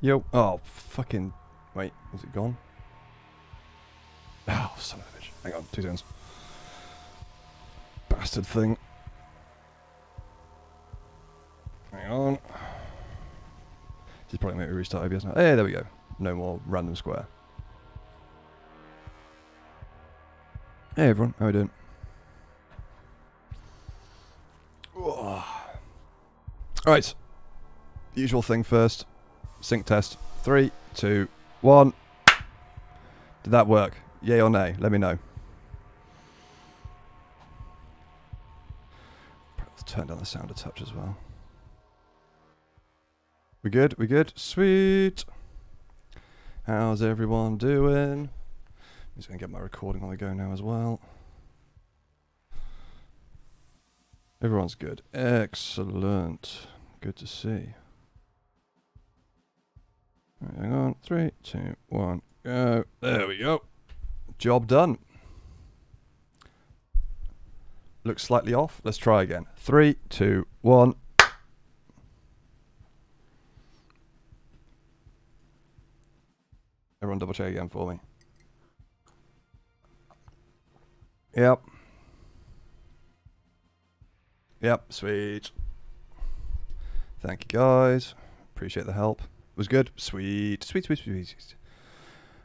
Yo. Oh, fucking... Wait, is it gone? Oh, son of a bitch. Hang on, 2 seconds. Bastard thing. Hang on. She's probably make me restart OBS now. Hey, there we go. No more random square. Hey everyone, how are we doing? Alright. Usual thing first. Sync test. 3, 2, 1. Did that work? Yay or nay? Let me know. Let's turn down the sound a touch as well. We good? We good? Sweet! How's everyone doing? I'm just going to get my recording on the go now as well. Everyone's good. Excellent. Good to see. Right, hang on. 3, 2, 1, go. There we go. Job done. Looks slightly off. Let's try again. 3, 2, 1. Everyone double check again for me. Yep. Yep, sweet. Thank you guys. Appreciate the help. Was good? Sweet. Sweet, sweet, sweet, sweet.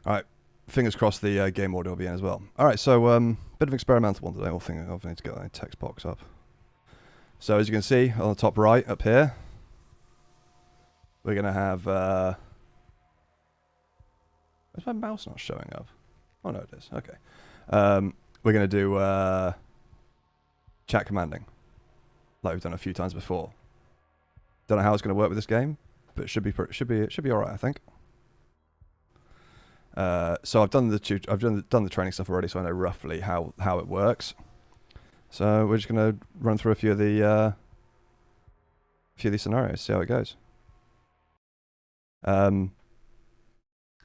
Alright. Fingers crossed the game audio will be in as well. Alright, so bit of experimental one today. I need to get that text box up. So as you can see on the top right up here, we're going to have... Is my mouse not showing up? Oh no, it is. Okay. We're going to do chat commanding, like we've done a few times before. Don't know how it's going to work with this game, but it should be all right, I think. So I've done the training stuff already, so I know roughly how it works. So we're just going to run through a few of these scenarios, see how it goes.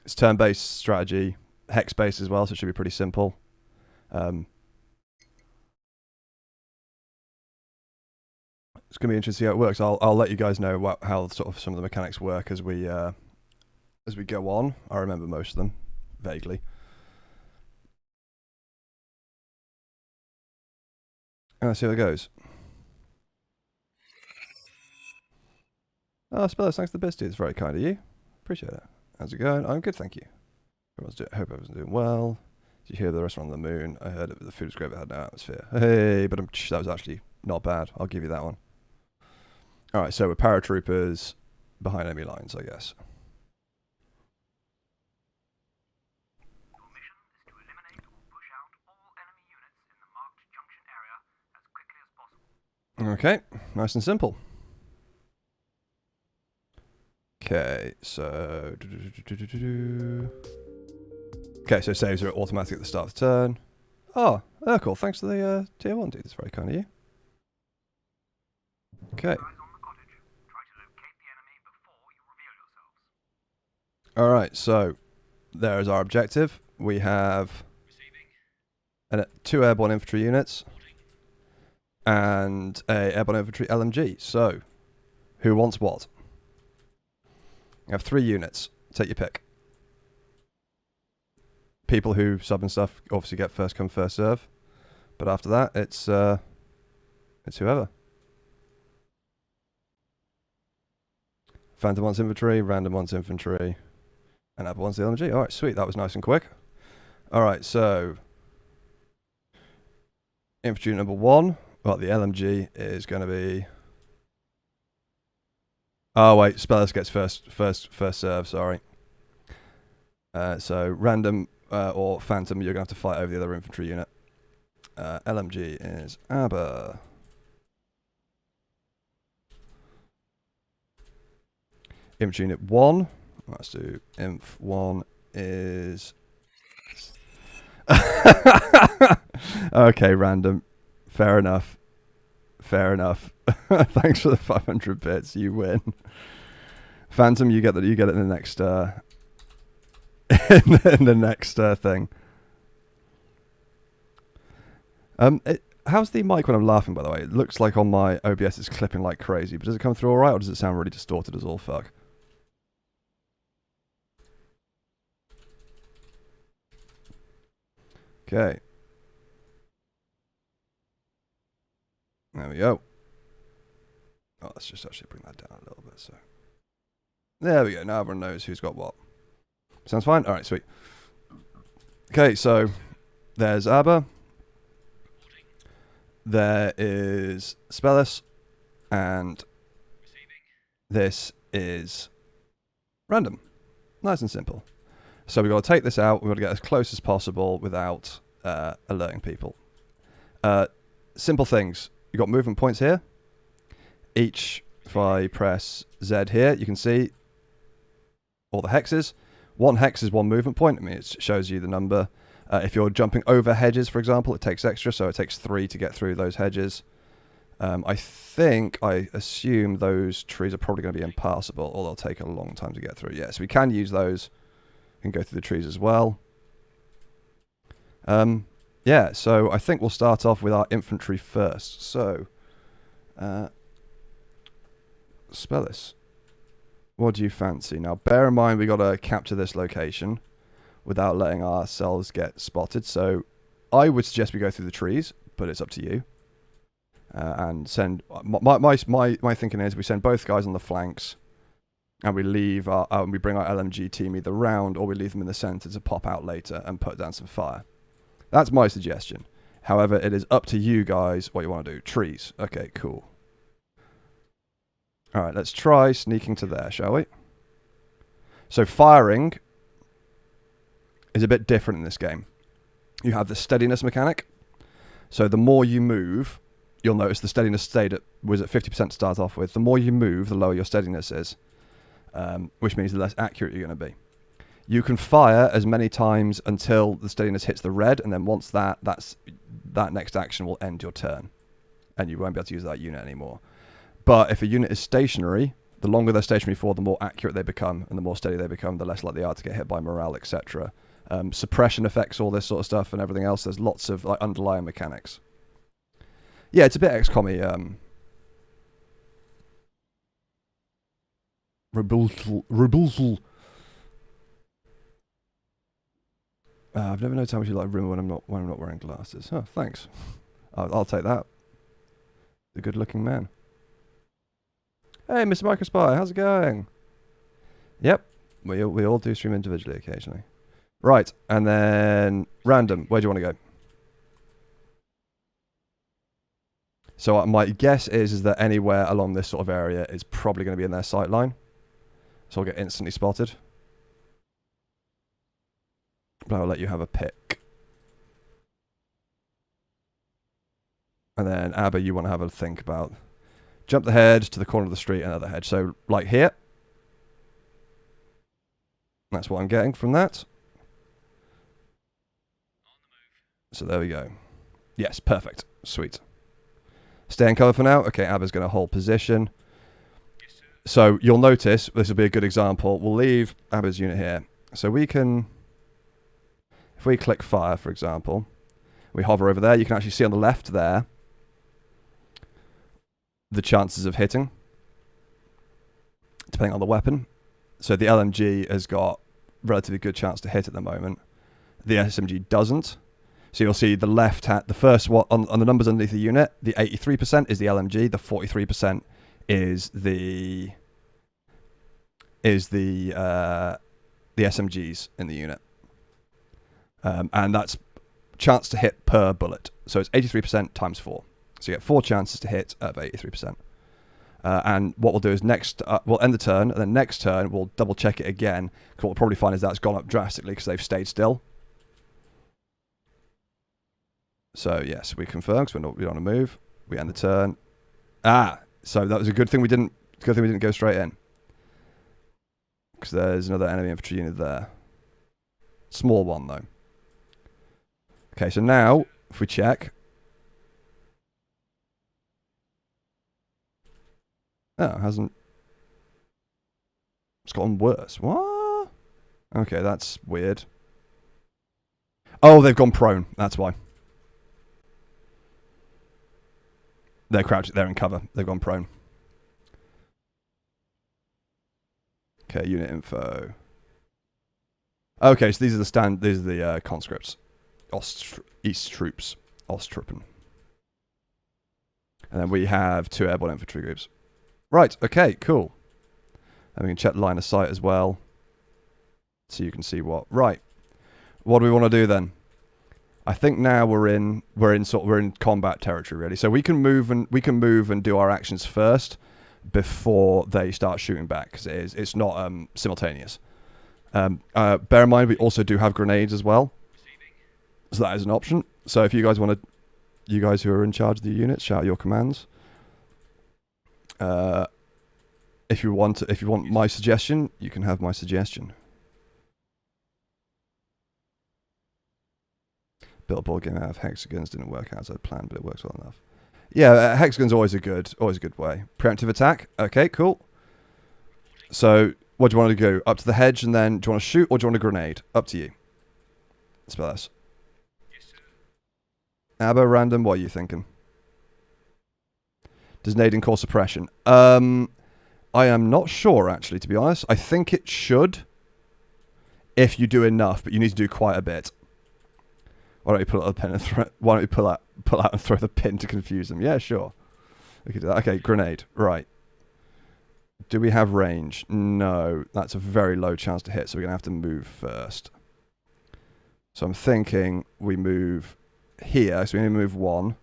It's turn-based strategy, hex-based as well, so it should be pretty simple. It's going to be interesting to see how it works. I'll let you guys know how sort of some of the mechanics work as we go on. I remember most of them vaguely. And let's see how it goes. Oh, Spells, thanks for the biscuit. It's very kind of you. Appreciate it. How's it going? I'm good, thank you. Hope everyone's doing well. Did you hear the restaurant on the moon? I heard the food was great, but had no atmosphere. Hey, but that was actually not bad. I'll give you that one. Alright, so we're paratroopers behind enemy lines, I guess. Your mission is to eliminate or push out all enemy units in the marked junction area as quickly as possible. Okay, nice and simple. Okay, so... Okay, so saves are automatic at the start of the turn. Oh, Urkel, thanks for the tier 1, dude. That's very kind of you. Okay. Alright, so there is our objective. We have 2 airborne infantry units and a airborne infantry LMG. So, who wants what? You have 3 units. Take your pick. People who sub and stuff obviously get first come, first serve. But after that, it's whoever. Phantom wants infantry, random wants infantry, and Apple wants the LMG. Alright, sweet. That was nice and quick. Alright, so... Infantry number 1. Well, the LMG is going to be... Oh, wait. Spellers gets first serve, sorry. So, random or Phantom, you're going to have to fight over the other infantry unit. LMG is ABBA. Infantry unit 1. Let's do Inf 1 is... Okay, random. Fair enough. Fair enough. Thanks for the 500 bits. You win. Phantom, you get it in the next in the next thing. How's the mic when I'm laughing, by the way? It looks like on my OBS it's clipping like crazy, but does it come through alright, or does it sound really distorted as all fuck? Okay. There we go. Oh, let's just actually bring that down a little bit. So there we go. Now everyone knows who's got what. Sounds fine. All right, sweet. Okay, so there's Abba. There is Spellis, and this is random. Nice and simple. So we've got to take this out. We've got to get as close as possible without alerting people. Simple things. You've got movement points here. Each, if I press Z here, you can see all the hexes. One hex is one movement point. I mean, it shows you the number. If you're jumping over hedges, for example, it takes extra, so it takes 3 to get through those hedges. I assume those trees are probably going to be impassable, or they'll take a long time to get through. Yes, we can use those. We can go through the trees as well. Yeah, so I think we'll start off with our infantry first. So, Spellis, what do you fancy? Now, bear in mind we got to capture this location without letting ourselves get spotted. So, I would suggest we go through the trees, but it's up to you. And send my thinking is we send both guys on the flanks, and we leave we bring our LMG team either round or we leave them in the center to pop out later and put down some fire. That's my suggestion. However, it is up to you guys what you want to do. Trees. Okay, cool. All right, let's try sneaking to there, shall we? So firing is a bit different in this game. You have the steadiness mechanic. So the more you move, you'll notice the steadiness was at 50% to start off with. The more you move, the lower your steadiness is, which means the less accurate you're going to be. You can fire as many times until the steadiness hits the red, and then once that next action will end your turn, and you won't be able to use that unit anymore. But if a unit is stationary, the longer they're stationary for, the more accurate they become, and the more steady they become, the less likely they are to get hit by morale, etc. Suppression effects, all this sort of stuff, and everything else. There's lots of underlying mechanics. Yeah, it's a bit XCOM-y. Rebulsal. I've never noticed how much you like Rimmer when I'm not wearing glasses. Oh, thanks. I'll take that. The good-looking man. Hey, Mr. Microspy, how's it going? Yep, we all do stream individually occasionally. Right, and then random. Where do you want to go? So my guess is that anywhere along this sort of area is probably going to be in their sight line. So I'll get instantly spotted. But I'll let you have a pick. And then Abba, you want to have a think about. Jump the hedge to the corner of the street, another hedge. So like here. That's what I'm getting from that. So there we go. Yes, perfect. Sweet. Stay in cover for now. Okay, Abba's going to hold position. So you'll notice, this will be a good example. We'll leave Abba's unit here. So we can, if we click fire, for example, we hover over there. You can actually see on the left there the chances of hitting, depending on the weapon. So the LMG has got relatively good chance to hit at the moment. The SMG doesn't. So you'll see the left hat, the first one on the numbers underneath the unit, the 83% is the LMG, the 43% is the SMGs in the unit. And that's chance to hit per bullet. So it's 83% times 4. So you get 4 chances to hit of 83%. And what we'll do is we'll end the turn, and then next turn we'll double check it again. Because what we'll probably find is that's gone up drastically because they've stayed still. So yes, we confirm because we don't want to move. We end the turn. So that was a good thing we didn't go straight in. Because there's another enemy infantry unit there. Small one though. Okay, so now if we check. Oh, it hasn't. It's gotten worse. What? Okay, that's weird. Oh, they've gone prone. That's why. They're crouched. They're in cover. They've gone prone. Okay, unit info. Okay, so these are the conscripts. East troops. Osttruppen. And then we have 2 airborne infantry groups. Right, okay, cool. And we can check line of sight as well. So you can see what. Right. What do we want to do then? I think now we're in combat territory really. So we can move and do our actions first before they start shooting back, because it's not simultaneous. Bear in mind we also do have grenades as well. So that is an option. So if you guys want to, you guys who are in charge of the units, shout your commands. If you want my suggestion, you can have my suggestion. Built a board game out of hexagons, didn't work out as I planned, but it works well enough. Yeah, hexagons always a good way. Preemptive attack. Okay, cool. So what do you want to go? Up to the hedge, and then do you want to shoot or do you want a grenade? Up to you. Spell this. Abba, random, what are you thinking? Does nading cause suppression? I am not sure, actually, to be honest. I think it should, if you do enough, but you need to do quite a bit. Why don't you pull out the pin and why don't you pull out and throw the pin to confuse them? Yeah, sure. We could do that. Okay, grenade. Right. Do we have range? No. That's a very low chance to hit, so we're going to have to move first. So I'm thinking we move here, so we need to move 1.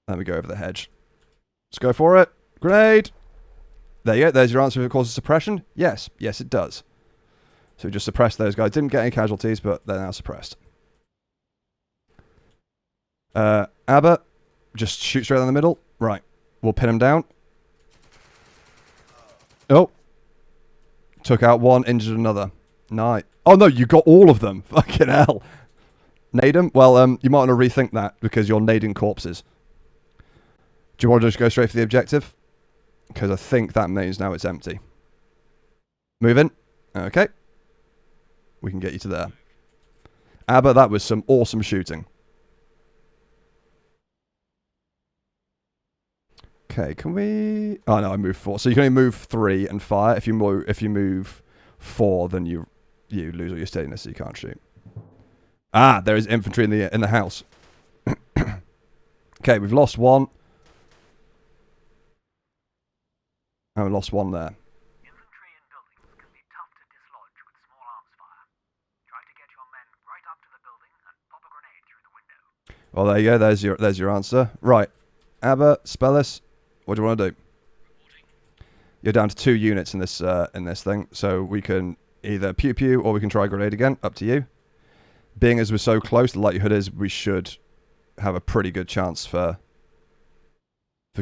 Then we go over the hedge. Let's go for it. Grenade! There you go. There's your answer if it causes suppression. Yes. Yes, it does. So we just suppressed those guys. Didn't get any casualties, but they're now suppressed. Abba, just shoot straight down the middle. Right. We'll pin him down. Oh. Took out 1, injured another. Nice. Oh, no, you got all of them. Fucking hell. Nade them? Well, you might want to rethink that because you're nading corpses. Do you want to just go straight for the objective? Because I think that means now it's empty. Move in. Okay. We can get you to there. Abba, that was some awesome shooting. Okay, can we... Oh, no, I moved 4. So you can only move 3 and fire. If you move 4, then you lose all your steadiness, so you can't shoot. Ah, there is infantry in the house. Okay, we've lost 1. Oh, we lost 1 there. Infantry in buildings can be tough to dislodge with small arms fire. Try to get your men right up to the building and pop a grenade through the window. Well, there you go. There's your answer. Right. Abba, Spellis, what do you want to do? You're down to 2 units in this thing, so we can either pew pew or we can try grenade again. Up to you. Being as we're so close, the likelihood is we should have a pretty good chance for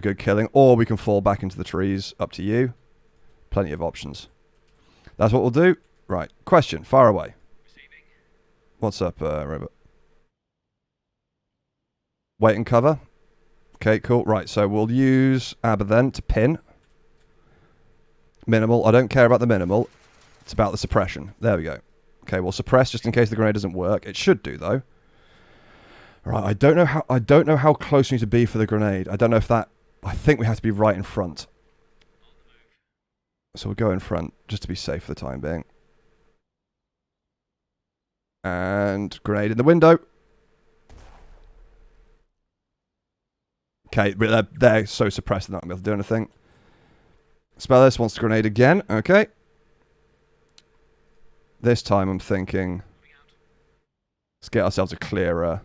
good killing, or we can fall back into the trees. Up to you. Plenty of options. That's what we'll do. Right. Question. Fire away. Receiving. What's up, Robert? Wait and cover. Okay, cool. Right, so we'll use Abba then to pin. Minimal. I don't care about the minimal. It's about the suppression. There we go. Okay, we'll suppress just in case the grenade doesn't work. It should do though. Right, I don't know how close we need to be for the grenade. I don't know if that... I think we have to be right in front. So we'll go in front, just to be safe for the time being. And grenade in the window. Okay, but they're so suppressed they're not going to be able to do anything. Spellis wants to grenade again. Okay. This time I'm thinking... Let's get ourselves a clearer...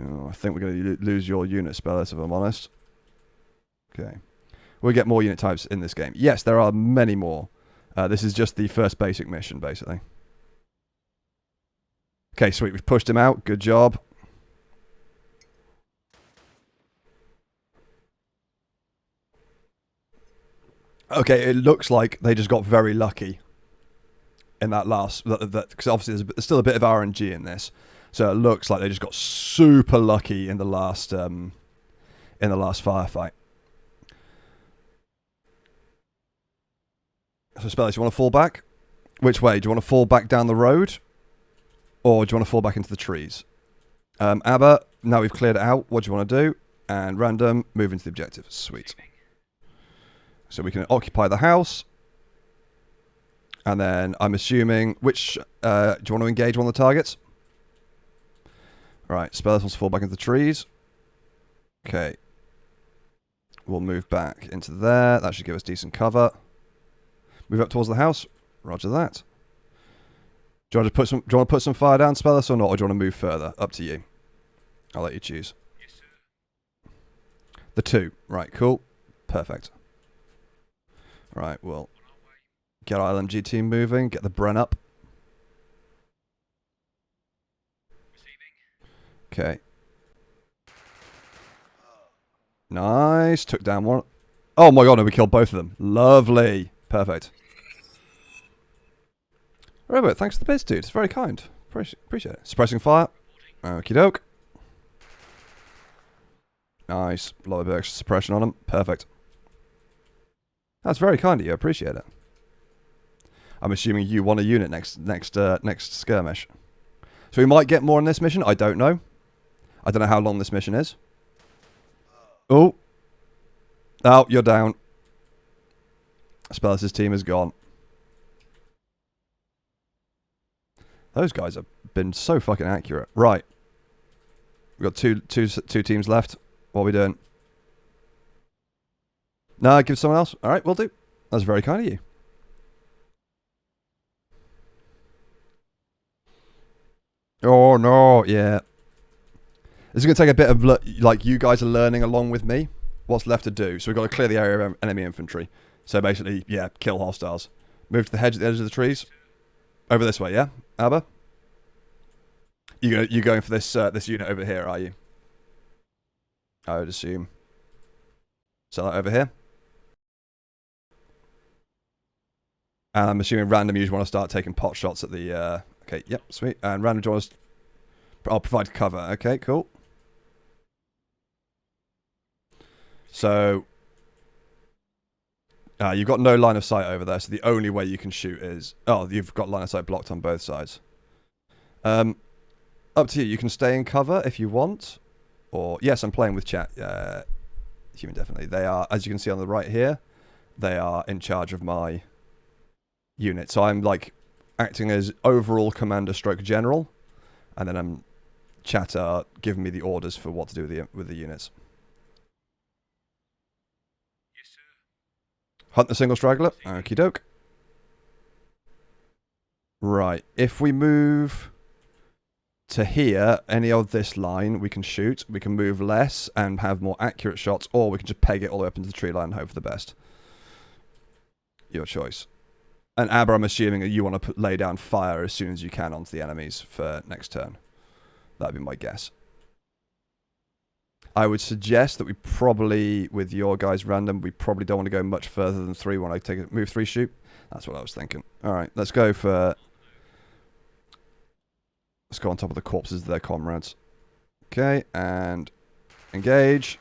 Oh, I think we're going to lose your unit, Spellis, if I'm honest. Okay. We'll get more unit types in this game. Yes, there are many more. This is just the first basic mission, basically. Okay, sweet. We've pushed him out. Good job. Okay, it looks like they just got very lucky in that last... Because obviously there's still a bit of RNG in this. So it looks like they just got super lucky in the last firefight. So Spellis, you want to fall back? Which way? Do you want to fall back down the road? Or do you want to fall back into the trees? Abba, now we've cleared it out, what do you want to do? And random, move into the objective. Sweet. So we can occupy the house. And then I'm assuming which... do you want to engage one of the targets? Right, spell this one's fall back into the trees. Okay. We'll move back into there. That should give us decent cover. Move up towards the house. Roger that. Do you want to put some fire down, spell this or not, or do you want to move further? Up to you. I'll let you choose. Yes, sir. The 2. Right, cool. Perfect. Right, well, get our LMG team moving. Get the Bren up. Receiving. Okay. Nice. Took down one. Oh my god, no, we killed both of them. Lovely. Perfect. Robert, thanks for the bits, dude. It's very kind. Appreciate it. Suppressing fire. Okie doke. Nice. Lower bit extra suppression on them. Perfect. That's very kind of you. I appreciate it. I'm assuming you want a unit next skirmish. So we might get more on this mission. I don't know. I don't know how long this mission is. Oh. Oh, you're down. Spellis' team is gone. Those guys have been so fucking accurate. Right. We've got two teams left. What are we doing? No, give someone else. All right, we'll do. That's very kind of you. Oh, no. Yeah. This is going to take a bit of, like, you guys are learning along with me what's left to do. So we've got to clear the area of enemy infantry. So basically, yeah, kill hostiles. Move to the hedge at the edge of the trees. Over this way, yeah? Abba? You going for this this unit over here, are you? I would assume. So that over here. And I'm assuming random you want to start taking pot shots at the... okay, yep, sweet. And random you want to... I'll provide cover. Okay, cool. So... you've got no line of sight over there, so the only way you can shoot is... Oh, you've got line of sight blocked on both sides. Up to you. You can stay in cover if you want. Or... Yes, I'm playing with chat. Human, definitely. They are, as you can see on the right here, they are in charge of my unit. So I'm, like, acting as overall commander stroke general. And then chat are giving me the orders for what to do with the units. Yes, sir. Hunt the single straggler. Okie doke. Right. If we move to here, any of this line, we can shoot. We can move less and have more accurate shots, or we can just peg it all the way up into the tree line and hope for the best. Your choice. And Aber, I'm assuming that you want to lay down fire as soon as you can onto the enemies for next turn. That'd be my guess. I would suggest that we probably, with your guys random, we probably don't want to go much further than 3 when I take a move 3 shoot. That's what I was thinking. Alright, let's go for... Let's go on top of the corpses of their comrades. Okay, and engage.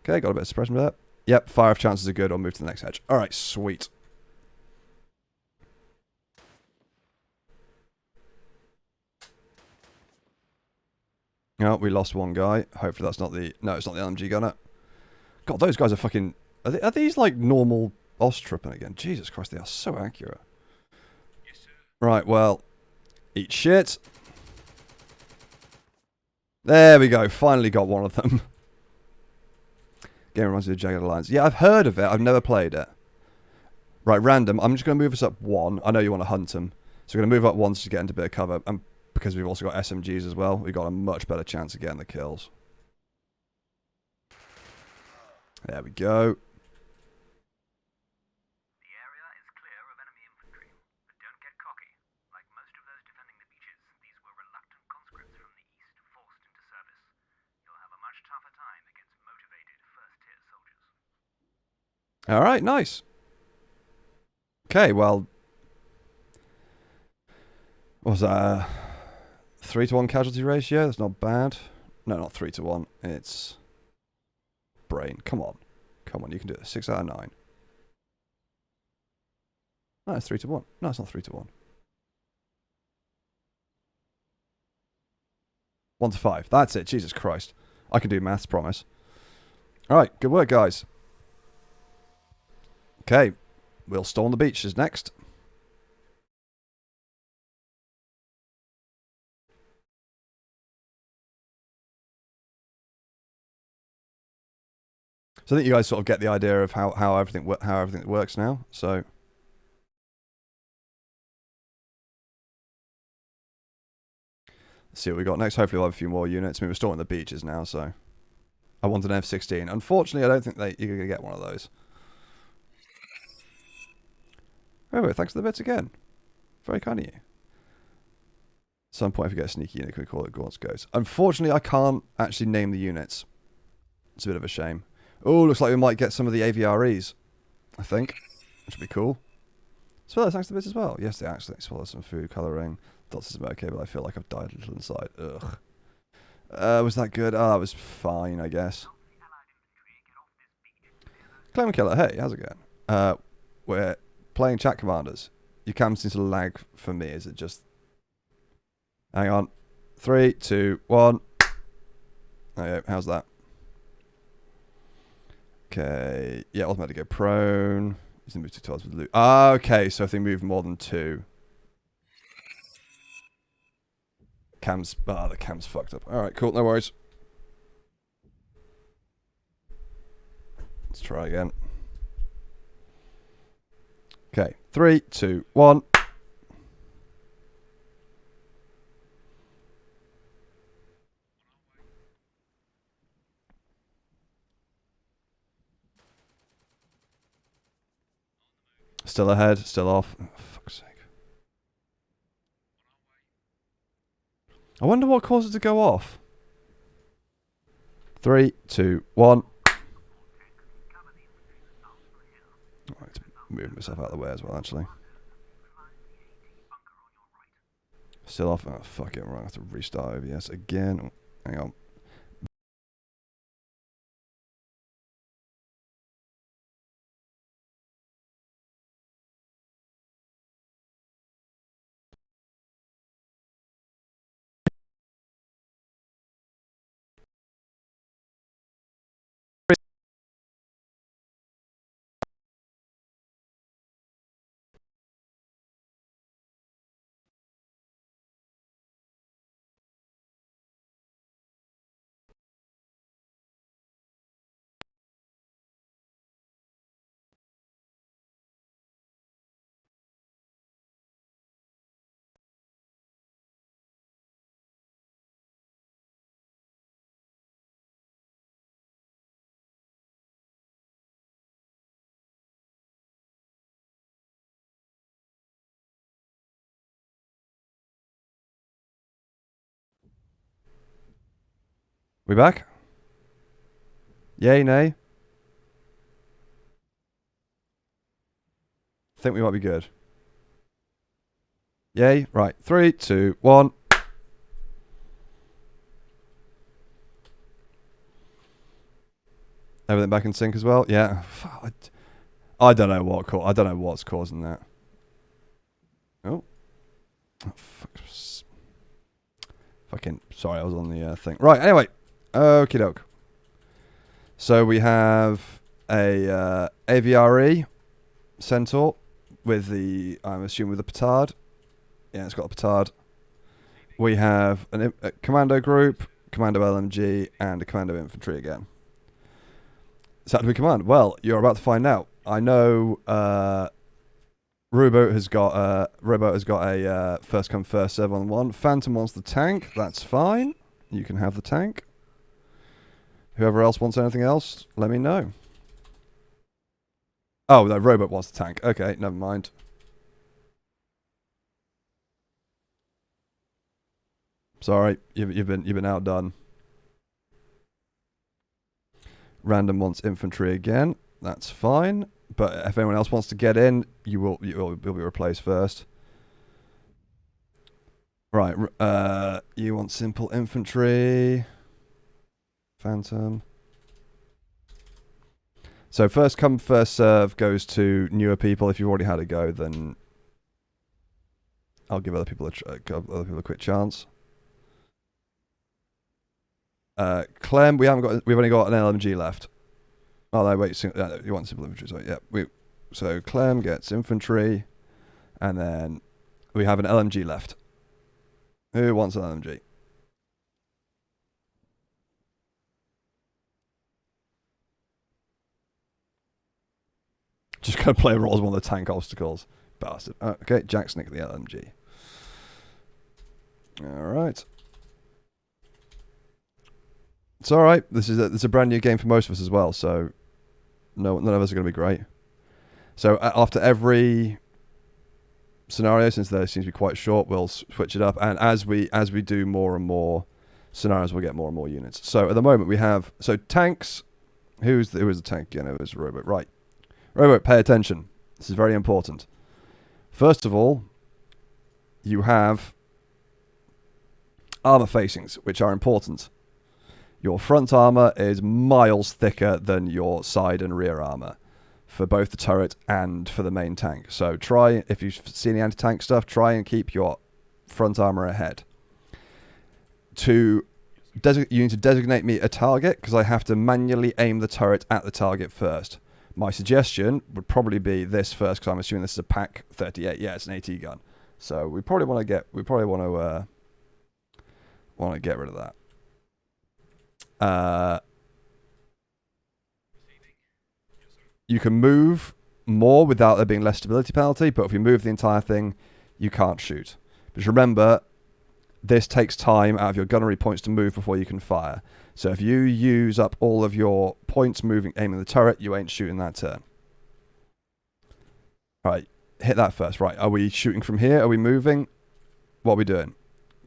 Okay, got a bit of suppression there. Yep, fire if chances are good, or move to the next hedge. Alright, sweet. Oh, we lost one guy. Hopefully that's not the... No, it's not the LMG gunner. God, those guys are fucking... Are these like normal Ostruppen again? Jesus Christ, they are so accurate. Yes, sir. Right, well... Eat shit. There we go. Finally got one of them. Game reminds me of Jagged Alliance. Yeah, I've heard of it. I've never played it. Right, random. I'm just going to move us up 1. I know you want to hunt them. So we're going to move up 1 to get into a bit of cover. And because we've also got SMGs as well, we've got a much better chance of getting the kills. There we go. The area is clear of enemy infantry, but don't get cocky. Like most of those defending the beaches, these were reluctant conscripts from the east forced into service. You'll have a much tougher time against motivated first-tier soldiers. Alright, nice. Okay, well... What was that? 3-to-1 casualty ratio? That's not bad. No, not 3-to-1. It's... Brain. Come on. Come on, you can do it. 6 out of 9. No, it's 3-to-1. No, it's not 3-to-1. 1-to-5. That's it. Jesus Christ. I can do maths, promise. Alright, good work, guys. Okay, we'll storm the beaches next. So I think you guys sort of get the idea of how everything works now. So let's see what we got next. Hopefully we'll have a few more units. I mean, we're storming the beaches now, so I want an F-16. Unfortunately, I don't think you're gonna get one of those. Anyway, thanks for the bits again. Very kind of you. At some point, if you get a sneaky unit, we call it Gaunt's Ghost. Unfortunately, I can't actually name the units. It's a bit of a shame. Oh, looks like we might get some of the AVREs, I think, which would be cool. Swallow, thanks for the bits as well. Yes, they actually swallow some food colouring. Dots is okay, but I feel like I've died a little inside. Ugh. Was that good? Oh, that was fine, I guess. Clem Killer, hey, how's it going? We're playing chat commanders. Your cam seems to lag for me. Is it just... Hang on. 3, 2, 1. Okay, how's that? Okay. Yeah, automatically go prone. He's going to move 2 tiles with loot. Ah, okay, so if they move more than 2. The cam's fucked up. Alright, cool, no worries. Let's try again. Okay, 3, 2, 1. Still ahead, still off. Oh, fuck's sake. I wonder what caused it to go off. 3, 2, 1. Alright, move myself out of the way as well, actually. Still off. Oh, fuck it. We're going to have to restart OBS again. Hang on. We back? Yay, nay? Think we might be good. Yay? Right. 3, 2, 1. Everything back in sync as well? Yeah. I don't know I don't know what's causing that. Oh. Fucking sorry, I was on the thing. Right, anyway. Okie doke. So we have a AVRE Centaur with the, I'm assuming with the petard. Yeah, it's got a petard. We have a commando group, commando LMG, and a commando infantry again. So how do we command? Well, you're about to find out. I know Rowboat has got a first come first serve on one. Phantom wants the tank. That's fine. You can have the tank. Whoever else wants anything else, let me know. Oh, no, Rowboat wants the tank. Okay, never mind. Sorry, you've been outdone. Random wants infantry again. That's fine. But if anyone else wants to get in, you'll be replaced first. Right. You want simple infantry. Phantom. So first come, first serve goes to newer people. If you've already had a go, then I'll give other people a quick chance. Clem, we've only got an LMG left. Oh no, wait, you want simple infantry? Sorry, yeah, So Clem gets infantry, and then we have an LMG left. Who wants an LMG? Just gonna play a role as one of the tank obstacles. Bastard. Okay, Jack's nicked the LMG. Alright. It's alright. This is a brand new game for most of us as well, so none of us are going to be great. So after every scenario, since they seems to be quite short, we'll switch it up, and as we do more and more scenarios, we'll get more and more units. So at the moment we have tanks. Who is the tank? You know, it was a robot. Right. Robot, pay attention. This is very important. First of all, you have armor facings, which are important. Your front armor is miles thicker than your side and rear armor for both the turret and for the main tank. So try, if you see any anti-tank stuff, try and keep your front armor ahead. You need to designate me a target, because I have to manually aim the turret at the target first. My suggestion would probably be this first, because I'm assuming this is a PaK 38. Yeah, it's an AT gun. So we probably want to get rid of that. You can move more without there being less stability penalty, but if you move the entire thing, you can't shoot. But remember, this takes time out of your gunnery points to move before you can fire. So if you use up all of your points aiming the turret, you ain't shooting that turn. Alright, hit that first. Right, are we shooting from here? Are we moving? What are we doing?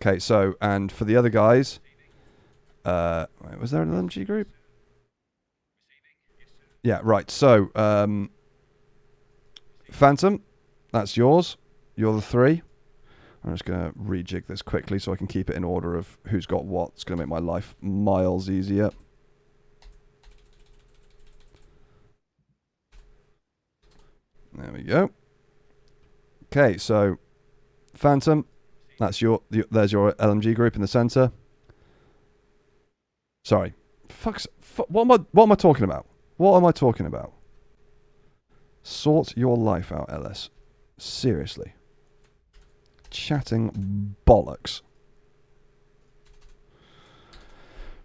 Okay, so, and for the other guys, wait, was there an LMG group? Yeah, right. So, Phantom, that's yours. You're the 3. I'm just going to rejig this quickly so I can keep it in order of who's got what. It's going to make my life miles easier. There we go. Okay, so Phantom, that's there's your LMG group in the center. Sorry. What am I talking about? What am I talking about? Sort your life out, Ellis. Seriously. Chatting bollocks.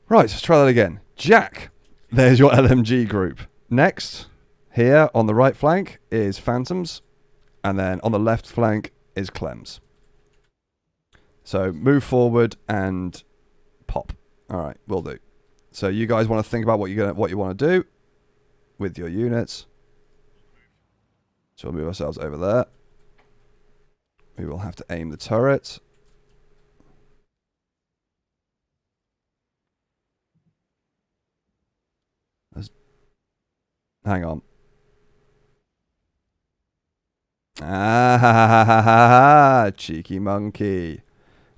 Right, let's try that again. Jack, there's your LMG group. Next, here on the right flank is Phantoms, and then on the left flank is Clems. So move forward and pop. All right, will do. So you guys want to think about what you want to do with your units. So we'll move ourselves over there. We will have to aim the turret. Hang on. Ah, ha, ha, ha, ha, ha, cheeky monkey.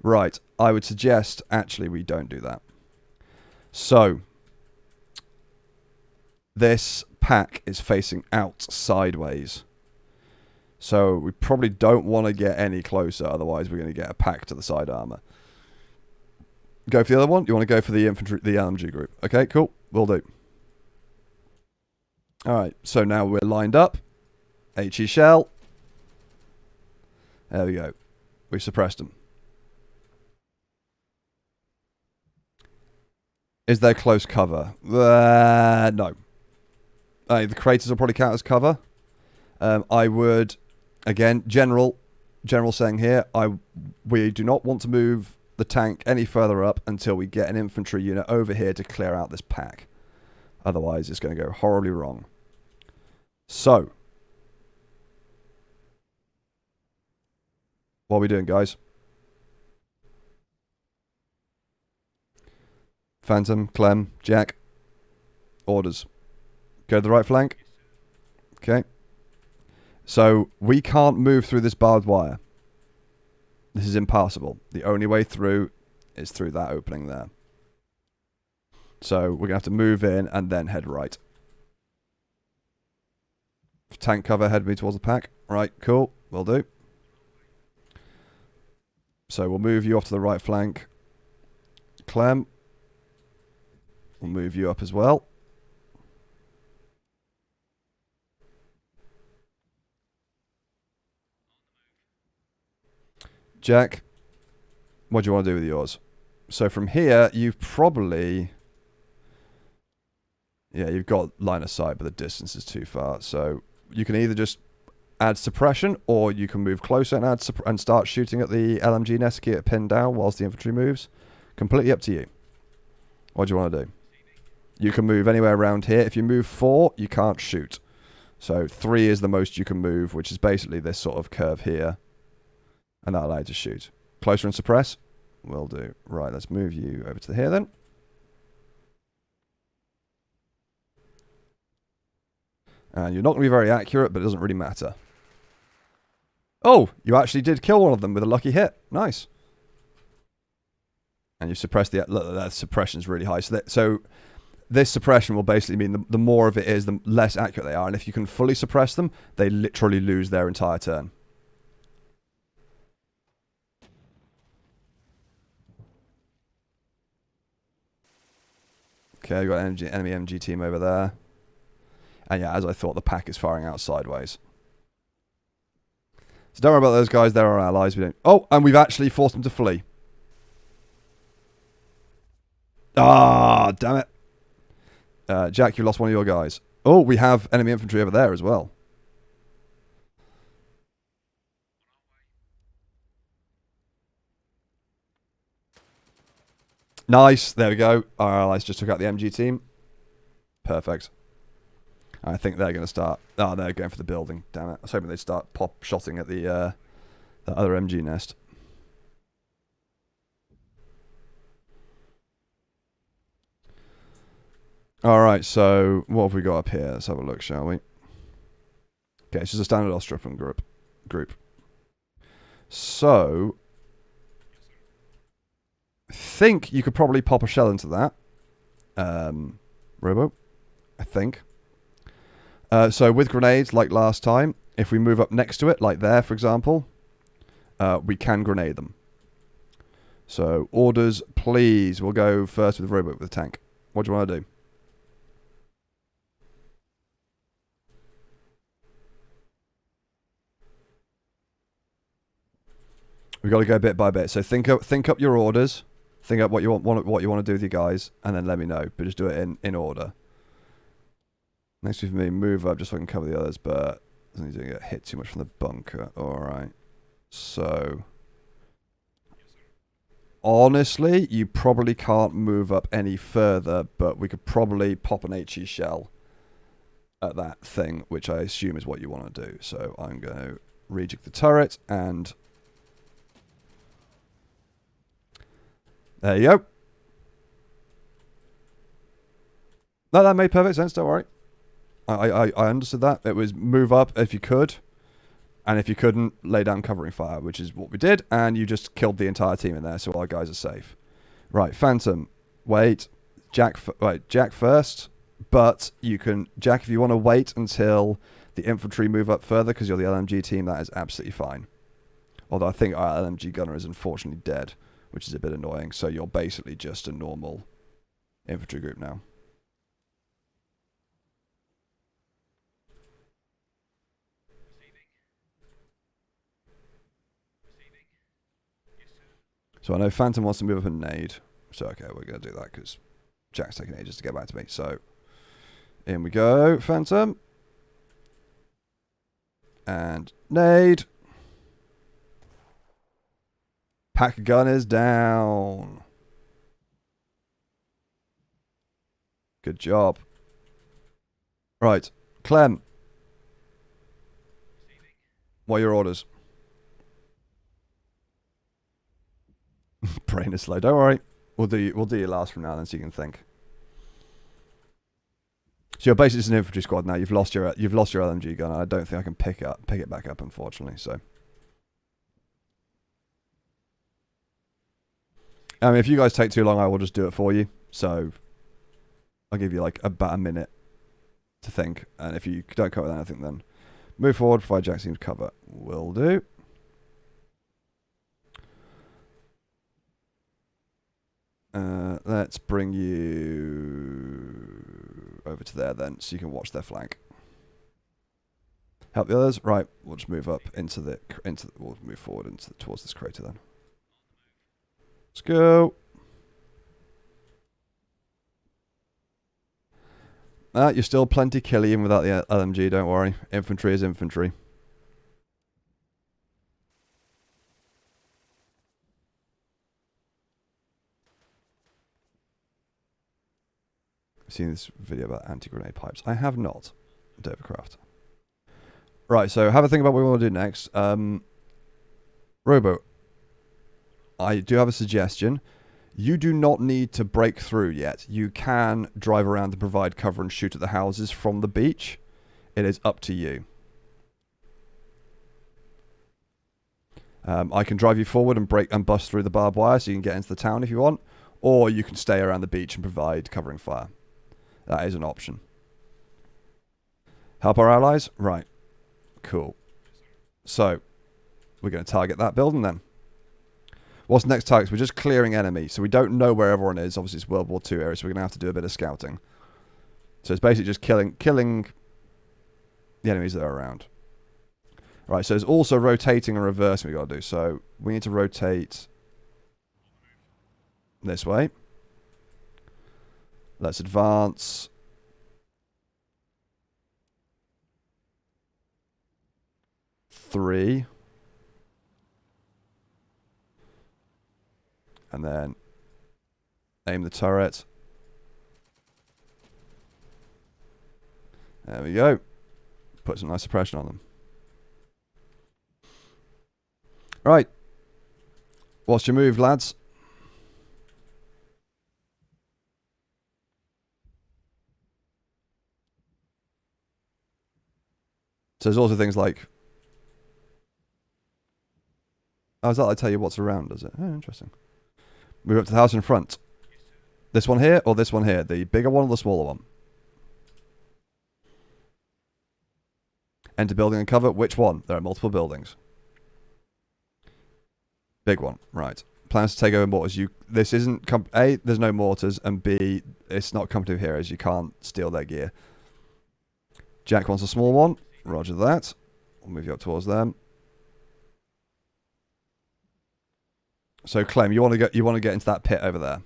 Right, I would suggest actually we don't do that. So, this PaK is facing out sideways. So we probably don't want to get any closer, otherwise we're going to get a PaK to the side armor. Go for the other one? You want to go for the infantry, the LMG group? Okay, cool. Will do. Alright, so now we're lined up. HE shell. There we go. We've suppressed them. Is there close cover? No. The craters will probably count as cover. I would, again, general saying here, we do not want to move the tank any further up until we get an infantry unit over here to clear out this PaK. Otherwise, it's going to go horribly wrong. So, what are we doing, guys? Phantom, Clem, Jack. Orders. Go to the right flank. Okay. So, we can't move through this barbed wire. This is impassable. The only way through is through that opening there. So, we're going to have to move in and then head right. Tank cover, head me towards the PaK. Right, cool. Will do. So, we'll move you off to the right flank. Clem. We'll move you up as well. Jack, what do you want to do with yours? So from here, you've probably... Yeah, you've got line of sight, but the distance is too far. So you can either just add suppression, or you can move closer and and start shooting at the LMG nest to get it pinned down whilst the infantry moves. Completely up to you. What do you want to do? You can move anywhere around here. If you move 4, you can't shoot. So 3 is the most you can move, which is basically this sort of curve here. And that'll allow you to shoot. Closer and suppress? Will do. Right, let's move you over to here then. And you're not going to be very accurate, but it doesn't really matter. Oh, you actually did kill one of them with a lucky hit. Nice. And you suppress the... Look, that suppression is really high. So this suppression will basically mean the more of it is, the less accurate they are. And if you can fully suppress them, they literally lose their entire turn. Okay, we've got an enemy MG team over there. And yeah, as I thought, the pack is firing out sideways. So don't worry about those guys. They're our allies. We don't... Oh, and we've actually forced them to flee. Ah, damn it. Jack, you lost one of your guys. Oh, we have enemy infantry over there as well. Nice. There we go. Our allies just took out the MG team. Perfect. I think they're going to start... Oh, they're going for the building. Damn it. I was hoping they'd start pop-shotting at the other MG nest. Alright, so what have we got up here? Let's have a look, shall we? Okay, it's just a standard Ostropon group. So... I think you could probably pop a shell into that. Robo. I think. So with grenades, like last time, if we move up next to it, like there, for example, we can grenade them. So, orders, please. We'll go first with the robot with the tank. What do you want to do? We've got to go bit by bit. So think up your orders. Think up what you want to do with your guys, and then let me know. But just do it in order. Next with me, move up just so I can cover the others, but doesn't need to get hit too much from the bunker. Alright. So honestly, you probably can't move up any further, but we could probably pop an HE shell at that thing, which I assume is what you want to do. So I'm going to reject the turret, and there you go. No, that made perfect sense, don't worry. I understood that. It was move up if you could, and if you couldn't, lay down covering fire, which is what we did, and you just killed the entire team in there, so our guys are safe. Right, Phantom, wait, Jack first, but you can, Jack, if you want to wait until the infantry move up further, because you're the LMG team, that is absolutely fine. Although I think our LMG gunner is unfortunately dead, which is a bit annoying, so you're basically just a normal infantry group now. So I know Phantom wants to move up and nade. So okay, we're going to do that because Jack's taking ages to get back to me. So in we go, Phantom. And nade. Pack gun is down. Good job. Right, Clem. What are your orders? Brain is slow. Don't worry. We'll do your last from now then, so you can think. So you're basically just an infantry squad now. You've lost your LMG gun. I don't think I can pick it back up, unfortunately. So, I mean, if you guys take too long, I will just do it for you. So, I'll give you like about a minute to think, and if you don't cover anything, then move forward. Provide Jack seems cover. Will do. Let's bring you over to there then, so you can watch their flank. Help the others. Right, we'll just move up we'll move forward towards this crater then. Let's go. You're still plenty killy even without the LMG, don't worry. Infantry is infantry. I've seen this video about anti-grenade pipes. I have not, Davidcraft. Right, so have a think about what we want to do next. Robo, I do have a suggestion. You do not need to break through yet. You can drive around and provide cover and shoot at the houses from the beach. It is up to you. I can drive you forward and bust through the barbed wire so you can get into the town if you want. Or you can stay around the beach and provide covering fire. That is an option. Help our allies? Right. Cool. So, we're going to target that building then. What's the next target? We're just clearing enemy. So we don't know where everyone is. Obviously, it's World War II area, so we're going to have to do a bit of scouting. So it's basically just killing the enemies that are around. Right, so there's also rotating and reversing we've got to do. So we need to rotate this way. Let's advance. Three. And then aim the turret. There we go. Put some nice suppression on them. Right. What's your move, lads? So there's also things like... Oh, is that I tell you what's around, does it? Oh, interesting. Move up to the house in front. This one here or this one here? The bigger one or the smaller one? Enter building and cover. Which one? There are multiple buildings. Big one. Right. Plans to take over mortars. This isn't... A, there's no mortars. And B, it's not Company of Heroes. You can't steal their gear. Jack wants a small one. Roger that. We'll move you up towards them. So Clem, you want to get into that pit over there.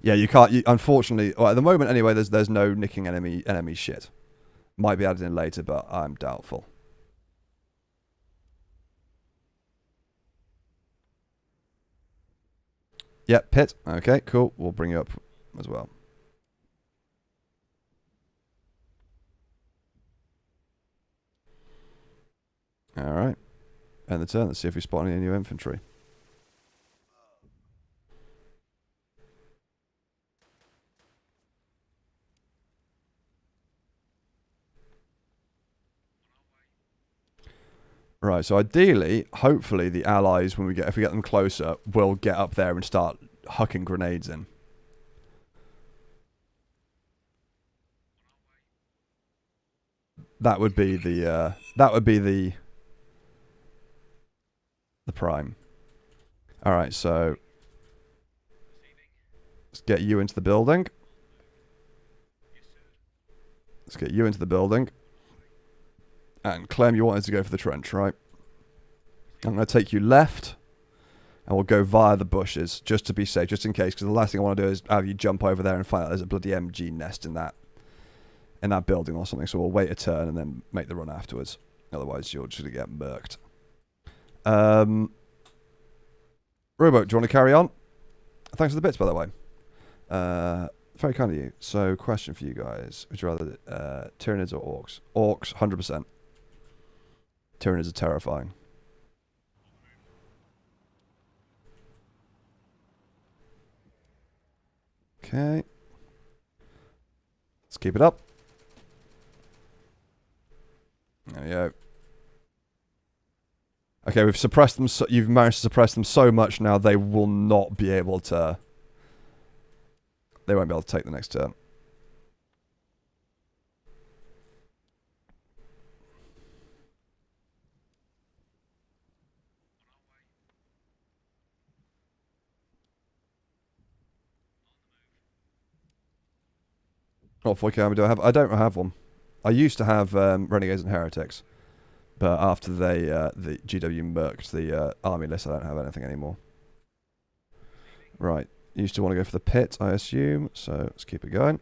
Yeah, you can't. Unfortunately, well, at the moment anyway, there's no nicking enemy shit. Might be added in later, but I'm doubtful. Yep, pit. Okay, cool. We'll bring you up as well. All right. End the turn. Let's see if we spot any new infantry. Right, so ideally, hopefully the allies, if we get them closer, will get up there and start hucking grenades in. That would be the prime. All right, so let's get you into the building. Let's get you into the building. And Clem, you wanted to go for the trench, right? I'm going to take you left. And we'll go via the bushes, just to be safe, just in case. Because the last thing I want to do is have you jump over there and find out there's a bloody MG nest in that building or something. So we'll wait a turn and then make the run afterwards. Otherwise, you're just going to get murked. Robo, do you want to carry on? Thanks for the bits, by the way. Very kind of you. So, question for you guys. Would you rather Tyranids or Orcs? Orcs, 100%. Tyranids are terrifying. Okay. Let's keep it up. There we go. Okay, we've suppressed them. You've managed to suppress them so much now they will not be able to... They won't be able to take the next turn. What 4K army do I have? I don't have one. I used to have Renegades and Heretics, but after the GW murked the army list, I don't have anything anymore. Right, you still want to go for the pit, I assume, so let's keep it going.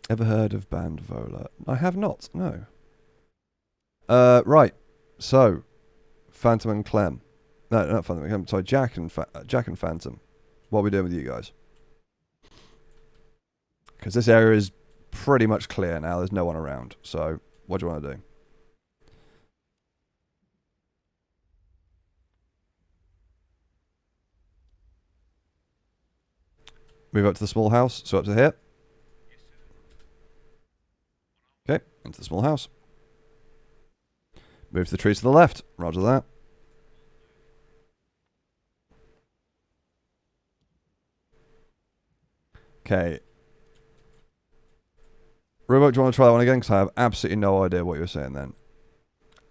Ever heard of Band Vola? I have not, no. Right, so Phantom and Clem. No, not Phantom and Clem, sorry, Jack and Phantom. What are we doing with you guys? Because this area is pretty much clear now, there's no one around, so what do you want to do? Move up to the small house, so up to here. Okay, into the small house. Move to the trees to the left. Roger that. Okay. Robot, do you want to try that one again? Because I have absolutely no idea what you were saying then.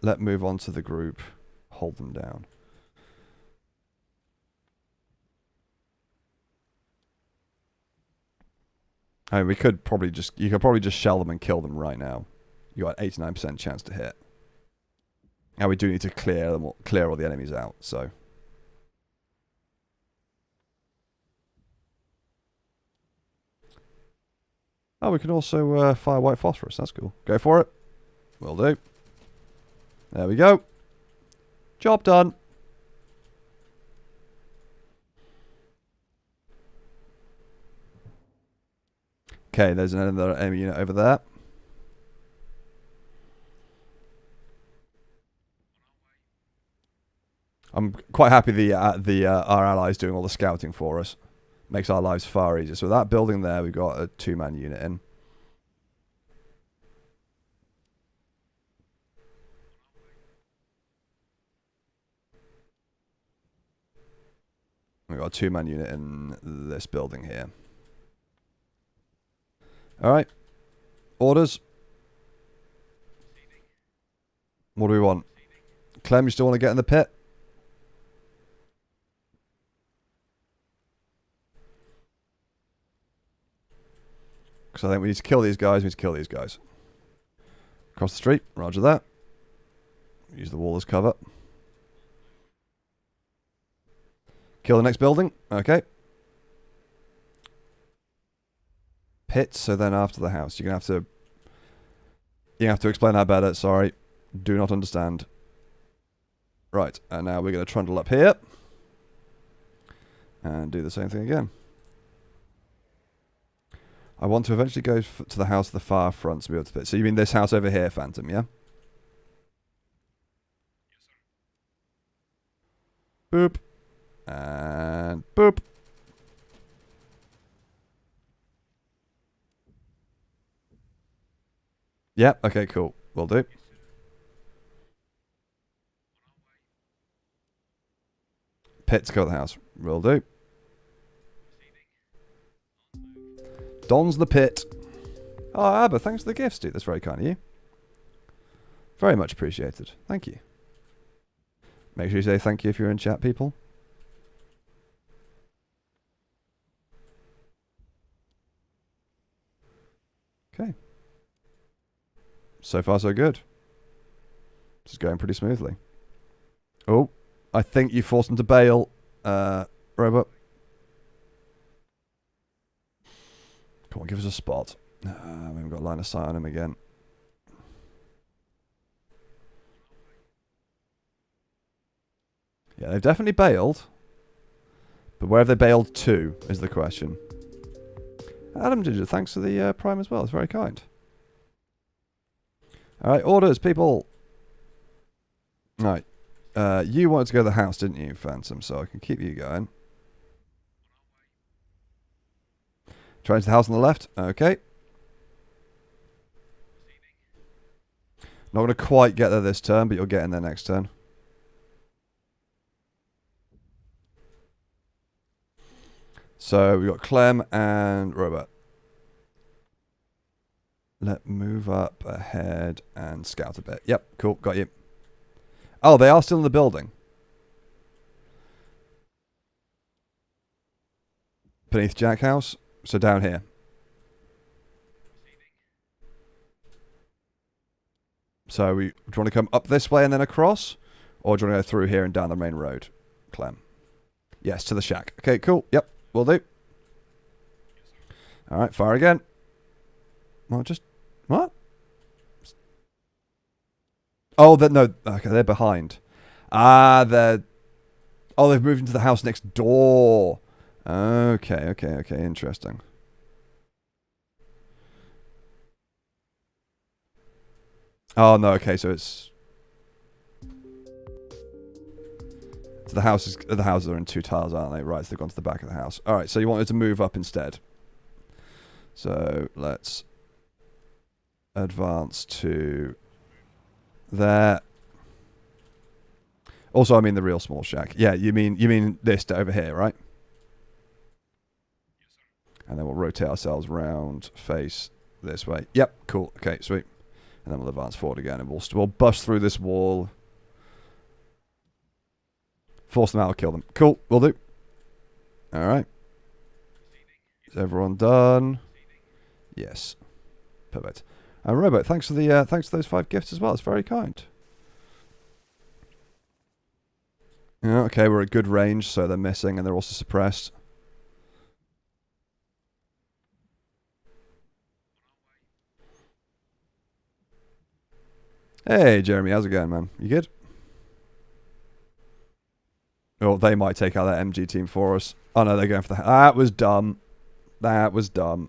Let's move on to the group. Hold them down. I mean, you could probably just shell them and kill them right now. You got an 89% chance to hit. And we do need to clear all the enemies out, so. Oh, we can also fire white phosphorus. That's cool. Go for it. Will do. There we go. Job done. Okay, there's another enemy unit over there. I'm quite happy our allies doing all the scouting for us. Makes our lives far easier. So that building there, we've got a 2-man unit in. We've got a 2-man unit in this building here. Alright. Orders. What do we want? Clem, you still want to get in the pit? Because I think we need to kill these guys. We need to kill these guys. Across the street. Roger that. Use the wall as cover. Kill the next building. Okay. Pit, so then after the house. You're going to have to explain that better. Sorry. Do not understand. Right. And now we're going to trundle up here. And do the same thing again. I want to eventually go to the house at the far front to be able to pit. So you mean this house over here, Phantom, yeah? Boop. And boop. Yep, okay, cool. Will do. Pit to go to the house. Will do. Don's the pit. Oh, Abba, thanks for the gifts, dude. That's very kind of you. Very much appreciated. Thank you. Make sure you say thank you if you're in chat, people. Okay. So far, so good. This is going pretty smoothly. Oh, I think you forced him to bail, Robot. Come on, give us a spot. We haven't got line of sight on him again. Yeah, they've definitely bailed. But where have they bailed to, is the question. Adam Ginger, thanks for the prime as well. It's very kind. Alright, orders, people. Right. You wanted to go to the house, didn't you, Phantom? So I can keep you going. Trying to the house on the left. Okay. Not going to quite get there this turn, but you'll get in there next turn. So we've got Clem and Robert. Let's move up ahead and scout a bit. Yep, cool, got you. Oh, they are still in the building. Beneath Jack House. So down here. So do you want to come up this way and then across? Or do you want to go through here and down the main road, Clem? Yes, to the shack. Okay, cool. Yep, will do. All right, fire again. Well, just... What? Oh, no. Okay, they're behind. Ah, they're... Oh, they've moved into the house next door. Okay. Interesting. Oh, no, okay, so it's... So the houses are in 2 tiles, aren't they? Right, so they've gone to the back of the house. All right, so you wanted to move up instead. So let's advance to there. Also, I mean the real small shack. Yeah, you mean this over here, right? And then we'll rotate ourselves round, face this way. Yep, cool. Okay, sweet. And then we'll advance forward again, and we'll bust through this wall. Force them out or kill them. Cool, will do. All right. Is everyone done? Yes. Perfect. And Robot, thanks for those 5 gifts as well. It's very kind. Yeah, okay, we're at good range, so they're missing and they're also suppressed. Hey, Jeremy, how's it going, man? You good? Oh, they might take out that MG team for us. Oh, no, they're going for the... That was dumb. That was dumb.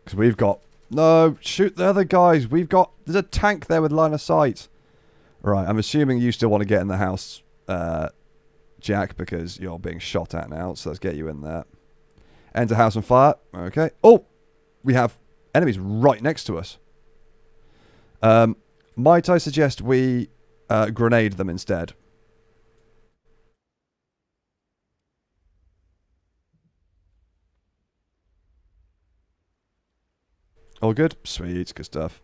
Because we've got... No, shoot the other guys. There's a tank there with line of sight. Right, I'm assuming you still want to get in the house, Jack, because you're being shot at now. So let's get you in there. Enter house on fire. Okay. Oh, we have enemies right next to us. Might I suggest we grenade them instead? All good? Sweet, good stuff.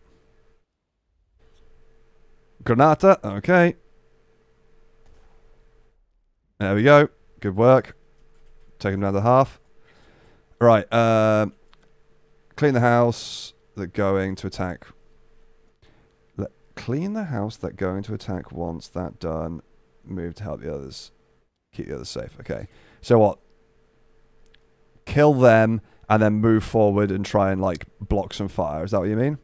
Granata, okay. There we go. Good work. Take them down to half. Right, clean the house. They're going to attack. Clean the house that going to attack once that done. Move to help the others. Keep the others safe. Okay. So what? Kill them and then move forward and try and like block some fire. Is that what you mean?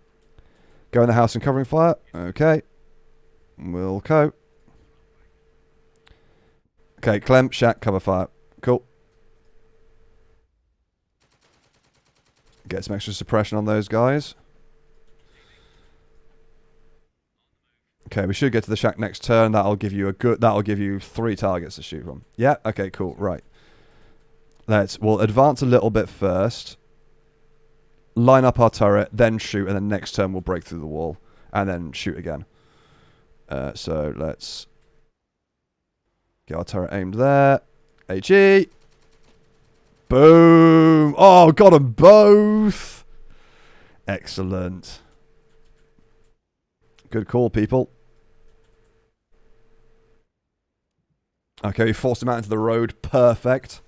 Go in the house and covering fire. Okay. We'll go. Okay, Clem, Shack, cover fire. Cool. Get some extra suppression on those guys. Okay, we should get to the shack next turn. That'll give you 3 targets to shoot from. Yeah, okay, cool, right. We'll advance a little bit first. Line up our turret, then shoot, and then next turn we'll break through the wall. And then shoot again. So let's get our turret aimed there. HE. Boom. Oh, got them both. Excellent. Good call, people. Okay, we forced him out into the road. Perfect.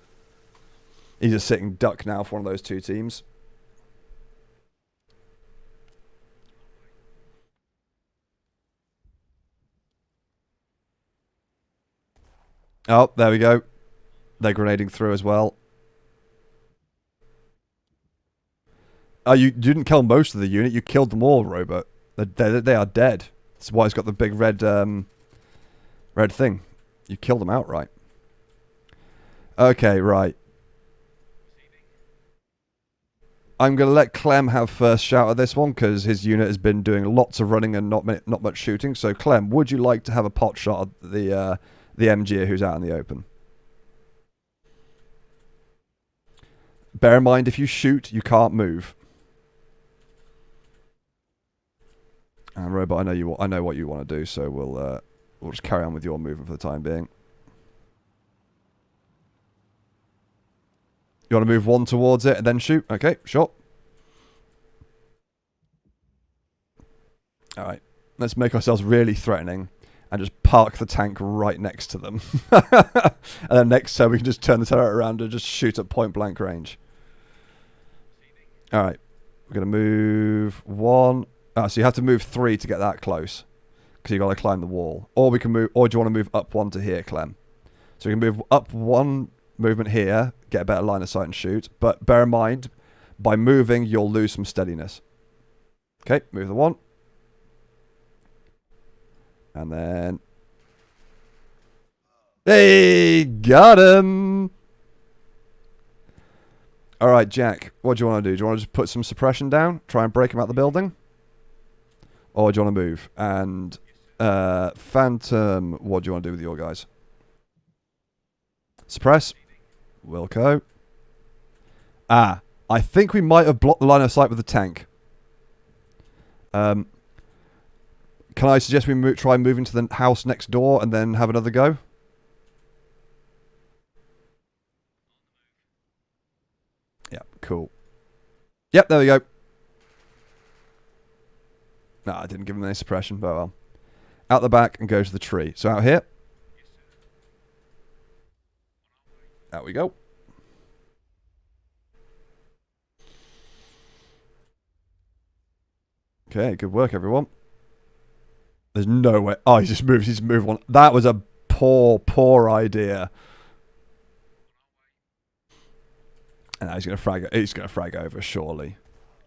He's just sitting duck now for one of those 2 teams. Oh, there we go. They're grenading through as well. Oh, you didn't kill most of the unit. You killed them all, Robot. They are dead. That's why it's got the big red thing. You killed them outright. Okay, right. I'm going to let Clem have first shout at this one because his unit has been doing lots of running and not much shooting. So, Clem, would you like to have a pot shot at the MG who's out in the open? Bear in mind, if you shoot, you can't move. And Robot, I know what you want to do, so we'll just carry on with your movement for the time being. You want to move 1 towards it and then shoot? Okay, sure. All right, let's make ourselves really threatening and just park the tank right next to them. And then next turn we can just turn the turret around and just shoot at point blank range. All right, We're going to move 1. Oh, so you have to move 3 to get that close. Because you've got to climb the wall. Or we can move, or do you want to move up 1 to here, Clem? So we can move up 1 movement here, get a better line of sight and shoot. But bear in mind, by moving, you'll lose some steadiness. Okay, move the 1. And then... Hey, got him! Alright, Jack, what do you want to do? Do you want to just put some suppression down? Try and break him out the building? Or do you want to move? And Phantom, what do you want to do with your guys? Suppress. Wilco. Ah, I think we might have blocked the line of sight with the tank. Can I suggest we try moving to the house next door and then have another go? Yeah, cool. Yep, there we go. No, I didn't give him any suppression, but well. Out the back and go to the tree. So out here. Out we go. Okay, good work, everyone. There's no way. Oh, he's just moved one. That was a poor idea. And now he's going to frag over, surely.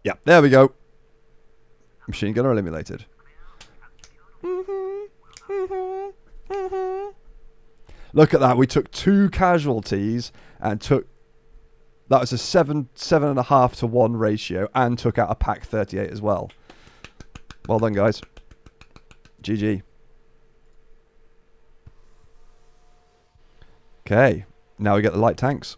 Yeah, there we go. Machine gunner eliminated. Look at that. We took 2 casualties and took... That was a 7.5 to 1 ratio and took out a Pack 38 as well. Well done, guys. GG. Okay. Now we get the light tanks.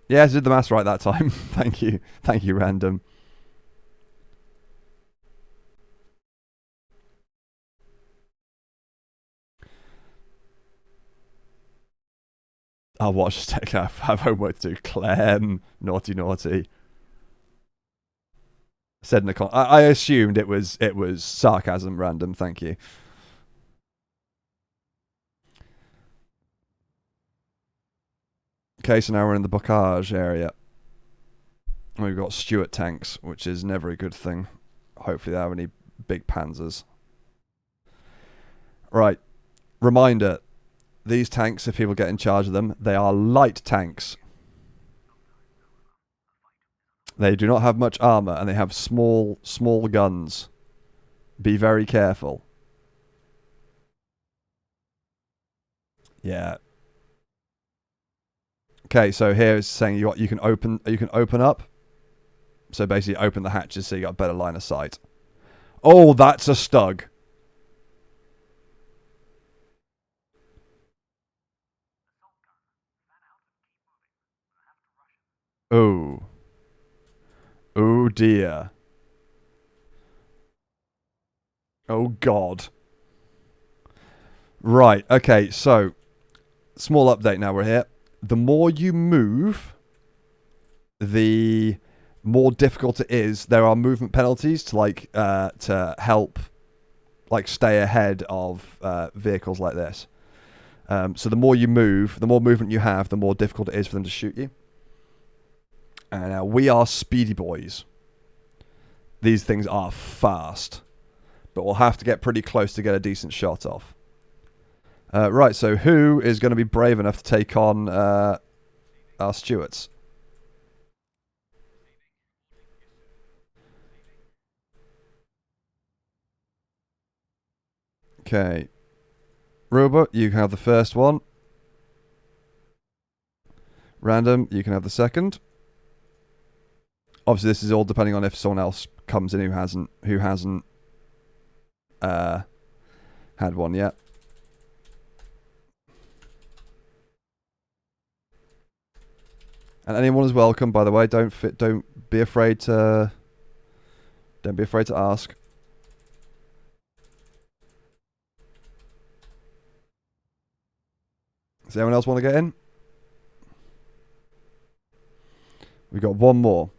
Yes, I did the maths right that time. Thank you. Thank you, Random. I'll watch Tech. I have homework to do. Clem. Naughty, naughty. Said in the con. I assumed it was sarcasm, Random. Thank you. Okay, so now we're in the Bocage area. We've got Stuart tanks, which is never a good thing. Hopefully they have any big panzers. Right. Reminder. These tanks, if people get in charge of them, they are light tanks. They do not have much armor, and they have small guns. Be very careful. Yeah. Okay, so here it's saying you can open up. So basically open the hatches so you got a better line of sight. Oh, that's a stug. Oh. Oh dear. Oh god. Right, okay, so small update now we're here. The more you move, the more difficult it is. There are movement penalties to help stay ahead of vehicles like this. So the more you move, the more movement you have, the more difficult it is for them to shoot you. And we are speedy boys. These things are fast. But we'll have to get pretty close to get a decent shot off. Right, so who is going to be brave enough to take on our Stuarts? Okay. Robot, you can have the first one. Random, you can have the second. Obviously, this is all depending on if someone else comes in who hasn't had one yet. And anyone is welcome, by the way. Don't be afraid to ask. Does anyone else want to get in? We've got one more.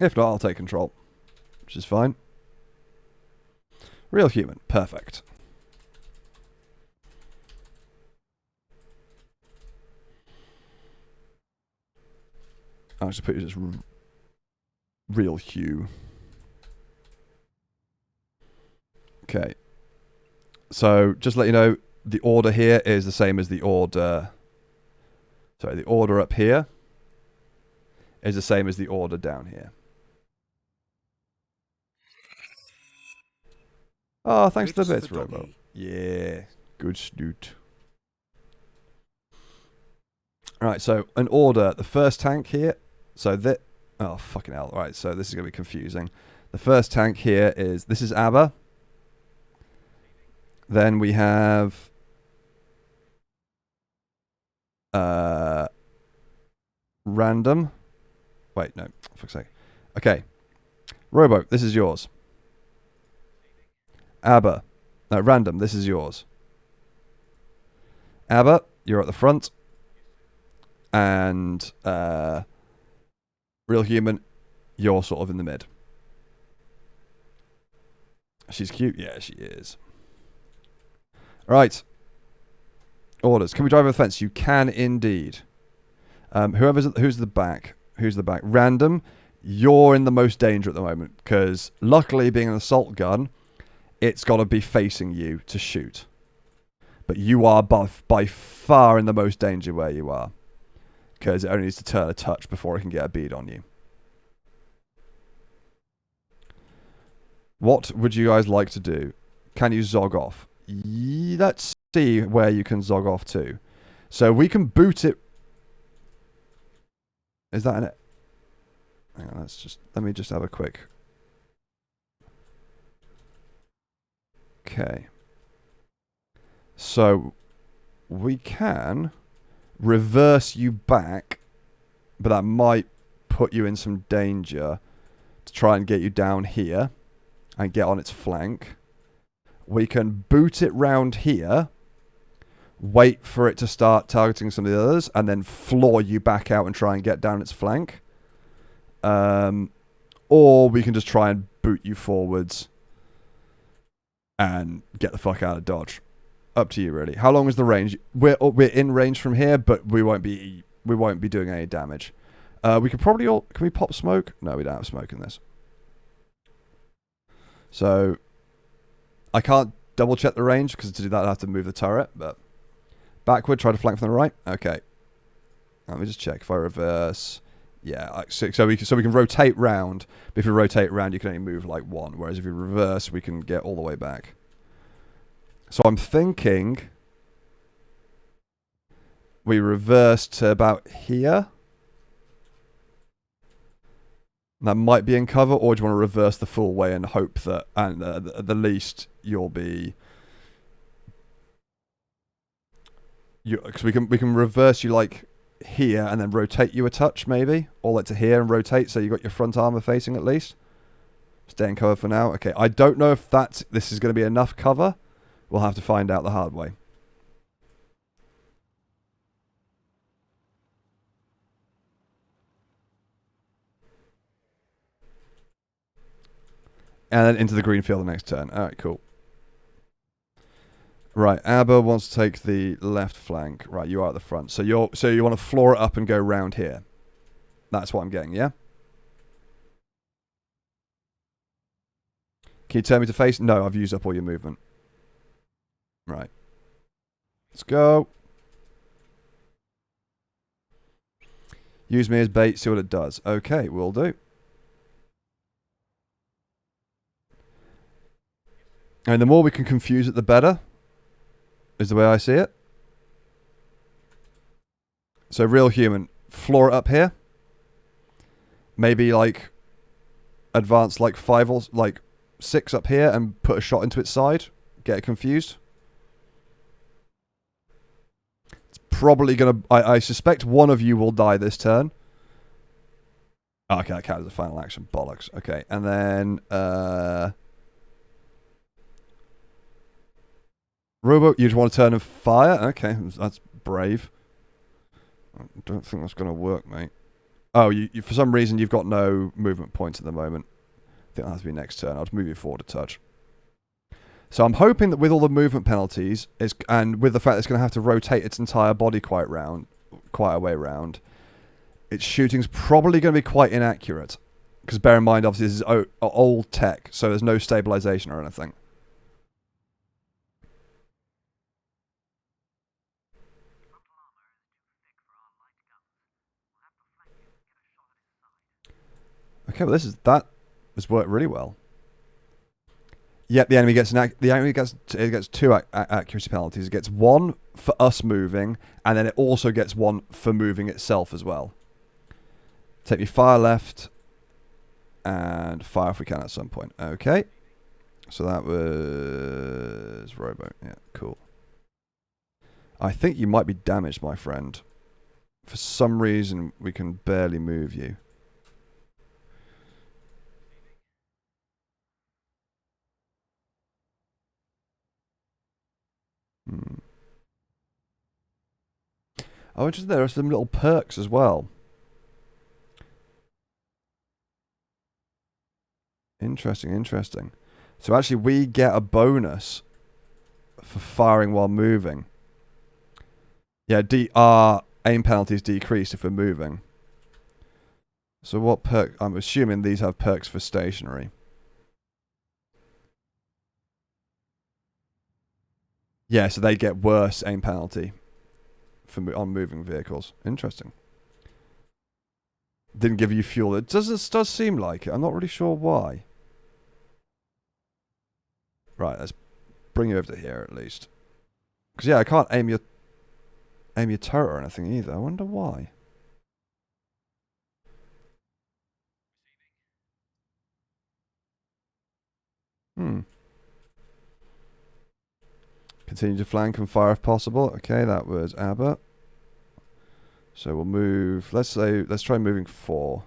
If not, I'll take control, which is fine. Real human. Perfect. I'll just put it as real hue. Okay. So just to let you know, the order here is the same as the order. Sorry, the order up here is the same as the order down here. Oh, thanks to the bits, Robo. Yeah, good snoot. Alright, so an order. The first tank here. So that. Oh, fucking hell. Alright, so this is going to be confusing. The first tank here is. This is ABBA. Then we have. Random. Wait, no. For fuck's sake. Okay. Robo, this is yours. ABBA. No, Random, this is yours. ABBA, you're at the front. And Real Human, you're sort of in the mid. She's cute. Yeah, she is. Right. Orders. Can we drive over the fence? You can indeed. Who's the back? Who's the back? Random. You're in the most danger at the moment because luckily, being an assault gun, it's got to be facing you to shoot. But you are by far in the most danger where you are because it only needs to turn a touch before it can get a bead on you. What would you guys like to do? Can you zog off? Let's see where you can zog off to. So we can boot it. Is that an... Hang on, let me just have a quick... Okay. So we can reverse you back, but that might put you in some danger to try and get you down here and get on its flank. We can boot it round here, wait for it to start targeting some of the others, and then floor you back out and try and get down its flank. Or we can just try and boot you forwards and get the fuck out of Dodge. Up to you, really. How long is the range? We're in range from here, but we won't be doing any damage. We could probably can we pop smoke? No, we don't have smoke in this. So I can't double check the range because to do that I have to move the turret. But backward, try to flank from the right. Okay. Let me just check if I reverse. Yeah, so we can rotate round. But if you rotate round, you can only move like one. Whereas if you reverse, we can get all the way back. So I'm thinking we reverse to about here. That might be in cover, or do you want to reverse the full way and hope that, and at the least, you'll be... Because we can reverse you like here and then rotate you a touch maybe, or like to here and rotate so you got your front armor facing at least. Stay in cover for now. Okay, I don't know if this is going to be enough cover. We'll have to find out the hard way. And then into the green field the next turn. Alright, cool. Right, ABBA wants to take the left flank. Right, you are at the front. So you want to floor it up and go round here. That's what I'm getting, yeah? Can you turn me to face? No, I've used up all your movement. Right. Let's go. Use me as bait, see what it does. Okay, will do. And the more we can confuse it, the better. Is the way I see it. So Real Human, floor it up here. Maybe like advance like 5 or like 6 up here and put a shot into its side. Get it confused. It's probably gonna... I suspect one of you will die this turn. Okay, that counts as a final action. Bollocks. Okay, and then... Robo, you just want to turn and fire? Okay, that's brave. I don't think that's going to work, mate. Oh, you for some reason, you've got no movement points at the moment. I think that has to be next turn. I'll just move you forward a touch. So I'm hoping that with all the movement penalties, and with the fact that it's going to have to rotate its entire body quite a way round, its shooting's probably going to be quite inaccurate. Because bear in mind, obviously, this is old tech, so there's no stabilization or anything. Okay, well, that has worked really well. Yet the enemy gets it gets two accuracy penalties. It gets one for us moving, and then it also gets one for moving itself as well. Take me fire left, and fire if we can at some point. Okay, so that was rowboat. Yeah, cool. I think you might be damaged, my friend. For some reason, we can barely move you. Oh, interesting. There are some little perks as well. Interesting, interesting. So actually, we get a bonus for firing while moving. Yeah, our aim penalty is decreased if we're moving. So what perk? I'm assuming these have perks for stationary. Yeah, so they get worse aim penalty on moving vehicles. Interesting. Didn't give you fuel. It does seem like it. I'm not really sure why. Right, let's bring you over to here at least. Because yeah, I can't aim your turret or anything either. I wonder why. Continue to flank and fire if possible. Okay, that was Aber. So we'll move. Let's try moving 4,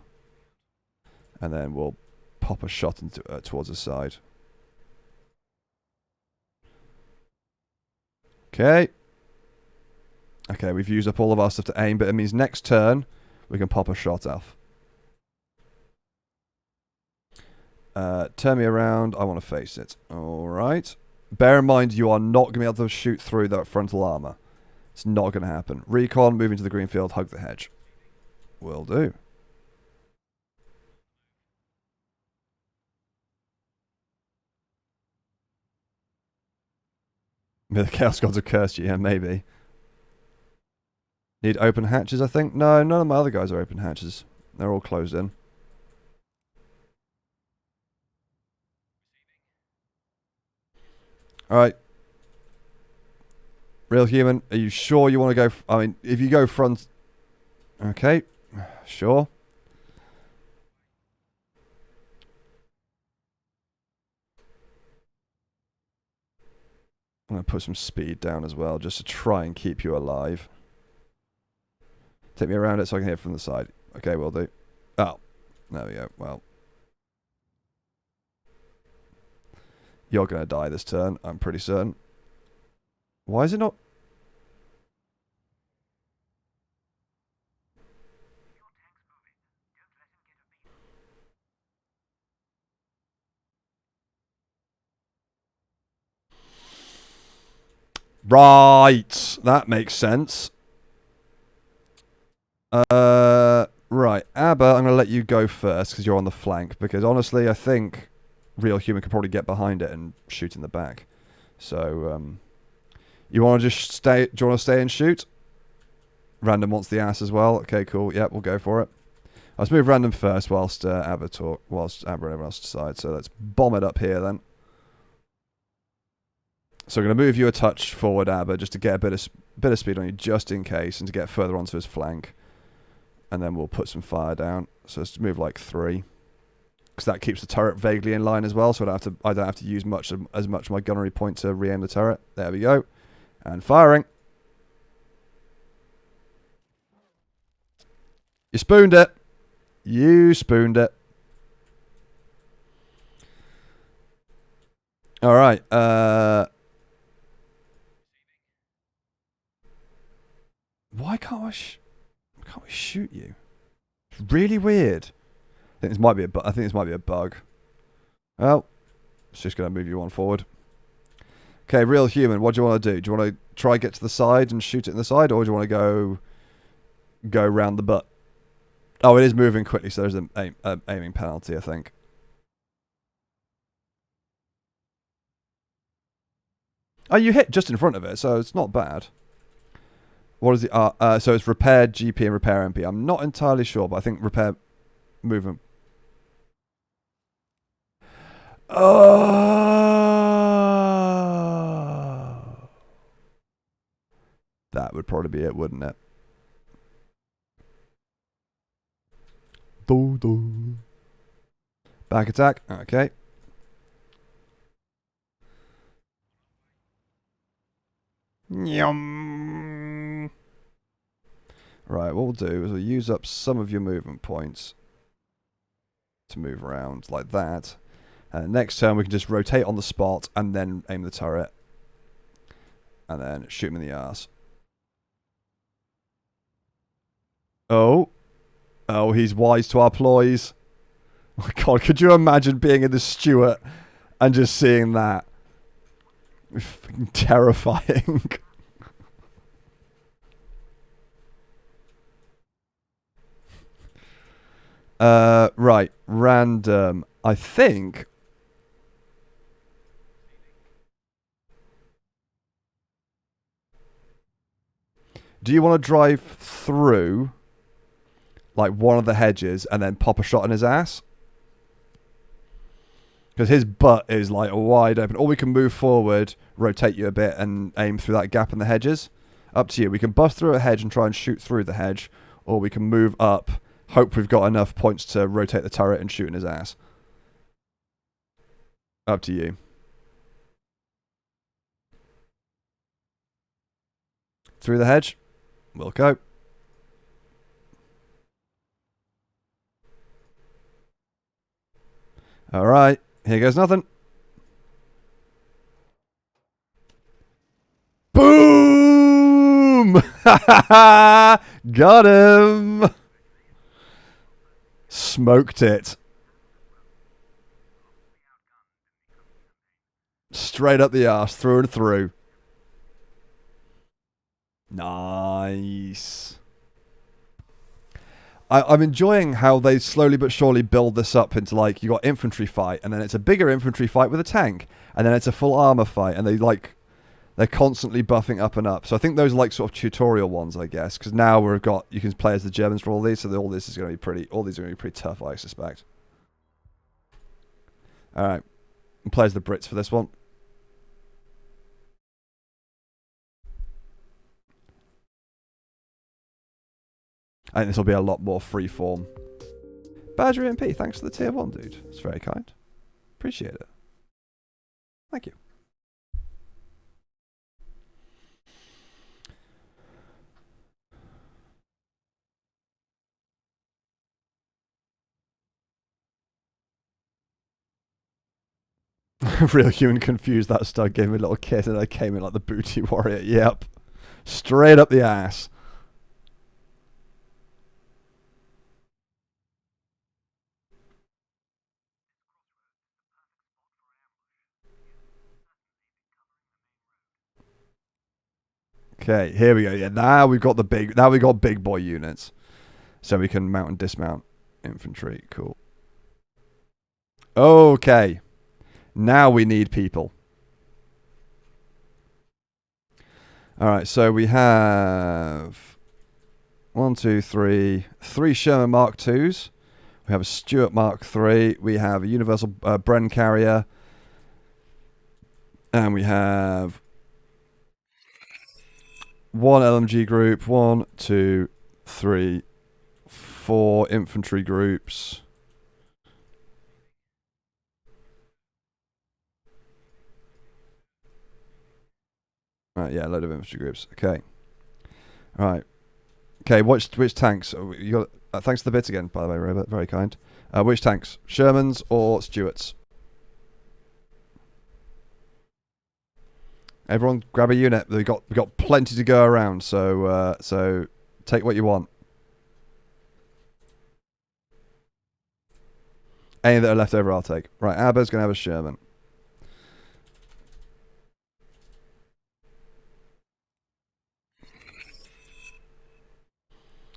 and then we'll pop a shot into towards the side. Okay. Okay, we've used up all of our stuff to aim, but it means next turn we can pop a shot off. Turn me around. I want to face it. All right. Bear in mind, you are not going to be able to shoot through that frontal armor. It's not going to happen. Recon, moving to the green field, hug the hedge. Will do. The Chaos Gods have cursed you, yeah, maybe. Need open hatches, I think? No, none of my other guys are open hatches. They're all closed in. Alright. Real human, are you sure you want to go... I mean, if you go front... Okay, sure. I'm going to put some speed down as well, just to try and keep you alive. Take me around it so I can hit from the side. Okay, will do. Oh, there we go. Well. You're going to die this turn, I'm pretty certain. Why is it not... Right, that makes sense. Right, Aber, I'm going to let you go first because you're on the flank. Because honestly, I think Real Human could probably get behind it and shoot in the back. So, you want to just stay? Do you want to stay and shoot? Random wants the ass as well. Okay, cool. Yep, we'll go for it. Let's move Random first whilst Aber whilst Aber and everyone else decides. So let's bomb it up here then. So I'm going to move you a touch forward, Aber, just to get a bit of speed on you, just in case, and to get further onto his flank. And then we'll put some fire down. So let's move like 3, because that keeps the turret vaguely in line as well. So I don't have to use as much of my gunnery point to re-aim the turret. There we go, and firing. You spooned it. You spooned it. All right. Why can't we shoot you? It's really weird. I think this might be a bug. Well, it's just going to move you on forward. Okay, Real Human, what do you want to do? Do you want to try get to the side and shoot it in the side, or do you want to go round the butt? Oh, it is moving quickly, so there's an aiming penalty, I think. Oh, you hit just in front of it, so it's not bad. What is the so it's repair GP and repair MP. I'm not entirely sure, but I think repair movement. Oh, that would probably be it, wouldn't it? Back attack. Okay. Yum. Right, what we'll do is we'll use up some of your movement points to move around like that. Next turn, we can just rotate on the spot and then aim the turret. And then shoot him in the arse. Oh. Oh, he's wise to our ploys. Oh my god, could you imagine being in the Stuart and just seeing that? Terrifying. Right. Random. I think. Do you want to drive through like one of the hedges and then pop a shot in his ass? Because his butt is like wide open. Or we can move forward, rotate you a bit, and aim through that gap in the hedges. Up to you. We can bust through a hedge and try and shoot through the hedge, or we can move up, hope we've got enough points to rotate the turret and shoot in his ass. Up to you. Through the hedge. We'll go. All right. Here goes nothing. Boom! Got him! Smoked it. Straight up the arse, through and through. Nice. I'm enjoying how they slowly but surely build this up into like you got infantry fight, and then it's a bigger infantry fight with a tank, and then it's a full armor fight, and they're constantly buffing up and up. So I think those are like sort of tutorial ones, I guess, because now you can play as the Germans for all these, so all these are going to be pretty tough, I suspect. All right, and play as the Brits for this one. I think this will be a lot more freeform. Badger MP, thanks for the tier 1, dude. It's very kind. Appreciate it. Thank you. Real human confused. That stud gave me a little kiss and I came in like the booty warrior. Yep. Straight up the ass. Okay, here we go. Yeah, now we got big boy units. So we can mount and dismount infantry. Cool. Okay. Now we need people. Alright, so we have 1, 2, 3. 3 Sherman Mark IIs. We have a Stuart Mark III. We have a Universal Bren carrier. And we have 1 LMG group. 1, 2, 3, 4 infantry groups. Right, yeah, a load of infantry groups. Okay. All right. Okay, which tanks? You got, thanks for the bits again, by the way, Robert. Very kind. Which tanks? Shermans or Stuarts? Everyone, grab a unit. We got plenty to go around, so take what you want. Any that are left over, I'll take. Right, Abba's gonna have a Sherman.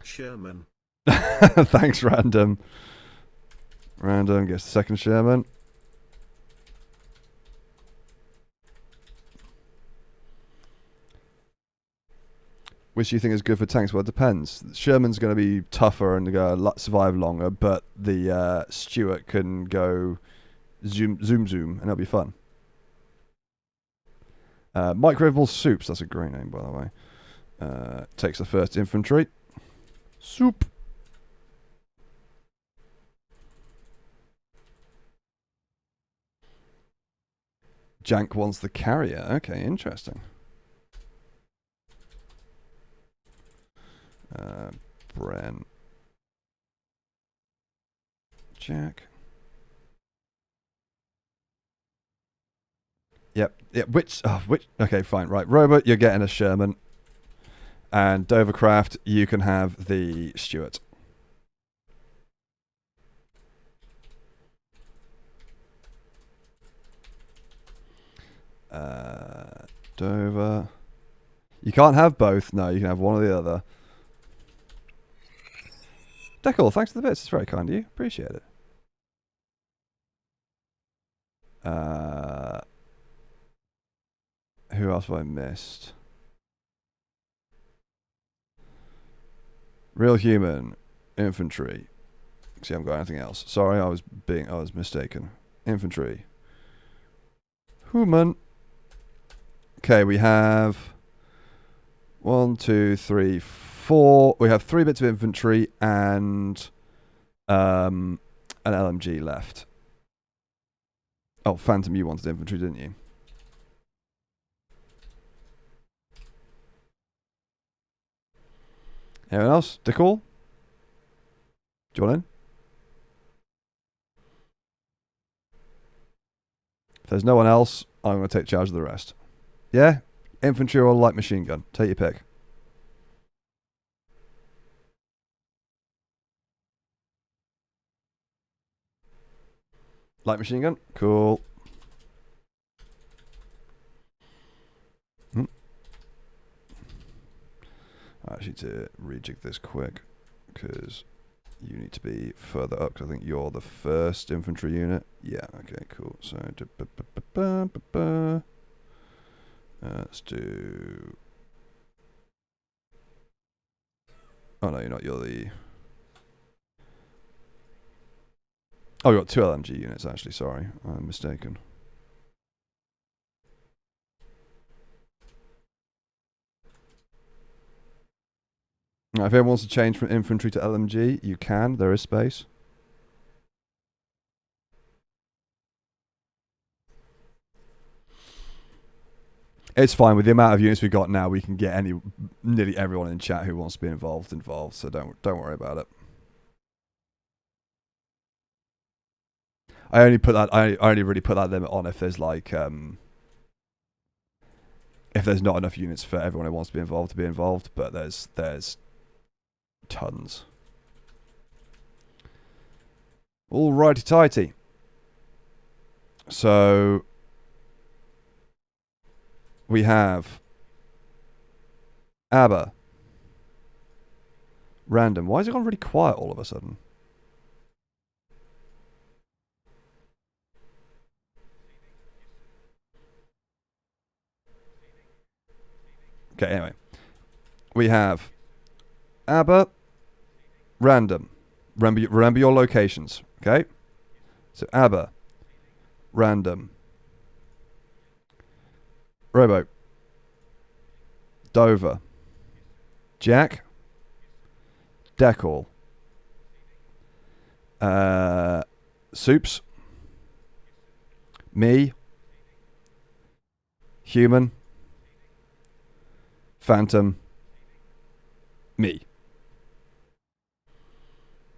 Sherman. Thanks, Random. Random gets the second Sherman. Which do you think is good for tanks? Well, it depends. Sherman's going to be tougher and survive longer, but the Stuart can go zoom, and it'll be fun. Microwavable Soups, that's a great name, by the way. Takes the first infantry. Soup. Jank wants the carrier. Okay, interesting. Bren. Jack. Yep. Which? Okay, fine. Right. Robot, you're getting a Sherman. And Dovercraft, you can have the Stuart. Dover. You can't have both. No, you can have one or the other. Deckle, thanks for the bits. It's very kind of you. Appreciate it. Who else have I missed? Real human. Infantry. See, I haven't got anything else. Sorry, I was mistaken. Infantry. Human. Okay, we have 1, 2, 3, 4. We have 3 bits of infantry and an LMG left. Oh, Phantom, you wanted infantry, didn't you? Anyone else? Dickall? Do you want in? If there's no one else, I'm going to take charge of the rest. Yeah? Infantry or light machine gun? Take your pick. Light machine gun? Cool. I actually need to rejig this quick because you need to be further up because I think you're the first infantry unit. Yeah, okay, cool. So, let's do... Oh no, you're not. You're the... Oh, you got 2 LMG units actually, sorry. I'm mistaken. If anyone wants to change from infantry to LMG, you can. There is space. It's fine. With the amount of units we've got now, we can get nearly everyone in chat who wants to be involved. So don't worry about it. I only really put that limit on if there's like if there's not enough units for everyone who wants to be involved. But there's tons. All righty tighty. So we have ABBA. Random. Why has it gone really quiet all of a sudden? Okay, anyway. We have ABBA. Random. Remember your locations, okay? So ABBA. Random. Robo. Dover. Jack. Deckall. Soups. Me. Human. Phantom. Me.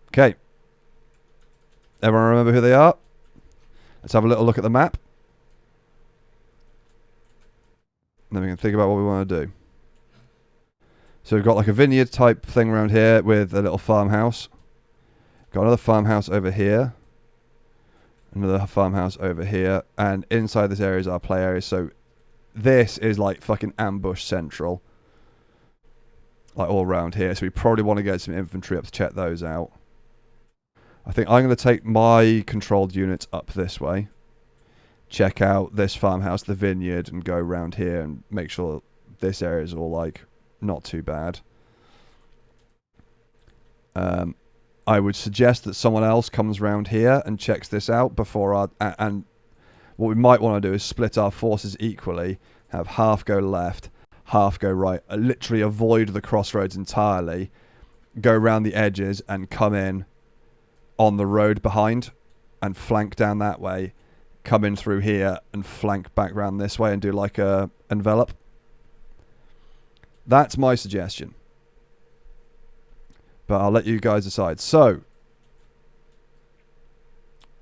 Okay. Everyone remember who they are? Let's have a little look at the map. And then we can think about what we want to do. So we've got like a vineyard type thing around here with a little farmhouse. Got another farmhouse over here. Another farmhouse over here. And inside this area is our play area. So this is like fucking ambush central. like all around here. So we probably want to get some infantry up to check those out. I think I'm going to take my controlled units up this way. Check out this farmhouse, the vineyard, and go around here and make sure this area is all like not too bad. I would suggest that someone else comes around here and checks this out before our... And what we might want to do is split our forces equally, have half go left, half go right, literally avoid the crossroads entirely, go around the edges and come in on the road behind and flank down that way, come in through here and flank back around this way and do like a envelop. That's my suggestion. But I'll let you guys decide. So,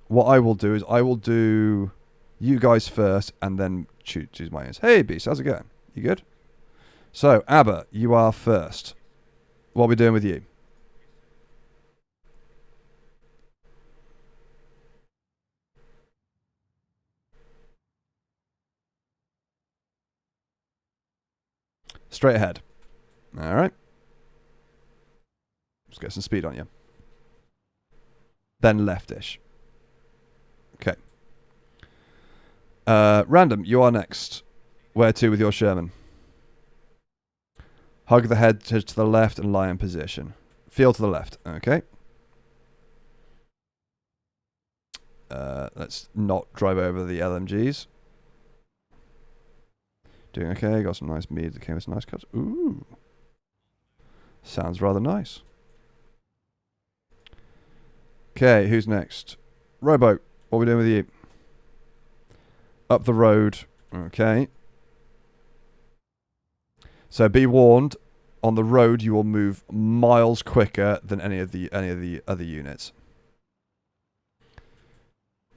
what I will do is I will do you guys first and then choose my names. Hey, Beast, how's it going? You good? So, Abba, you are first. What are we doing with you? Straight ahead. All right. Let's get some speed on you. Then leftish. Okay. Random, you are next. Where to with your Sherman? Hug the head to the left and lie in position. Feel to the left. Okay. Let's not drive over the LMGs. Doing okay. Got some nice meat that came with some nice cuts. Ooh. Sounds rather nice. Okay, who's next? Rowboat, what are we doing with you? Up the road. Okay. So be warned, on the road you will move miles quicker than any of the other units.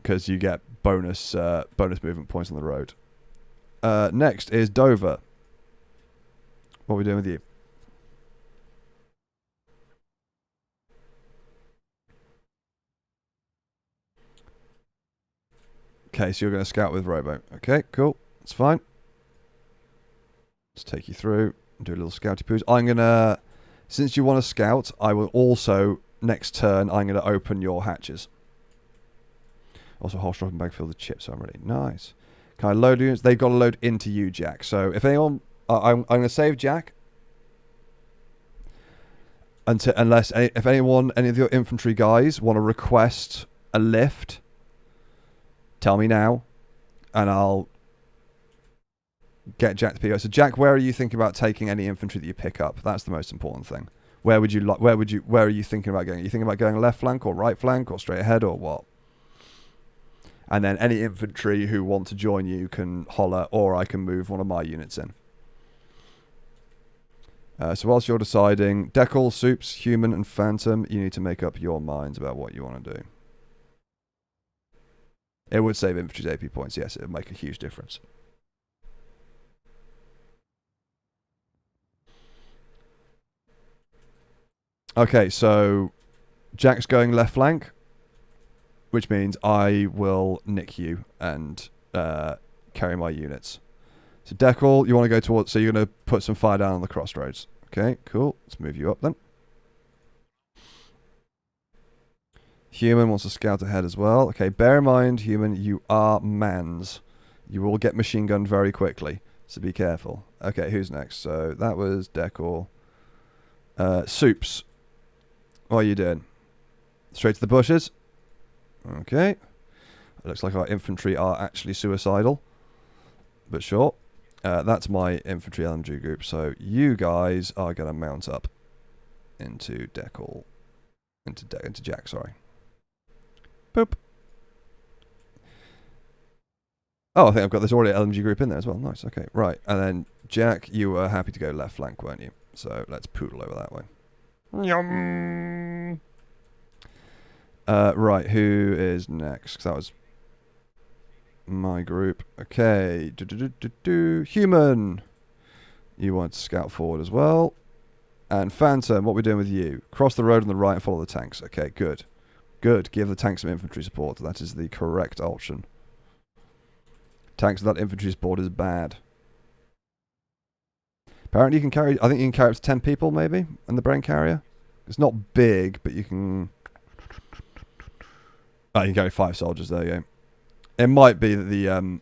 Because you get bonus movement points on the road. Next is Dover. What are we doing with you? Okay, so you're going to scout with Rowboat. Okay, cool. That's fine. Let's take you through and do a little scouty poos. I'm going to... Since you want to scout, I will also, next turn, I'm going to open your hatches. Also, holster up and bag filled with chips, so I'm ready. Nice. Can I load units? They've got to load into you, Jack. So if anyone... I'm going to save Jack. Unless... If anyone, any of your infantry guys want to request a lift... Tell me now, and I'll get Jack to pick up. So, Jack, where are you thinking about taking any infantry that you pick up? That's the most important thing. Where are you thinking about going? Are you thinking about going left flank or right flank or straight ahead or what? And then any infantry who want to join you can holler, or I can move one of my units in. So whilst you're deciding, Decal, Soups, Human, and Phantom, you need to make up your minds about what you want to do. It would save infantry's AP points, yes, it would make a huge difference. Okay, so Jack's going left flank, which means I will nick you and carry my units. So Decal, you want to go towards, so you're going to put some fire down on the crossroads. Okay, cool. Let's move you up then. Human wants to scout ahead as well. Okay, bear in mind, Human, you are mans. You will get machine gunned very quickly, so be careful. Okay, who's next? So that was Decal. Soups. What are you doing? Straight to the bushes? Okay. It looks like our infantry are actually suicidal. But sure. That's my infantry LMG group, so you guys are going to mount up into Decal. Into Jack, sorry. Boop. Oh, I think I've got this already LMG group in there as well. Nice, okay. Right, and then Jack, you were happy to go left flank, weren't you? So let's poodle over that way. Yum. Right, who is next? 'Cause that was my group. Okay. Human. You want to scout forward as well. And Phantom, what are we doing with you? Cross the road on the right and follow the tanks. Okay, good. Good. Give the tanks some infantry support. That is the correct option. Tanks without infantry support is bad. Apparently you can carry, I think you can carry up to 10 people maybe in the brain carrier. It's not big, but you can... Oh, you can carry 5 soldiers, there you go. It might be that the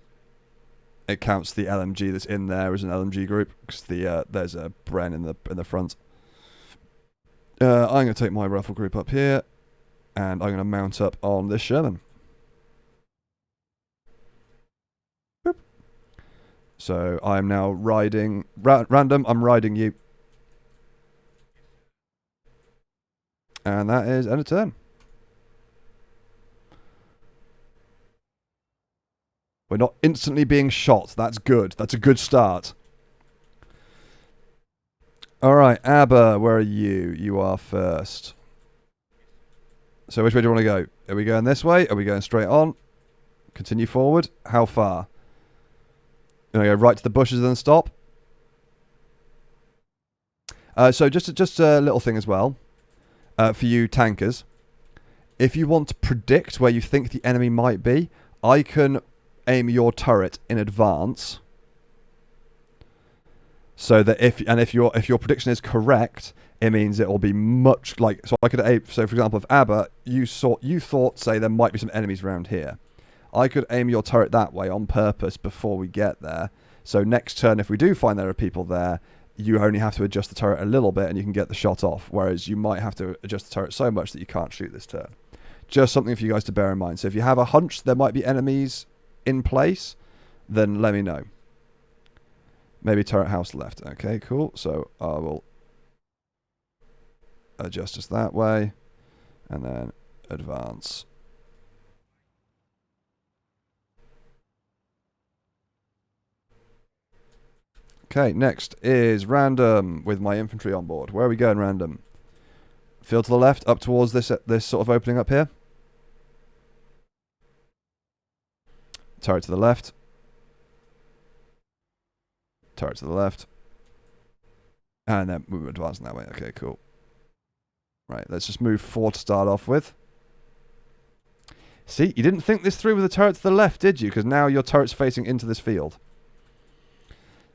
it counts the LMG that's in there as an LMG group, because there's a Bren in the front. I'm going to take my rifle group up here, and I'm going to mount up on this Sherman. Boop. So I'm now riding... random, I'm riding you. And that is end of turn. We're not instantly being shot. That's good. That's a good start. Alright, Abba, where are you? You are first. So which way do you want to go? Are we going this way? Are we going straight on? Continue forward? How far? You want to go right to the bushes and then stop? So just a little thing as well. For you tankers. If you want to predict where you think the enemy might be, I can aim your turret in advance. So that if your prediction is correct, it means it will be much like... So I could aim... So for example, if Abba, you thought, say, there might be some enemies around here. I could aim your turret that way on purpose before we get there. So next turn, if we do find there are people there, you only have to adjust the turret a little bit and you can get the shot off. Whereas you might have to adjust the turret so much that you can't shoot this turn. Just something for you guys to bear in mind. So if you have a hunch there might be enemies in place, then let me know. Maybe turret house left. Okay, cool. So I will adjust us that way. And then advance. Okay, next is random with my infantry on board. Where are we going, random? Field to the left, up towards this sort of opening up here. Turret to the left. Turret to the left. And then we're advancing that way. Okay, cool. Right, let's just move forward to start off with. See, you didn't think this through with the turret to the left, did you? Because now your turret's facing into this field.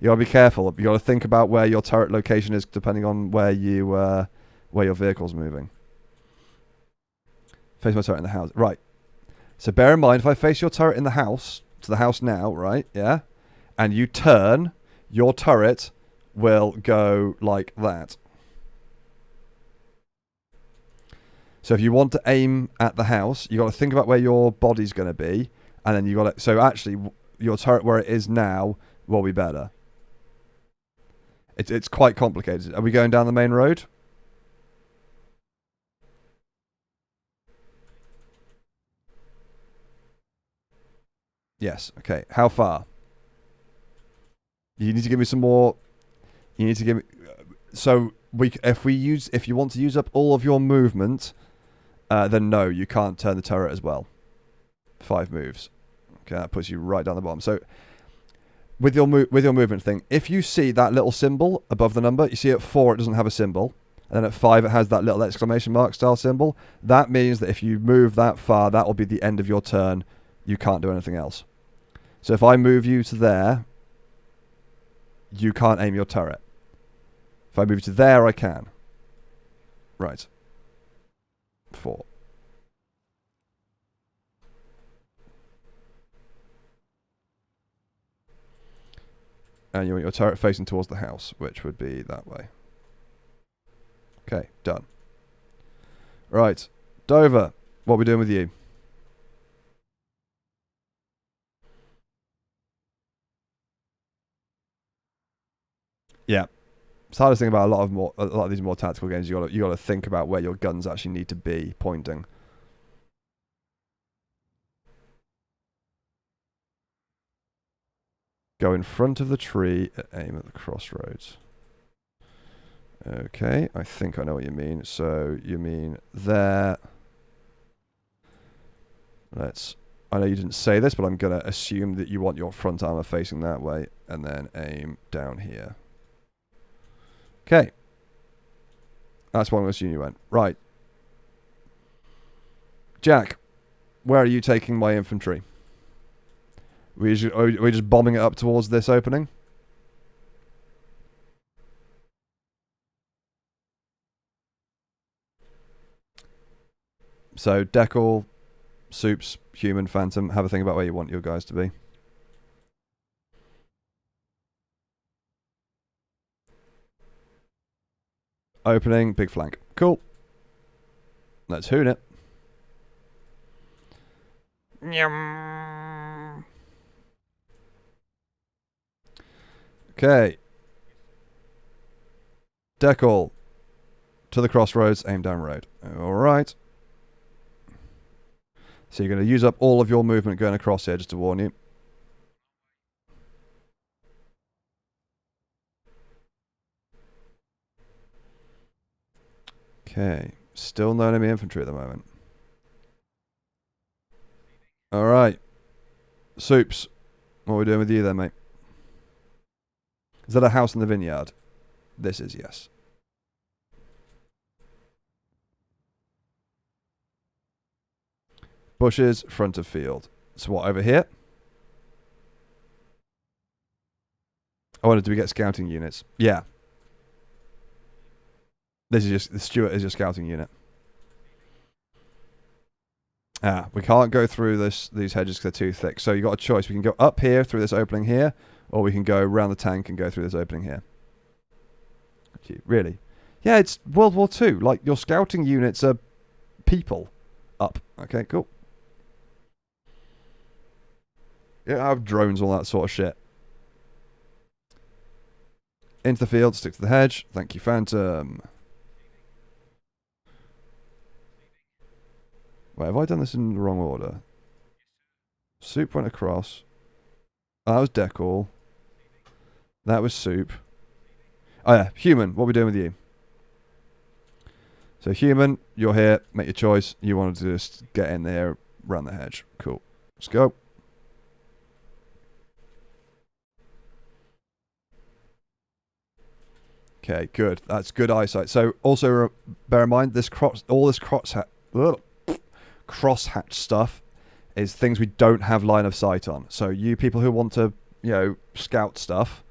You gotta be careful. You gotta think about where your turret location is, depending on where your vehicle's moving. Face my turret in the house. Right. So bear in mind, if I face your turret in the house, to the house now, right? Yeah. And you turn, your turret will go like that. So if you want to aim at the house, you got to think about where your body's going to be, and then you got to... So actually, your turret where it is now will be better. It's quite complicated. Are we going down the main road? Yes. Okay. How far? You need to give me some more... You need to give me... So if you want to use up all of your movement, then no, you can't turn the turret as well. 5 moves. Okay, that puts you right down the bottom. So with your movement thing, if you see that little symbol above the number, you see at 4 it doesn't have a symbol, and then at 5 it has that little exclamation mark style symbol. That means that if you move that far, that will be the end of your turn. You can't do anything else. So if I move you to there, you can't aim your turret. If I move you to there, I can. Right. 4. And you want your turret facing towards the house, which would be that way. Okay, done. Right. Dover, what are we doing with you? Yeah. It's the hardest thing about a lot of these more tactical games. You got to think about where your guns actually need to be pointing. Go in front of the tree and aim at the crossroads. Okay, I think I know what you mean. So you mean there. I know you didn't say this, but I'm going to assume that you want your front armor facing that way, and then aim down here. Okay. That's what I'm going to assume you went. Right. Jack, where are you taking my infantry? Are we just bombing it up towards this opening? So Decal, Soups, Human, Phantom, have a think about where you want your guys to be. Opening, big flank. Cool. Let's hoon it. Okay. Decal. To the crossroads, aim down road. Alright. So you're going to use up all of your movement going across here, just to warn you. Okay. Still no enemy infantry at the moment. Alright. Soups. What are we doing with you then, mate? Is that a house in the vineyard? This is, yes. Bushes, front of field. So what, over here? I wondered, do we get scouting units? Yeah. This is just, the Stuart is your scouting unit. Ah, we can't go through these hedges because they're too thick. So you got a choice. We can go up here through this opening here, or we can go around the tank and go through this opening here. Gee, really? Yeah, it's World War II. Like, your scouting units are people. Up. Okay, cool. Yeah, I have drones, all that sort of shit. Into the field, stick to the hedge. Thank you, Phantom. Wait, have I done this in the wrong order? Soup went across. Oh, that was Decal. That was Soup. Oh yeah, Human. What are we doing with you? So Human, you're here. Make your choice. You want to just get in there, run the hedge. Cool. Let's go. Okay, good. That's good eyesight. So also bear in mind this all this crosshatch stuff is things we don't have line of sight on. So you people who want to, scout stuff,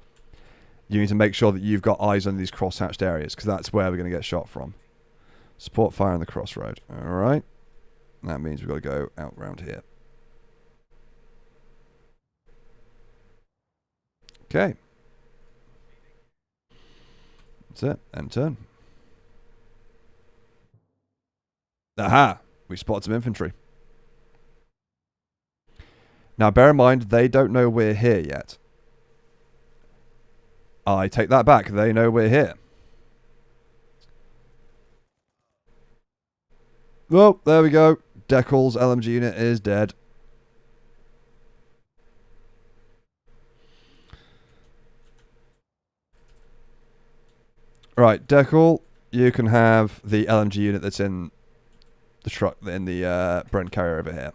you need to make sure that you've got eyes on these crosshatched areas because that's where we're going to get shot from. Support fire on the crossroad. All right. That means we've got to go out round here. Okay. That's it. End turn. Aha! We spotted some infantry. Now, bear in mind, they don't know we're here yet. I take that back. They know we're here. Oh, there we go. Decal's LMG unit is dead. Right, Decal, you can have the LMG unit that's in the truck, in the Brent carrier over here.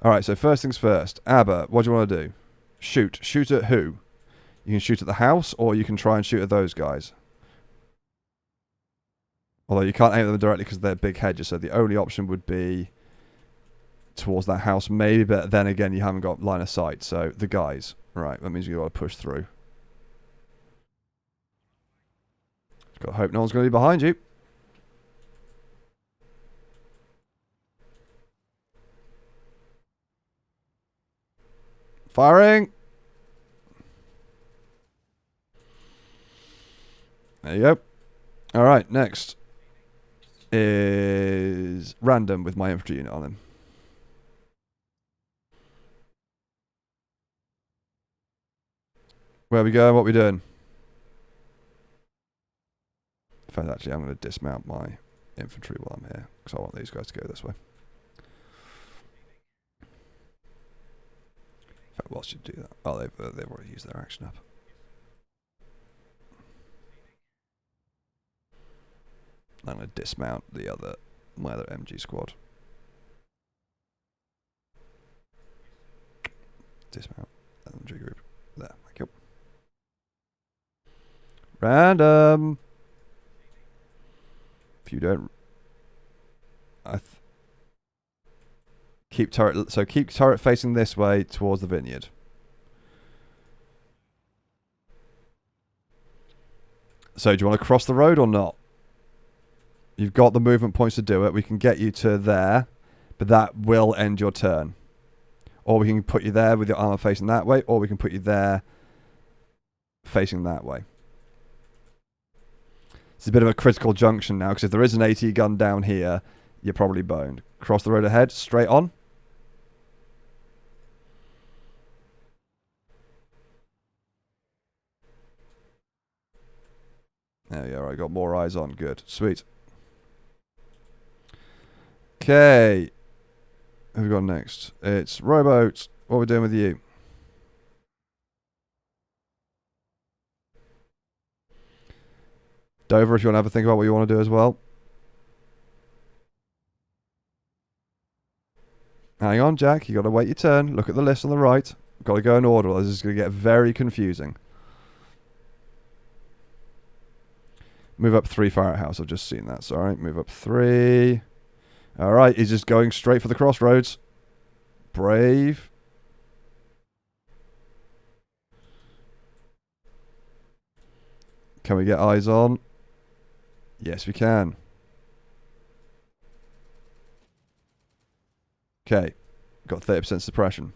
Alright, so first things first. Abba, what do you want to do? Shoot. Shoot at who? You can shoot at the house, or you can try and shoot at those guys. Although you can't aim at them directly because they're big hedges, so the only option would be towards that house, maybe, but then again, you haven't got line of sight. So the guys. Right, that means you've got to push through. Just got to hope no one's going to be behind you. Firing! There you go. Alright, next is random with my infantry unit on him. Where we go? What we doing? In fact, actually, I'm going to dismount my infantry while I'm here because I want these guys to go this way. In fact, whilst you do that, oh, they've already used their action up. I'm going to dismount my other MG squad. Dismount MG group. There, thank you. Random. If you don't, keep turret facing this way towards the vineyard. So do you want to cross the road or not? You've got the movement points to do it. We can get you to there, but that will end your turn. Or we can put you there with your armor facing that way, or we can put you there facing that way. It's a bit of a critical junction now, because if there is an AT gun down here, you're probably boned. Cross the road ahead, straight on. There you are, I got more eyes on. Good. Sweet. Okay. Who have we got next? It's Rowboat. What are we doing with you? Dover, if you want to have a think about what you want to do as well. Hang on, Jack. You got to wait your turn. Look at the list on the right. Got to go in order. This is going to get very confusing. Move up 3 firehouse. I've just seen that. Sorry. Move up 3. All right. He's just going straight for the crossroads. Brave. Can we get eyes on? Yes, we can. Okay. Got 30% suppression.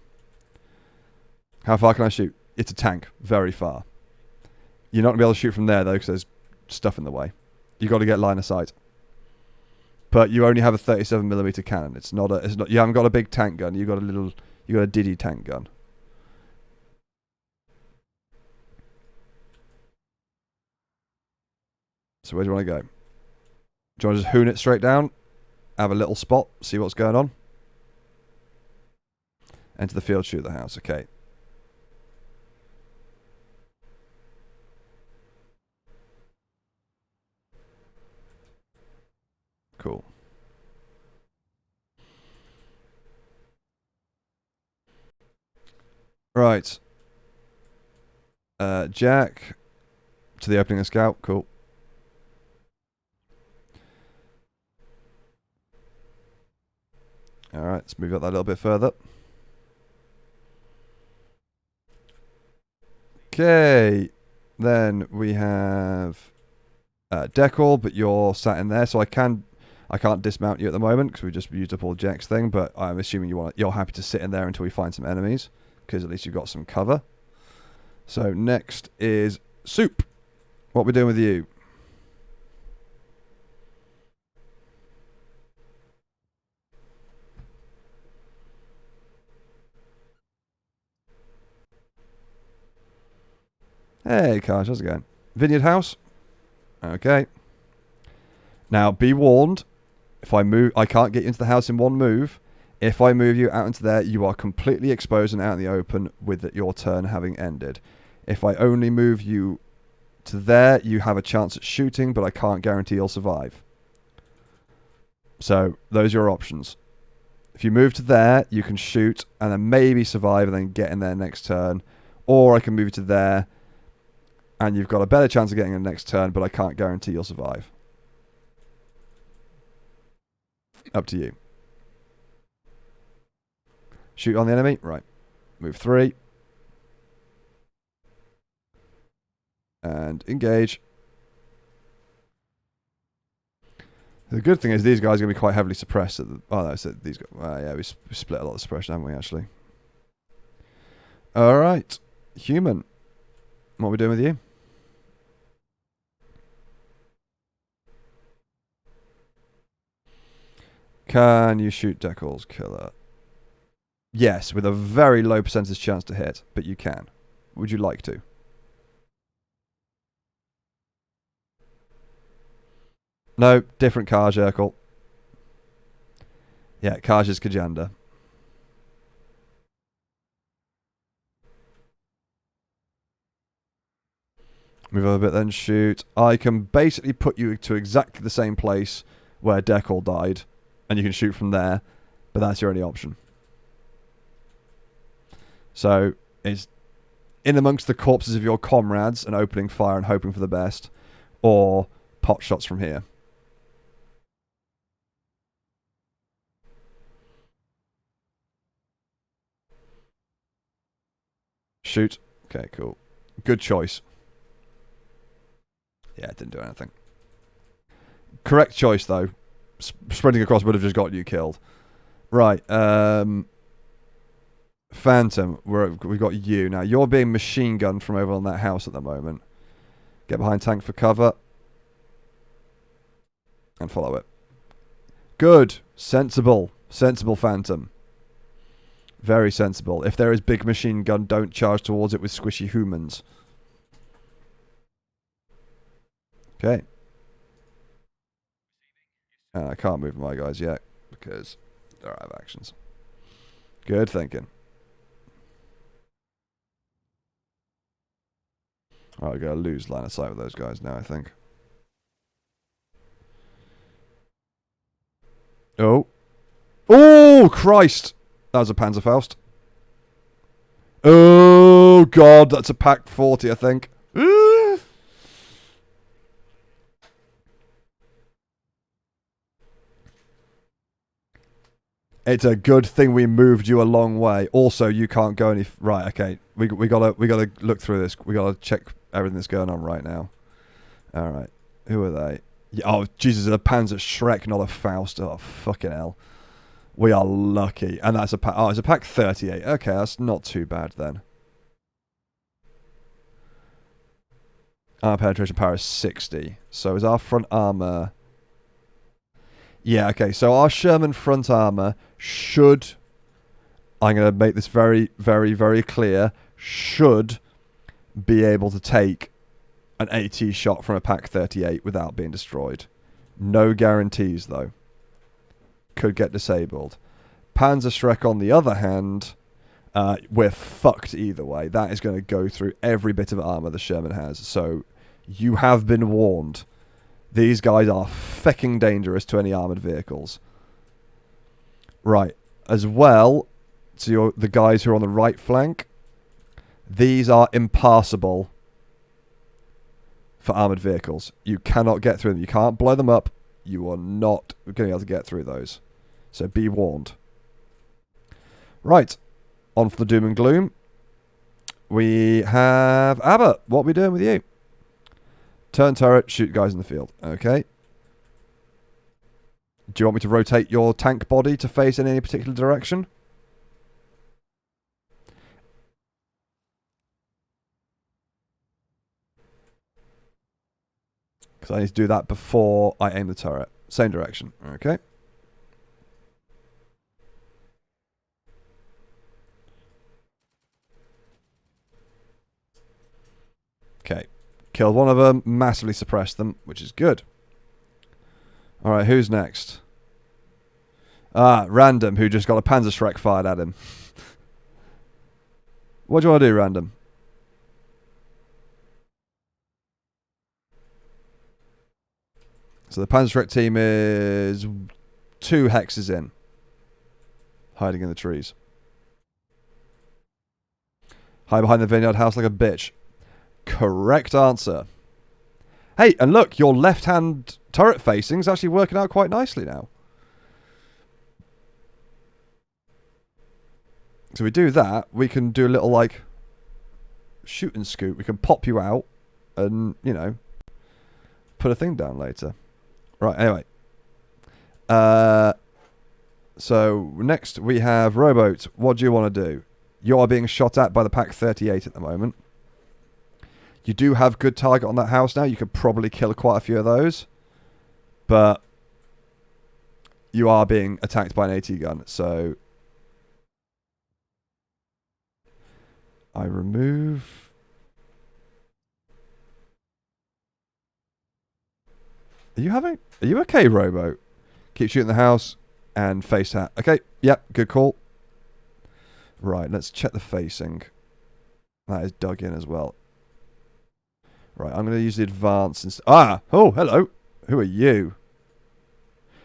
How far can I shoot? It's a tank. Very far. You're not going to be able to shoot from there, though, because there's stuff in the way. You got to get line of sight. But you only have a 37mm cannon. It's not. You haven't got a big tank gun. You got a Diddy tank gun. So where do you want to go? Do you want to just hoon it straight down? Have a little spot. See what's going on. Enter the field. Shoot the house. Okay. Cool. Right. Jack to the opening of scout. Cool. All right. Let's move up that a little bit further. Okay. Then we have Decal, but you're sat in there, so I can't dismount you at the moment because we just used up all Jack's thing. But I'm assuming you're happy to sit in there until we find some enemies, because at least you've got some cover. So next is Soup. What are we doing with you? Hey, Karsh, how's it going? Vineyard House? Okay. Now, be warned. If I move, I can't get you into the house in one move. If I move you out into there, you are completely exposed and out in the open with your turn having ended. If I only move you to there, you have a chance at shooting, but I can't guarantee you'll survive. So, those are your options. If you move to there, you can shoot and then maybe survive and then get in there next turn. Or I can move you to there and you've got a better chance of getting in the next turn, but I can't guarantee you'll survive. Up to you. Shoot on the enemy. Right. Move 3. And engage. The good thing is these guys are going to be quite heavily suppressed. No, so these guys. Yeah, we split a lot of suppression, haven't we, actually? All right. Human. What are we doing with you? Can you shoot Decal's killer? Yes, with a very low percentage chance to hit, but you can. Would you like to? No, different Karj, Urkel. Yeah, Karj is Kajanda. Move over a bit, then shoot. I can basically put you to exactly the same place where Decal died, and you can shoot from there, but that's your only option. So, it's in amongst the corpses of your comrades and opening fire and hoping for the best, or pot shots from here. Shoot. Okay, cool. Good choice. Yeah, it didn't do anything. Correct choice, though. Sprinting across would have just got you killed. Right. Phantom, we've got you. Now, you're being machine gunned from over on that house at the moment. Get behind tank for cover. And follow it. Good. Sensible. Sensible Phantom. Very sensible. If there is big machine gun, don't charge towards it with squishy humans. Okay. And I can't move my guys yet because they're out of actions. Good thinking. Alright, I'm going to lose line of sight with those guys now, I think. Oh. Oh, Christ! That was a Panzerfaust. Oh, God, that's a Pack 40, I think. It's a good thing we moved you a long way. Also, you can't go any... Right, okay. We gotta look through this. We gotta check everything that's going on right now. Alright. Who are they? Yeah, oh, Jesus, a panzershreking, not a Faust. Oh, fucking hell. We are lucky. And that's a pack... Oh, it's a Pack 38. Okay, that's not too bad then. Armor penetration power is 60. So is our front armor... Yeah, okay, so our Sherman front armor should, I'm going to make this very, very, very clear, should be able to take an AT shot from a Pack 38 without being destroyed. No guarantees, though. Could get disabled. Panzerschreck, on the other hand, we're fucked either way. That is going to go through every bit of armor the Sherman has, so you have been warned. These guys are fucking dangerous to any armoured vehicles. Right. As well, to the guys who are on the right flank, these are impassable for armoured vehicles. You cannot get through them. You can't blow them up. You are not going to be able to get through those. So be warned. Right. On for the doom and gloom. We have Abbott. What are we doing with you? Turn turret, shoot guys in the field. Okay. Do you want me to rotate your tank body to face in any particular direction? Because I need to do that before I aim the turret. Same direction. Okay. Okay. Killed one of them, massively suppressed them, which is good. Alright, who's next? Random, who just got a Panzerschreck fired at him. What do you want to do, Random? So the Panzerschreck team is 2 hexes in. Hiding in the trees. Hide behind the vineyard house like a bitch. Correct answer. Hey, and look, your left-hand turret facing is actually working out quite nicely now. So we do that, we can do a little, like, shoot and scoot. We can pop you out and, you know, put a thing down later. Right, anyway. So, next we have Rowboat. What do you want to do? You are being shot at by the Pack 38 at the moment. You do have good target on that house now. You could probably kill quite a few of those. But you are being attacked by an AT gun. So I remove... Are you okay, Rowboat? Keep shooting the house and face hat. Okay, yep, good call. Right, let's check the facing. That is dug in as well. Right, I'm going to use the advance. Oh, hello. Who are you?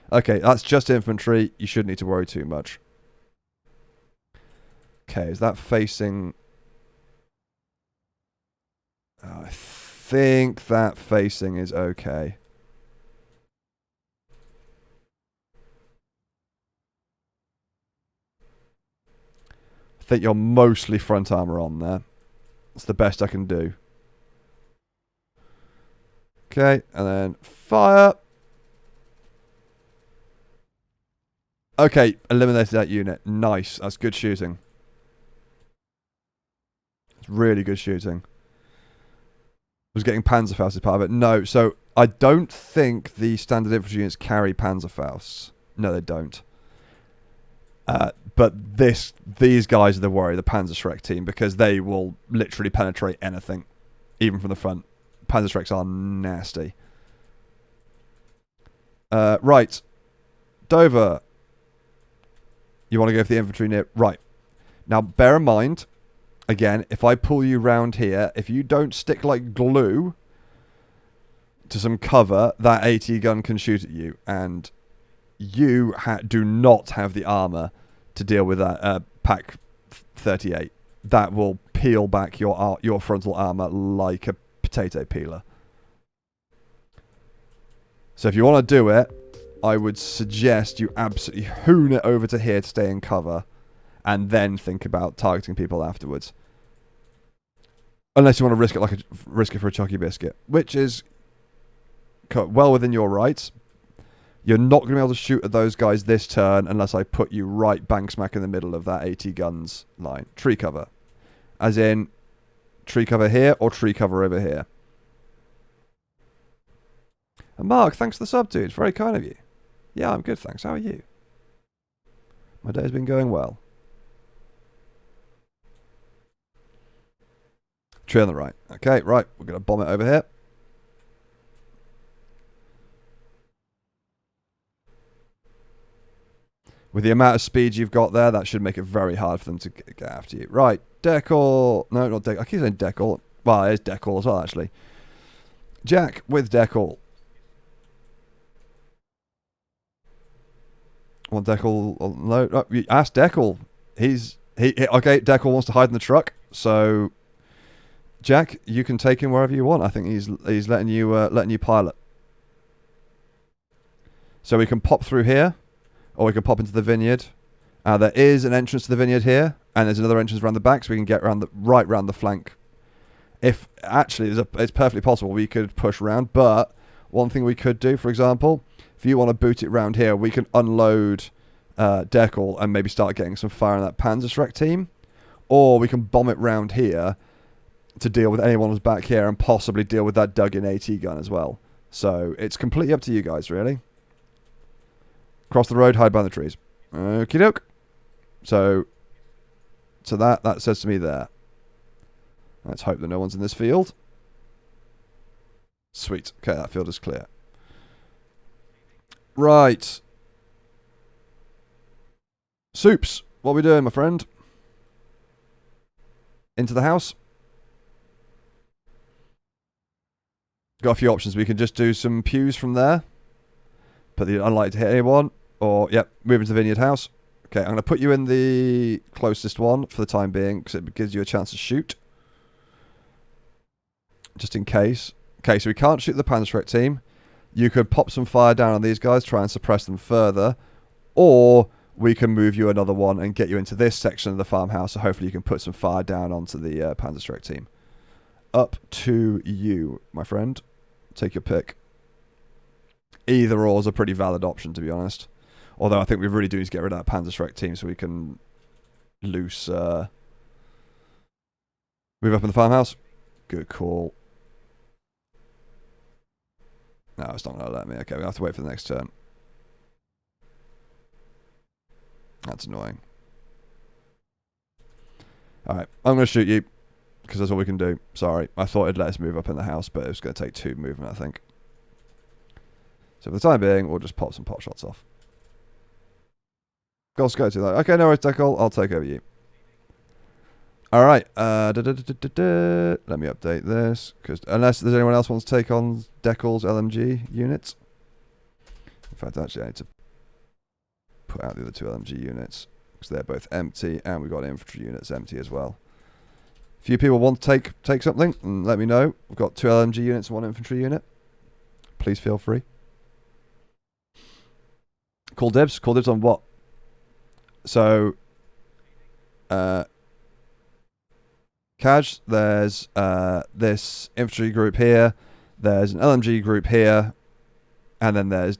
Okay, that's just infantry. You shouldn't need to worry too much. Okay, is that facing... I think that facing is okay. I think you're mostly front armor on there. That's the best I can do. Okay, and then fire. Okay, eliminated that unit. Nice. That's good shooting. It's really good shooting. Was getting Panzerfaust as part of it. No, so I don't think the standard infantry units carry Panzerfausts. No, they don't. But these guys are the worry, the Panzerschreck team, because they will literally penetrate anything, even from the front. Panzerschrecks are nasty. Right. Dover. You want to go for the infantry near... Right. Now, bear in mind, again, if I pull you round here, if you don't stick like glue to some cover, that AT gun can shoot at you. And you do not have the armor to deal with that Pack 38. That will peel back your frontal armor like a potato peeler. So if you want to do it, I would suggest you absolutely hoon it over to here to stay in cover, and then think about targeting people afterwards. Unless you want to risk it for a chalky biscuit, which is well within your rights. You're not going to be able to shoot at those guys this turn unless I put you right bang smack in the middle of that 80 guns line. Tree cover. As in, tree cover here or tree cover over here. And Mark, thanks for the sub, dude. Very kind of you. Yeah, I'm good, thanks. How are you? My day's been going well. Tree on the right. Okay, right. We're going to bomb it over here. With the amount of speed you've got there, that should make it very hard for them to get after you. Right, Decal. No, not Decal. I keep saying Decal. Well, it is Decal as well, actually. Jack with Decal. Want Decal? No, ask Decal. Okay, Decal wants to hide in the truck, so Jack, you can take him wherever you want. I think he's letting you pilot. So we can pop through here. Or we can pop into the vineyard. There is an entrance to the vineyard here, and there's another entrance around the back, so we can get right round the flank. If actually, it's perfectly possible we could push around. But one thing we could do, for example, if you want to boot it round here, we can unload Decal and maybe start getting some fire on that Panzerschreck team, or we can bomb it round here to deal with anyone who's back here and possibly deal with that dug-in AT gun as well. So it's completely up to you guys, really. Cross the road, hide behind the trees. Okie doke. So that says to me there. Let's hope that no one's in this field. Sweet. Okay, that field is clear. Right. Soups. What are we doing, my friend? Into the house. Got a few options. We can just do some pews from there. Put the unlikely to hit anyone. Or, yep, move into the vineyard house. Okay, I'm going to put you in the closest one for the time being, because it gives you a chance to shoot. Just in case. Okay, so we can't shoot the Panzerschreck team. You could pop some fire down on these guys, try and suppress them further. Or we can move you another one and get you into this section of the farmhouse, so hopefully you can put some fire down onto the Panzerschreck team. Up to you, my friend. Take your pick. Either or is a pretty valid option, to be honest. Although I think we really do need to get rid of that Panzerschreck team so we can loose... move up in the farmhouse. Good call. No, it's not going to let me. Okay, we have to wait for the next turn. That's annoying. Alright, I'm going to shoot you. Because that's all we can do. Sorry. I thought it'd let us move up in the house, but it was going to take 2 movement, I think. So for the time being, we'll just pop some pot shots off. Go to that. Okay, no worries, Decal. I'll take over you. Alright. Let me update this. Because unless there's anyone else wants to take on Decal's LMG units. In fact, actually, I need to put out the other 2 LMG units. Because they're both empty, and we've got infantry units empty as well. If you people want to take something, then let me know. We've got 2 LMG units and 1 infantry unit. Please feel free. Call dibs? Call dibs on what? So, Kaj, there's this infantry group here, there's an LMG group here, and then there's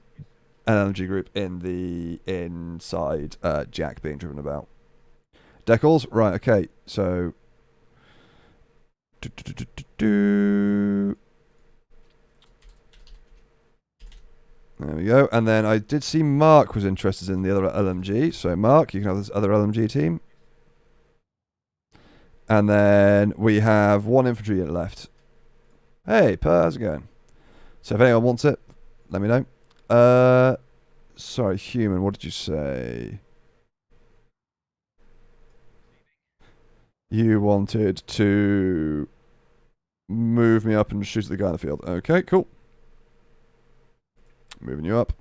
an LMG group inside Jack being driven about. Decals, right? Okay, so. There we go. And then I did see Mark was interested in the other LMG. So Mark, you can have this other LMG team. And then we have one infantry unit left. Hey, Per, how's it going? So if anyone wants it, let me know. Sorry, human, what did you say? You wanted to move me up and shoot at the guy in the field. Okay, cool. Moving you up.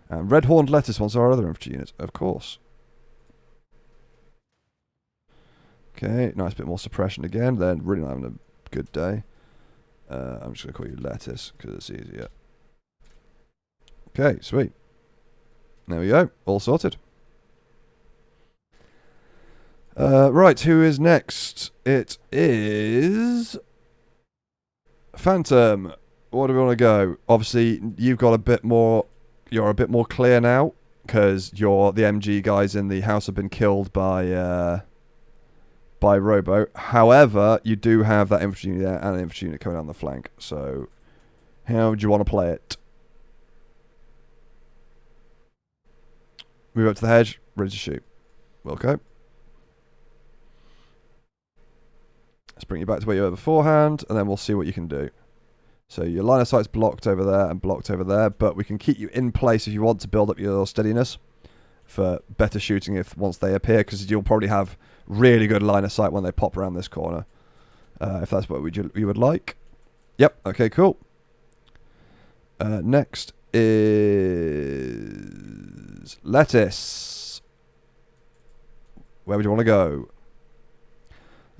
And Red Horned Lettuce wants our other infantry unit, of course. Okay, nice bit more suppression again. They're really not having a good day. I'm just going to call you Lettuce because it's easier. Okay, sweet. There we go. All sorted. Right, who is next? It is Phantom. Where do we want to go? Obviously, you've got a bit more. You're a bit more clear now because the MG guys in the house have been killed by Robo. However, you do have that infantry unit there and an infantry unit coming down the flank. So, how do you want to play it? Move up to the hedge, ready to shoot. Okay. Let's bring you back to where you were beforehand, and then we'll see what you can do. So your line of sight's blocked over there and blocked over there, but we can keep you in place if you want to build up your steadiness for better shooting once they appear, because you'll probably have really good line of sight when they pop around this corner, if that's what you would like. Yep, okay, cool. Next is Lettuce. Where would you want to go?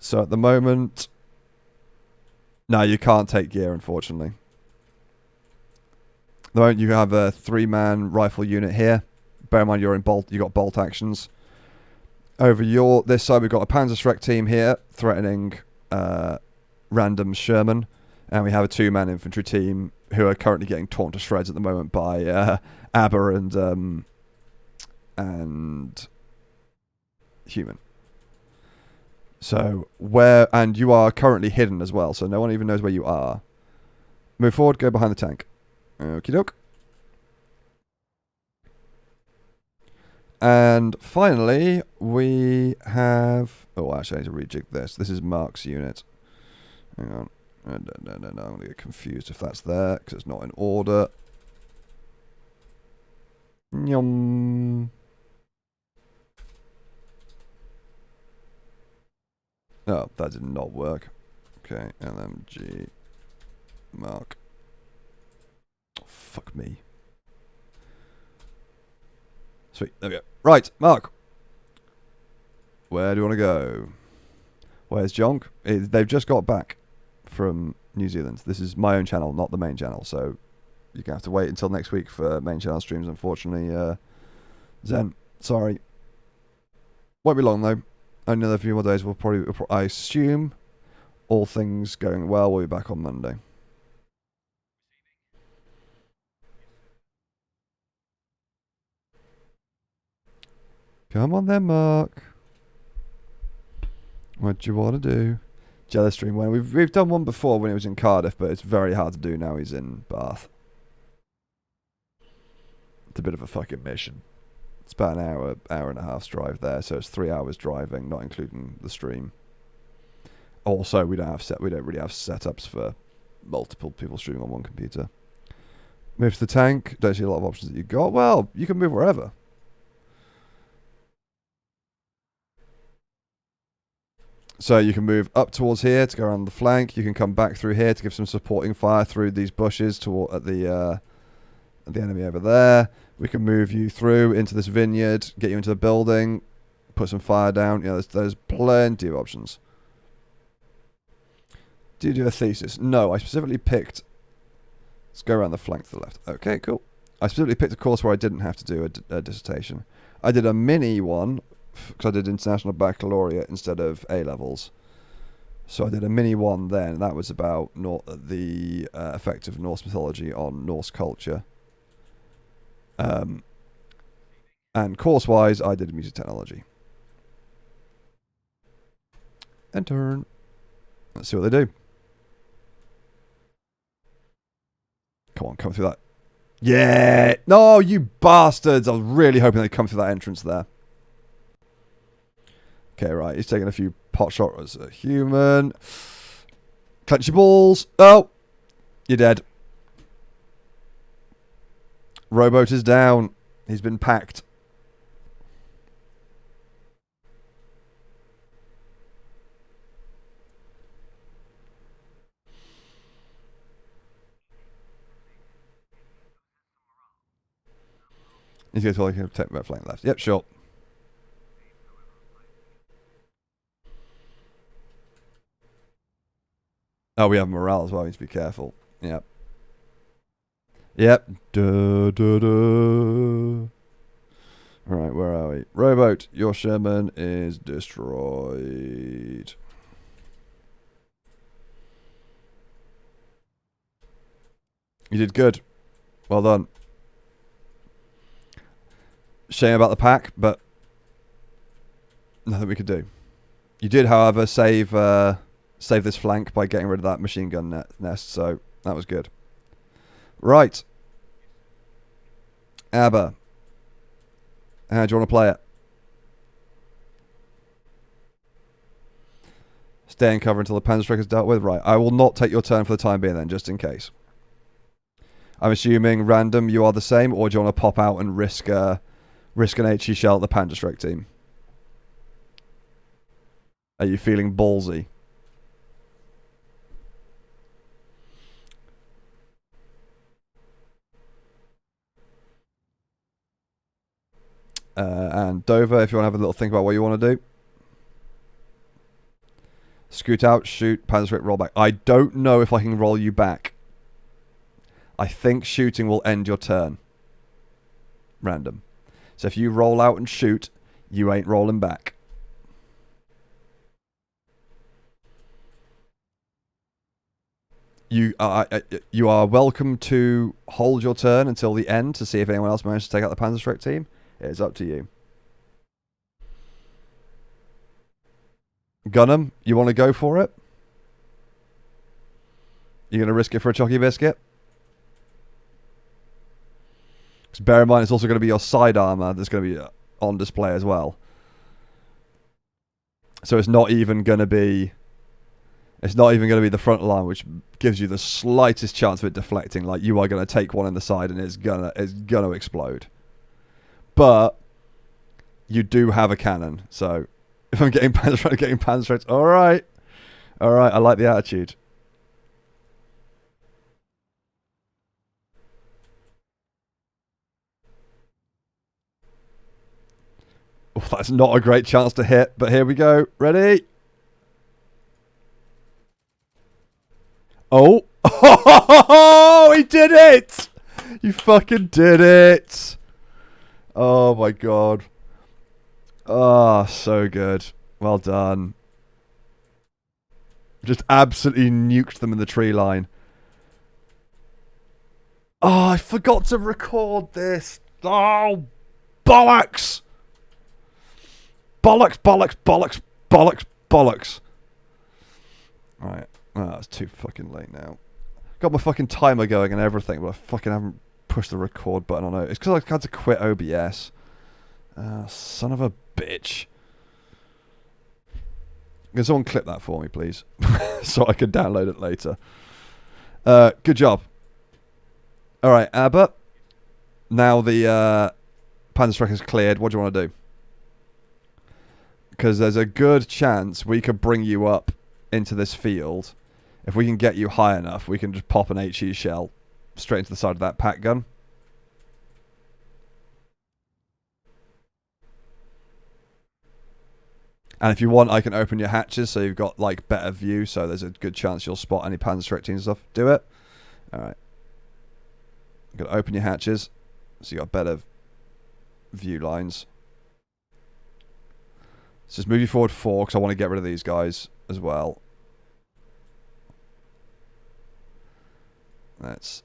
So at the moment, no, you can't take gear, unfortunately. At the moment, you have a 3-man rifle unit here. Bear in mind, you got bolt actions. Over this side, we've got a panzershreking team here, threatening random Sherman. And we have a 2-man infantry team who are currently getting torn to shreds at the moment by Aber and human. So and you are currently hidden as well, so no one even knows where you are. Move forward, go behind the tank. Okie doke. And finally, we have... Oh, actually, I need to rejig this. This is Mark's unit. Hang on. No, I'm going to get confused if that's there, because it's not in order. Nyom. Oh, that did not work. Okay, LMG. Mark. Oh, fuck me. Sweet, there we go. Right, Mark. Where do you want to go? Where's Jonk? They've just got back from New Zealand. This is my own channel, not the main channel, so you're going to have to wait until next week for main channel streams, unfortunately. Zen, sorry. Won't be long, though. Only another few more days. I assume, all things going well, we'll be back on Monday. Come on then, Mark. What do you want to do? Jealous stream when we've done one before when he was in Cardiff, but it's very hard to do now he's in Bath. It's a bit of a fucking mission. It's about an hour and a half's drive there, so it's 3 hours driving, not including the stream. Also, we don't really have setups for multiple people streaming on one computer. Move to the tank. Don't see a lot of options that you got. Well, you can move wherever. So you can move up towards here to go around the flank. You can come back through here to give some supporting fire through these bushes at the enemy over there. We can move you through into this vineyard, get you into the building, put some fire down. You know, there's plenty of options. Do you do a thesis? No, I specifically picked... Let's go around the flank to the left. Okay, cool. I specifically picked a course where I didn't have to do a dissertation. I did a mini one, because I did International Baccalaureate instead of A-levels. So I did a mini one then, and that was about the effect of Norse mythology on Norse culture. And course-wise, I did music technology. And turn. Let's see what they do. Come on, come through that. Yeah! No, you bastards! I was really hoping they'd come through that entrance there. Okay, right. He's taking a few pot shots as a human. Clench your balls. Oh! You're dead. Rowboat is down. He's been packed. He's going to like take that flank left. Yep, sure. Oh, we have morale as well. We need to be careful. Yep. Yep. Duh, duh, duh. Alright, where are we? Rowboat, your Sherman is destroyed. You did good. Well done. Shame about the pack, but nothing we could do. You did, however, save this flank by getting rid of that machine gun nest, so that was good. Right. Abba. How do you want to play it? Stay in cover until the panzershreking is dealt with? Right. I will not take your turn for the time being then, just in case. I'm assuming random, you are the same, or do you want to pop out and risk an HE shell at the panzershreking team? Are you feeling ballsy? And Dover, if you want to have a little think about what you want to do. Scoot out, shoot, panzershreking, roll back. I don't know if I can roll you back. I think shooting will end your turn. Random. So if you roll out and shoot, you ain't rolling back. You are welcome to hold your turn until the end to see if anyone else manages to take out the panzershreking team. It is up to you. Gunham, you want to go for it? You going to risk it for a Chocky Biscuit? Because bear in mind, it's also going to be your side armor that's going to be on display as well. So it's not even going to be... It's not even going to be the front line, which gives you the slightest chance of it deflecting. Like, you are going to take one in the side and it's gonna explode. But you do have a cannon, so if I'm getting panzershreking, all right, I like the attitude. Oh, that's not a great chance to hit, but here we go. Ready? Oh. Oh, he did it! You fucking did it! Oh my god. Oh, so good. Well done. Just absolutely nuked them in the tree line. Oh, I forgot to record this. Oh, bollocks! Bollocks, bollocks, bollocks, bollocks, bollocks. Alright. Oh, it's too fucking late now. Got my fucking timer going and everything, but I fucking haven't pushed the record button on it. It's because I had to quit OBS. Son of a bitch. Can someone clip that for me, please? So I can download it later. Good job. Alright, Abba. Now the panzershreking is cleared. What do you want to do? Because there's a good chance we could bring you up into this field. If we can get you high enough, we can just pop an HE shell straight into the side of that pack gun. And if you want, I can open your hatches so you've got like better view, so there's a good chance you'll spot any panzershreking and stuff. Do it. Alright. I'm going to open your hatches so you got better view lines. Let's just move you forward 4 because I want to get rid of these guys as well. Let's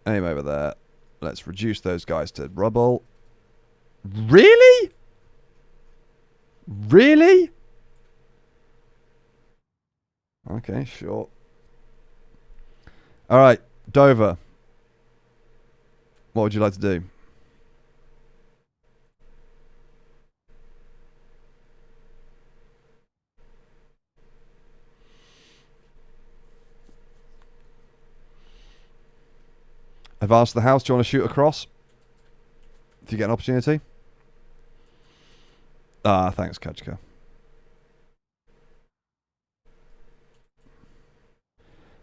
aim over there. Let's reduce those guys to rubble. Really? Really? Okay, sure. All right, Dover. What would you like to do? Advance the house. Do you want to shoot across? If you get an opportunity. Ah, thanks, Kachka.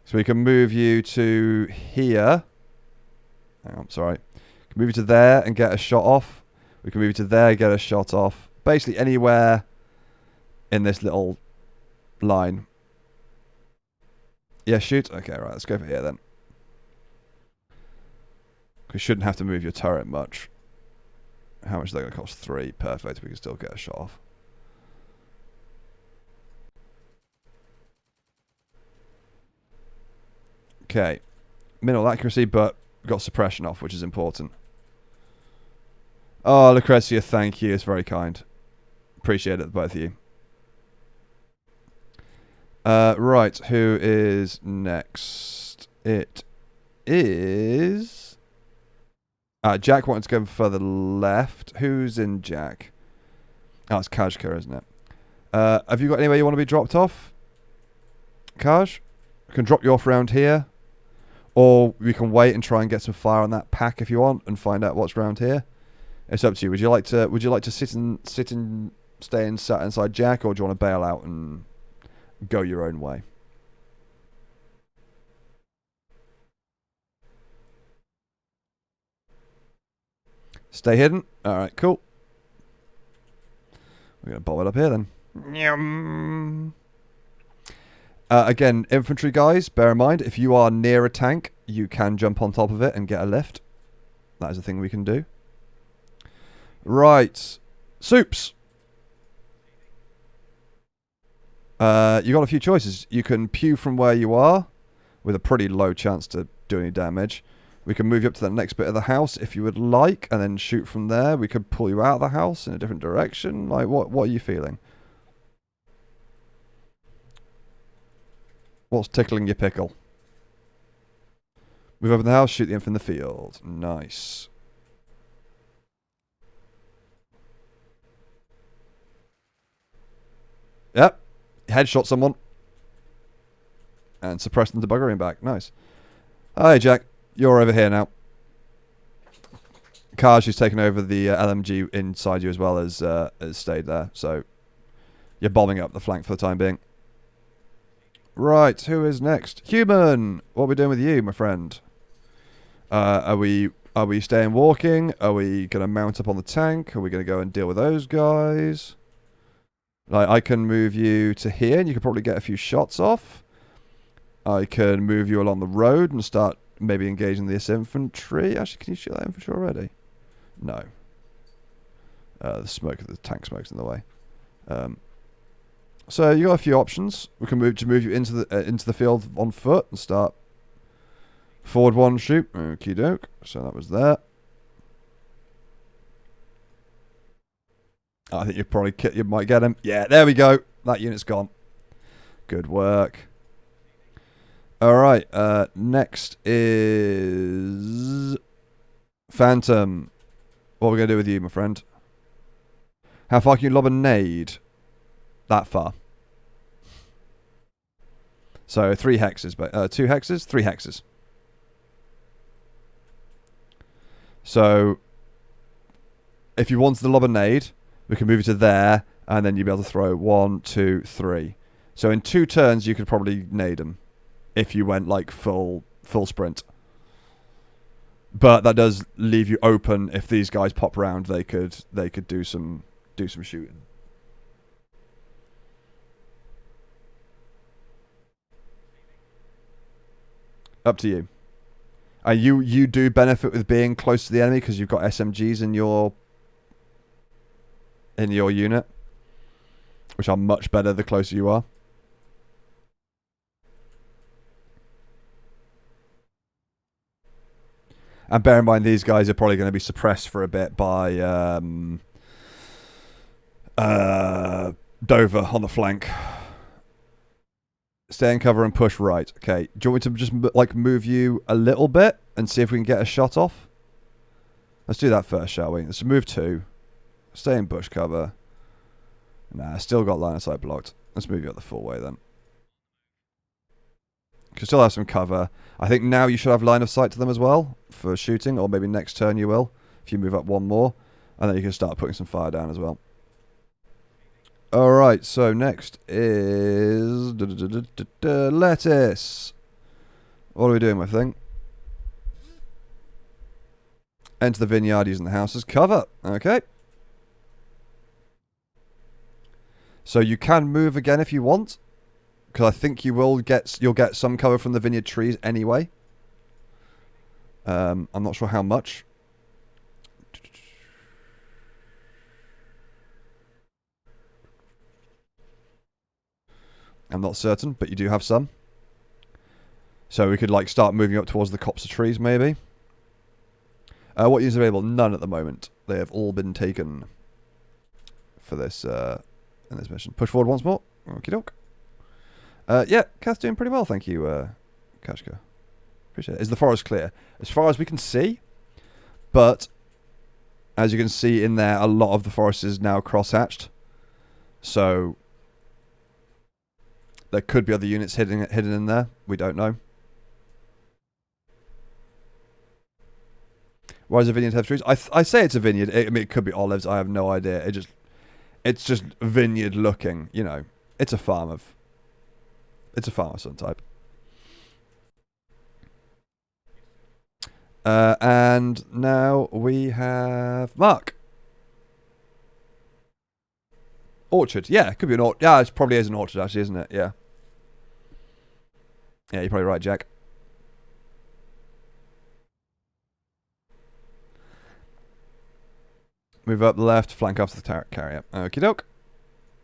So we can move you to here. Hang on, sorry. We can move you to there and get a shot off. We can move you to there and get a shot off. Basically anywhere in this little line. Yeah, shoot. Okay, right. Let's go for here then. We shouldn't have to move your turret much. How much is that going to cost? 3. Perfect. We can still get a shot off. Okay. Minimal accuracy, but got suppression off, which is important. Oh, Lucrezia, thank you. It's very kind. Appreciate it, both of you. Right, who is next? It is... Jack wanted to go further left. Who's in Jack? Oh, it's Kajka, isn't it? Have you got anywhere you want to be dropped off? Kaj? I can drop you off around here. Or we can wait and try and get some fire on that pack if you want and find out what's around here. It's up to you. Would you like to sit and stay inside Jack, or do you want to bail out and go your own way? Stay hidden. All right, cool. We're gonna bob it up here then. Again, infantry guys, bear in mind if you are near a tank, you can jump on top of it and get a lift. That is a thing we can do. Right, soups. You got a few choices. You can pew from where you are, with a pretty low chance to do any damage. We can move you up to the next bit of the house if you would like, and then shoot from there. We could pull you out of the house in a different direction. Like, what are you feeling? What's tickling your pickle? Move over the house, shoot the imp in the field. Nice. Yep. Headshot someone. And suppress them to buggering back. Nice. Hi, Jack. You're over here now. Kaj, who's taken over the LMG inside you as well as stayed there. So you're bombing up the flank for the time being. Right, who is next? Human! What are we doing with you, my friend? Are we staying walking? Are we going to mount up on the tank? Are we going to go and deal with those guys? Like, I can move you to here and you can probably get a few shots off. I can move you along the road and start maybe engaging this infantry. Actually, can you shoot that infantry already? No. The tank smoke's in the way. So you got a few options. We can move you into the field on foot and start forward one shoot. Okie doke. So that was there. I think you might get him. Yeah, there we go. That unit's gone. Good work. All right. Next is Phantom. What are we gonna do with you, my friend? How far can you lob a nade? That far. So 3 hexes, but 2 hexes, 3 hexes. So if you wanted to lob a nade, we can move you to there, and then you'll be able to throw 1, 2, 3. So in 2 turns, you could probably nade them if you went like full sprint. But that does leave you open. If these guys pop round, they could do some shooting. Up to you. And you do benefit with being close to the enemy because you've got SMGs in your unit, which are much better the closer you are. And bear in mind, these guys are probably going to be suppressed for a bit by Dover on the flank. Stay in cover and push right. Okay. Do you want me to just like move you a little bit and see if we can get a shot off? Let's do that first, shall we? Let's move 2. Stay in bush cover. Nah, still got line of sight blocked. Let's move you up the full way then. You can still have some cover. I think now you should have line of sight to them as well for shooting, or maybe next turn you will if you move up 1 more, and then you can start putting some fire down as well. Alright, so next is lettuce. What are we doing, my thing? Enter the vineyard using the house as cover. Okay. So you can move again if you want, because I think you'll get some cover from the vineyard trees anyway. I'm not sure how much. I'm not certain, but you do have some. So we could like start moving up towards the copse of trees, maybe. What units are available? None at the moment. They have all been taken for this in this mission. Push forward once more. Okie doke. Yeah, Kath's doing pretty well, thank you, Kashka. Appreciate it. Is the forest clear? As far as we can see, but as you can see in there, a lot of the forest is now cross-hatched. So there could be other units hidden in there. We don't know. Why does a vineyard have trees? I say it's a vineyard. I mean, it could be olives. I have no idea. It's just vineyard looking. You know, it's a farm of some type. And now we have Mark. Orchard. Yeah, it could be an orchard. Yeah, it probably is an orchard, actually, isn't it? Yeah. Yeah, you're probably right, Jack. Move up the left, flank off the carrier. Okie doke.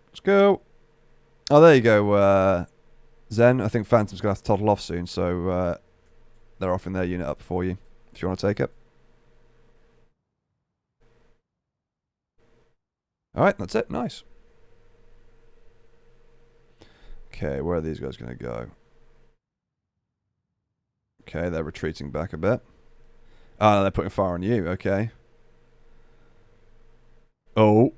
Let's go. Oh, there you go, Zen. I think Phantom's going to have to toddle off soon, so they're offering their unit up for you if you want to take it. Alright, that's it. Nice. Okay, where are these guys going to go? Okay, they're retreating back a bit. Ah, no, they're putting fire on you. Okay. Oh.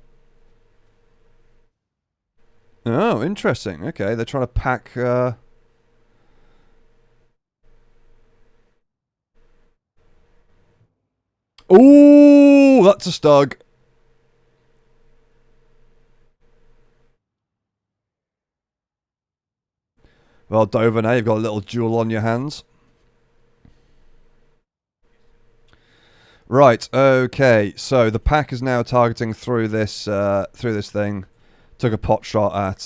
Oh, interesting. Okay, they're trying to pack... Ooh, that's a stug. Well, Dover, now you've got a little jewel on your hands. Right, okay. So the pack is now targeting through this thing. Took a pot shot at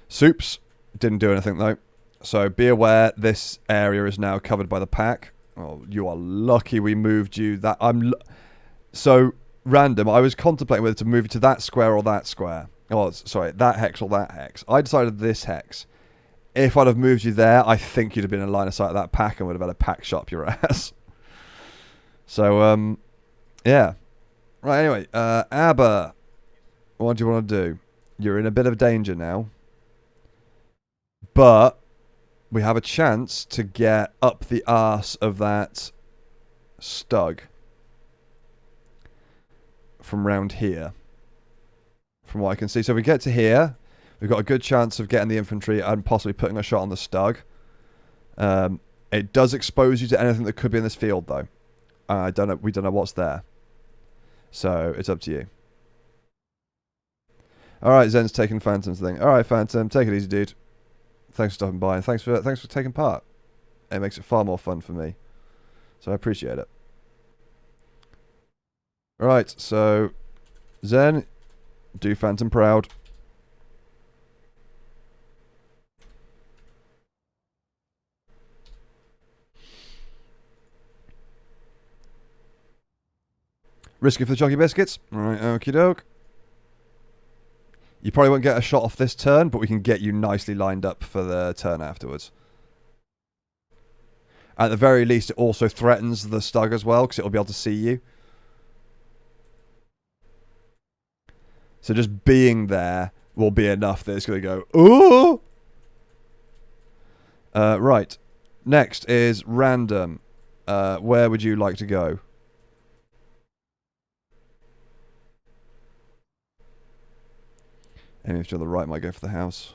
Soups. Didn't do anything though. So be aware, this area is now covered by the pack. Oh, you are lucky we moved you. So random. I was contemplating whether to move you to that square or that square. Oh, sorry, that hex or that hex. I decided this hex. If I'd have moved you there, I think you'd have been in line of sight of that pack and would have had a pack shot up your ass. So, yeah. Right, anyway, Abba, what do you want to do? You're in a bit of danger now. But we have a chance to get up the arse of that stug from round here. From what I can see. So if we get to here, we've got a good chance of getting the infantry and possibly putting a shot on the stug. It does expose you to anything that could be in this field, though. I don't know. We don't know what's there. So it's up to you. Alright, Zen's taking Phantom's thing. Alright, Phantom, take it easy, dude. Thanks for stopping by and thanks for taking part. It makes it far more fun for me. So I appreciate it. Right, so Zen, do Phantom proud. Risky for the Jockey Biscuits. Right, okie doke. You probably won't get a shot off this turn, but we can get you nicely lined up for the turn afterwards. At the very least, it also threatens the Stug as well, because it'll be able to see you. So just being there will be enough that it's going to go, ooh! Right. Next is random. Where would you like to go? Aiming to the right might go for the house.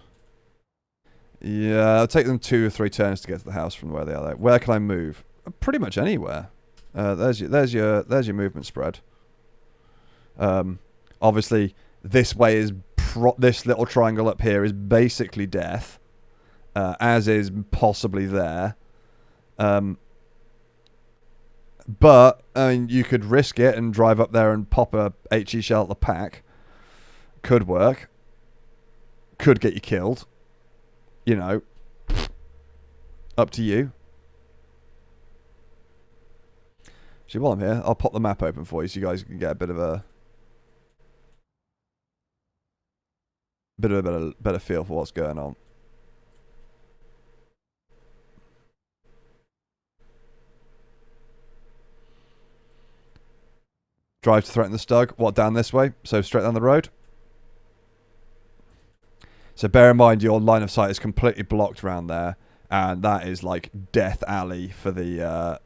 Yeah, it'll take them 2 or 3 turns to get to the house from where they are. There. Where can I move? Pretty much anywhere. There's your movement spread. Obviously, this way is this little triangle up here is basically death, as is possibly there. But I mean, you could risk it and drive up there and pop a HE shell at the pack. Could work. Could get you killed. You know, up to you. See, while I'm here, I'll pop the map open for you so you guys can get a bit of a better feel for what's going on. Drive to threaten the Stug. What, down this way? So straight down the road? So bear in mind your line of sight is completely blocked around there, and that is like death alley for the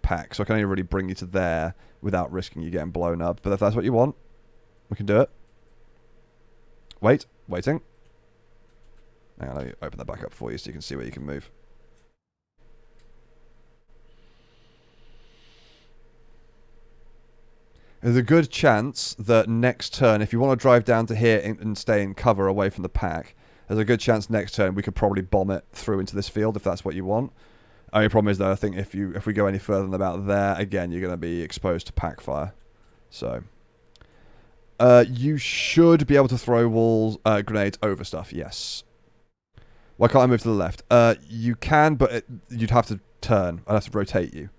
pack. So I can only really bring you to there without risking you getting blown up. But if that's what you want, we can do it. Waiting. Hang on, let me open that back up for you so you can see where you can move. There's a good chance that next turn, if you want to drive down to here and stay in cover away from the pack, there's a good chance next turn we could probably bomb it through into this field if that's what you want. Only problem is though, I think if we go any further than about there, again you're going to be exposed to pack fire. So, you should be able to throw walls, grenades over stuff. Yes. Why can't I move to the left? You can, but you'd have to turn. I'd have to rotate you,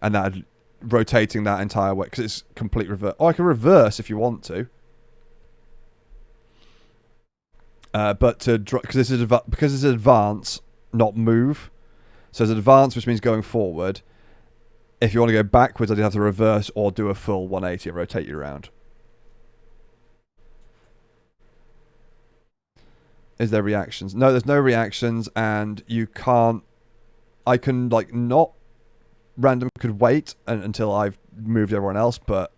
and that'd rotating that entire way because it's complete reverse. Oh, I can reverse if you want to. But to because this is advance, not move. So it's advance, which means going forward. If you want to go backwards, I'd have to reverse or do a full 180 and rotate you around. Is there reactions? No, there's no reactions, and you can't. I can like not. Random could wait until I've moved everyone else, but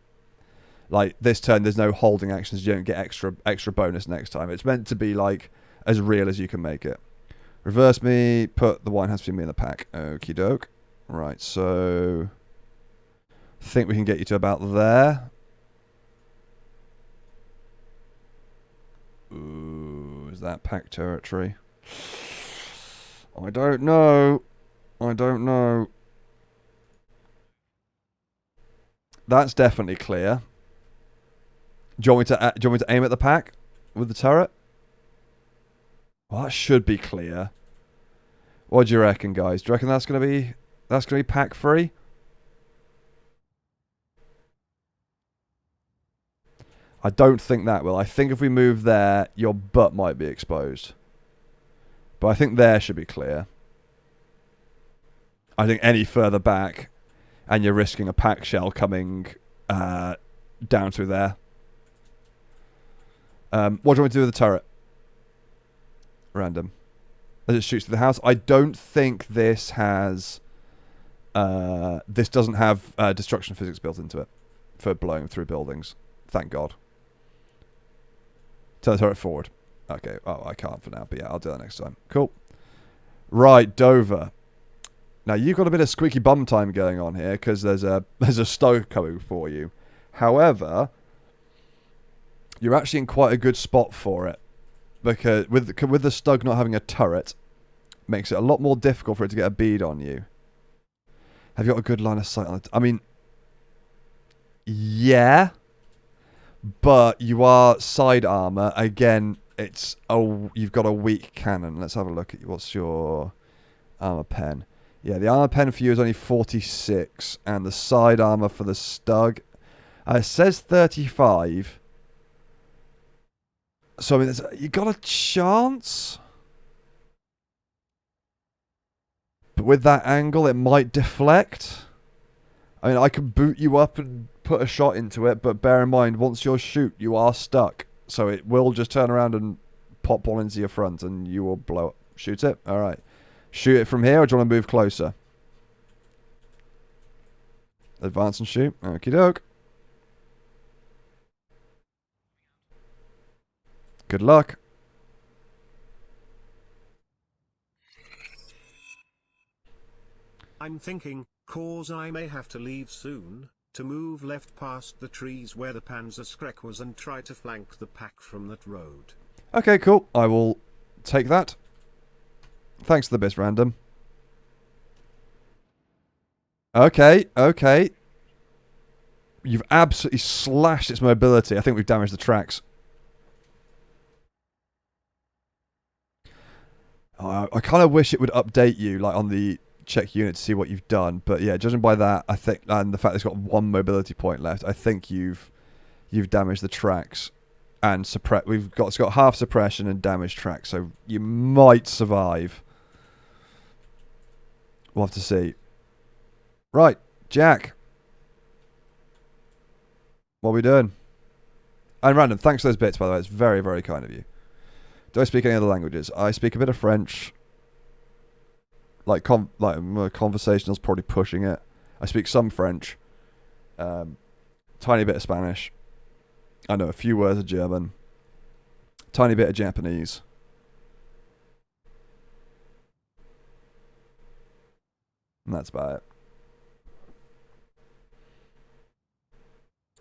like this turn, there's no holding actions. You don't get extra bonus next time. It's meant to be like as real as you can make it. Reverse me. Put the wine has to be me in the pack. Okie doke. Right, so I think we can get you to about there. Ooh, is that pack territory? I don't know. That's definitely clear. Do you want me to aim at the pack with the turret? Well, that should be clear. What do you reckon, guys? Do you reckon that's gonna be pack free? I don't think that will. I think if we move there, your butt might be exposed. But I think there should be clear. I think any further back, and you're risking a pack shell coming down through there. What do you want me to do with the turret? Random. As it shoots through the house. I don't think this has... this doesn't have destruction physics built into it for blowing through buildings. Thank God. Turn the turret forward. Okay. Oh, I can't for now, but yeah, I'll do that next time. Cool. Right, Dover. Now you've got a bit of squeaky bum time going on here because there's a Stug coming for you. However, you're actually in quite a good spot for it because with the Stug not having a turret, makes it a lot more difficult for it to get a bead on you. Have you got a good line of sight on it? I mean, yeah, but you are side armor again. You've got a weak cannon. Let's have a look at what's your armor pen. Yeah, the armor pen for you is only 46, and the side armor for the Stug, it says 35. So I mean, you got a chance, but But with that angle, it might deflect. I mean, I can boot you up and put a shot into it, but bear in mind, once you're shoot, you are stuck. So it will just turn around and pop one into your front, and you will blow up. Shoot it? Alright. Shoot it from here, or do you want to move closer? Advance and shoot. Okie doke. Good luck. I'm thinking, cause I may have to leave soon, to move left past the trees where the panzershreking was and try to flank the pack from that road. Okay, cool. I will take that. Thanks to the bits, random. Okay, okay. You've absolutely slashed its mobility. I think we've damaged the tracks. I kind of wish it would update you, like on the check unit, to see what you've done. But yeah, judging by that, I think, and the fact it's got one mobility point left, I think you've damaged the tracks and it's got half suppression and damaged tracks, so you might survive. We'll have to see. Right, Jack. What are we doing? And random, thanks for those bits, by the way. It's very, very kind of you. Do I speak any other languages? I speak a bit of French. Conversational's probably pushing it. I speak some French. Tiny bit of Spanish. I know a few words of German. Tiny bit of Japanese. And that's about it.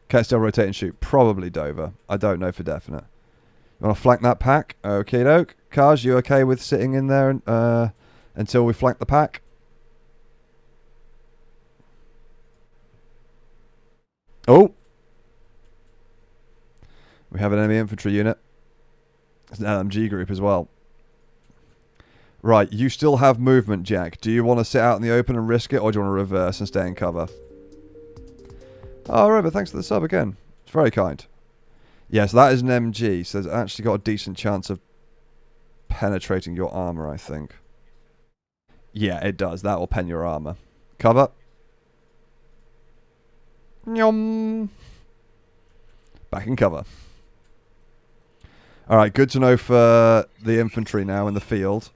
Can I still rotate and shoot? Probably Dover. I don't know for definite. You want to flank that pack? Okay, doke. Cars, you okay with sitting in there until we flank the pack? Oh! We have an enemy infantry unit. It's an LMG group as well. Right, you still have movement, Jack. Do you want to sit out in the open and risk it, or do you want to reverse and stay in cover? Oh, Robert, thanks for the sub again. It's very kind. Yeah, so that is an MG, so it's actually got a decent chance of penetrating your armor, I think. Yeah, it does. That will pen your armor. Cover. Nyom. Back in cover. Alright, good to know for the infantry now in the field.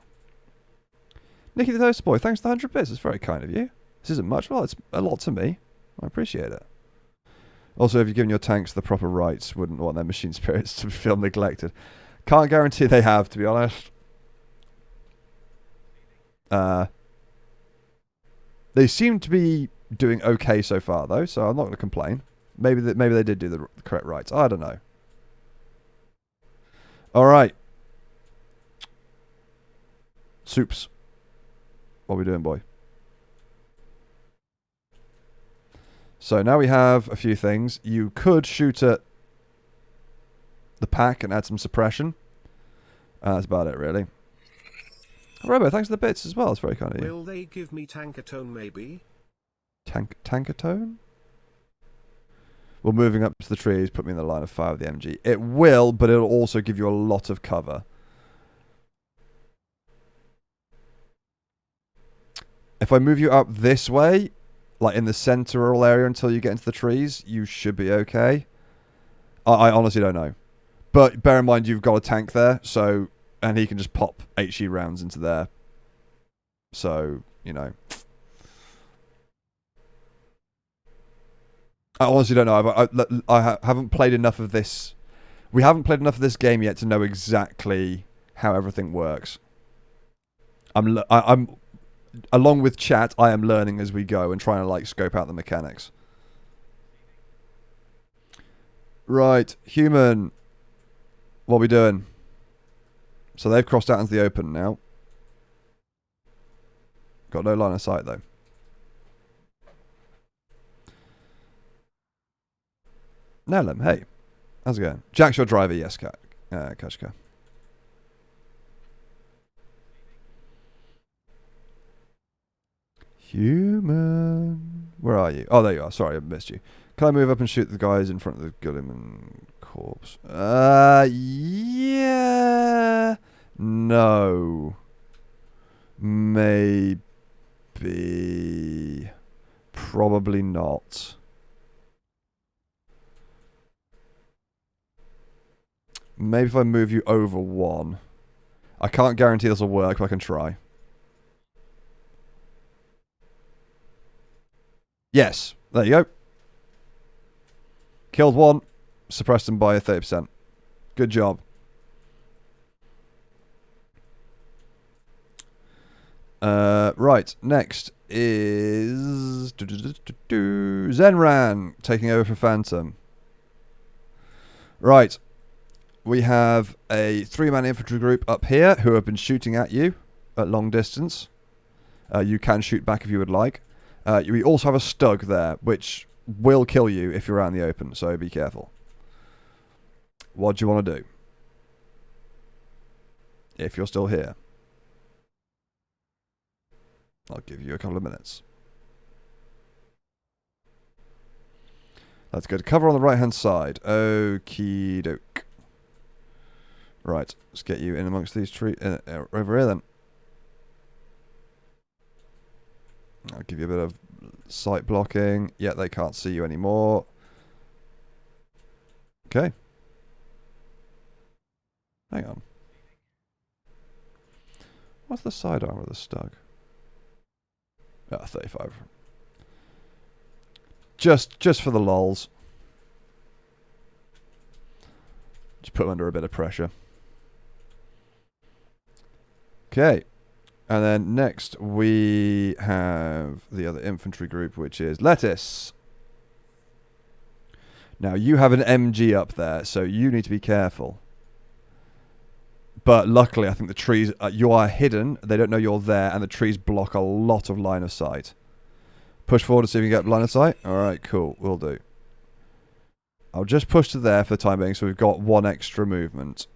Nicky the Toast Boy, thanks for the 100 bits. It's very kind of you. This isn't much. Well, it's a lot to me. I appreciate it. Also, if you're giving your tanks the proper rights, wouldn't want their machine spirits to feel neglected. Can't guarantee they have, to be honest. They seem to be doing okay so far, though, so I'm not going to complain. Maybe they did do the correct rights. I don't know. All right. Soups. What are we doing, boy? So now we have a few things. You could shoot at the pack and add some suppression. That's about it, really. Robo, thanks for the bits as well. It's very kind of you. Will they give me tankatone, maybe? Tankatone? Well, moving up to the trees, put me in the line of fire with the MG. It will, but it'll also give you a lot of cover. If I move you up this way, like in the central area until you get into the trees, you should be okay. I honestly don't know. But bear in mind, you've got a tank there, so, and he can just pop HE rounds into there. So, you know. I honestly don't know. I haven't played enough of this. We haven't played enough of this game yet to know exactly how everything works. I'm along with chat, I am learning as we go and trying to like scope out the mechanics. Right, human. What are we doing? So they've crossed out into the open now. Got no line of sight though. Nelum, hey. How's it going? Jack's your driver, yes, Kashka. Human. Where are you? Oh, there you are. Sorry, I missed you. Can I move up and shoot the guys in front of the Gilliman corpse? Yeah. No. Maybe. be... Probably not. Maybe if I move you over 1. I can't guarantee this will work, but I can try. Yes. There you go. Killed 1. Suppressed him by 30%. Good job. Right. Next is... Zenran taking over for Phantom. Right. We have a 3-man infantry group up here who have been shooting at you at long distance. You can shoot back if you would like. We also have a Stug there, which will kill you if you're out in the open, so be careful. What do you want to do? If you're still here. I'll give you a couple of minutes. That's good. Cover on the right-hand side. Okie doke. Right, let's get you in amongst these trees. Over here then. I'll give you a bit of sight blocking. Yeah, they can't see you anymore. Okay. Hang on. What's the sidearm of the Stug? 35. Just for the lols. Just put them under a bit of pressure. Okay. And then next we have the other infantry group, which is Lettuce. Now you have an MG up there, so you need to be careful. But luckily, I think the trees, you are hidden, they don't know you're there, and the trees block a lot of line of sight. Push forward to see if you can get line of sight. Alright, cool, will do. I'll just push to there for the time being, so we've got 1 extra movement.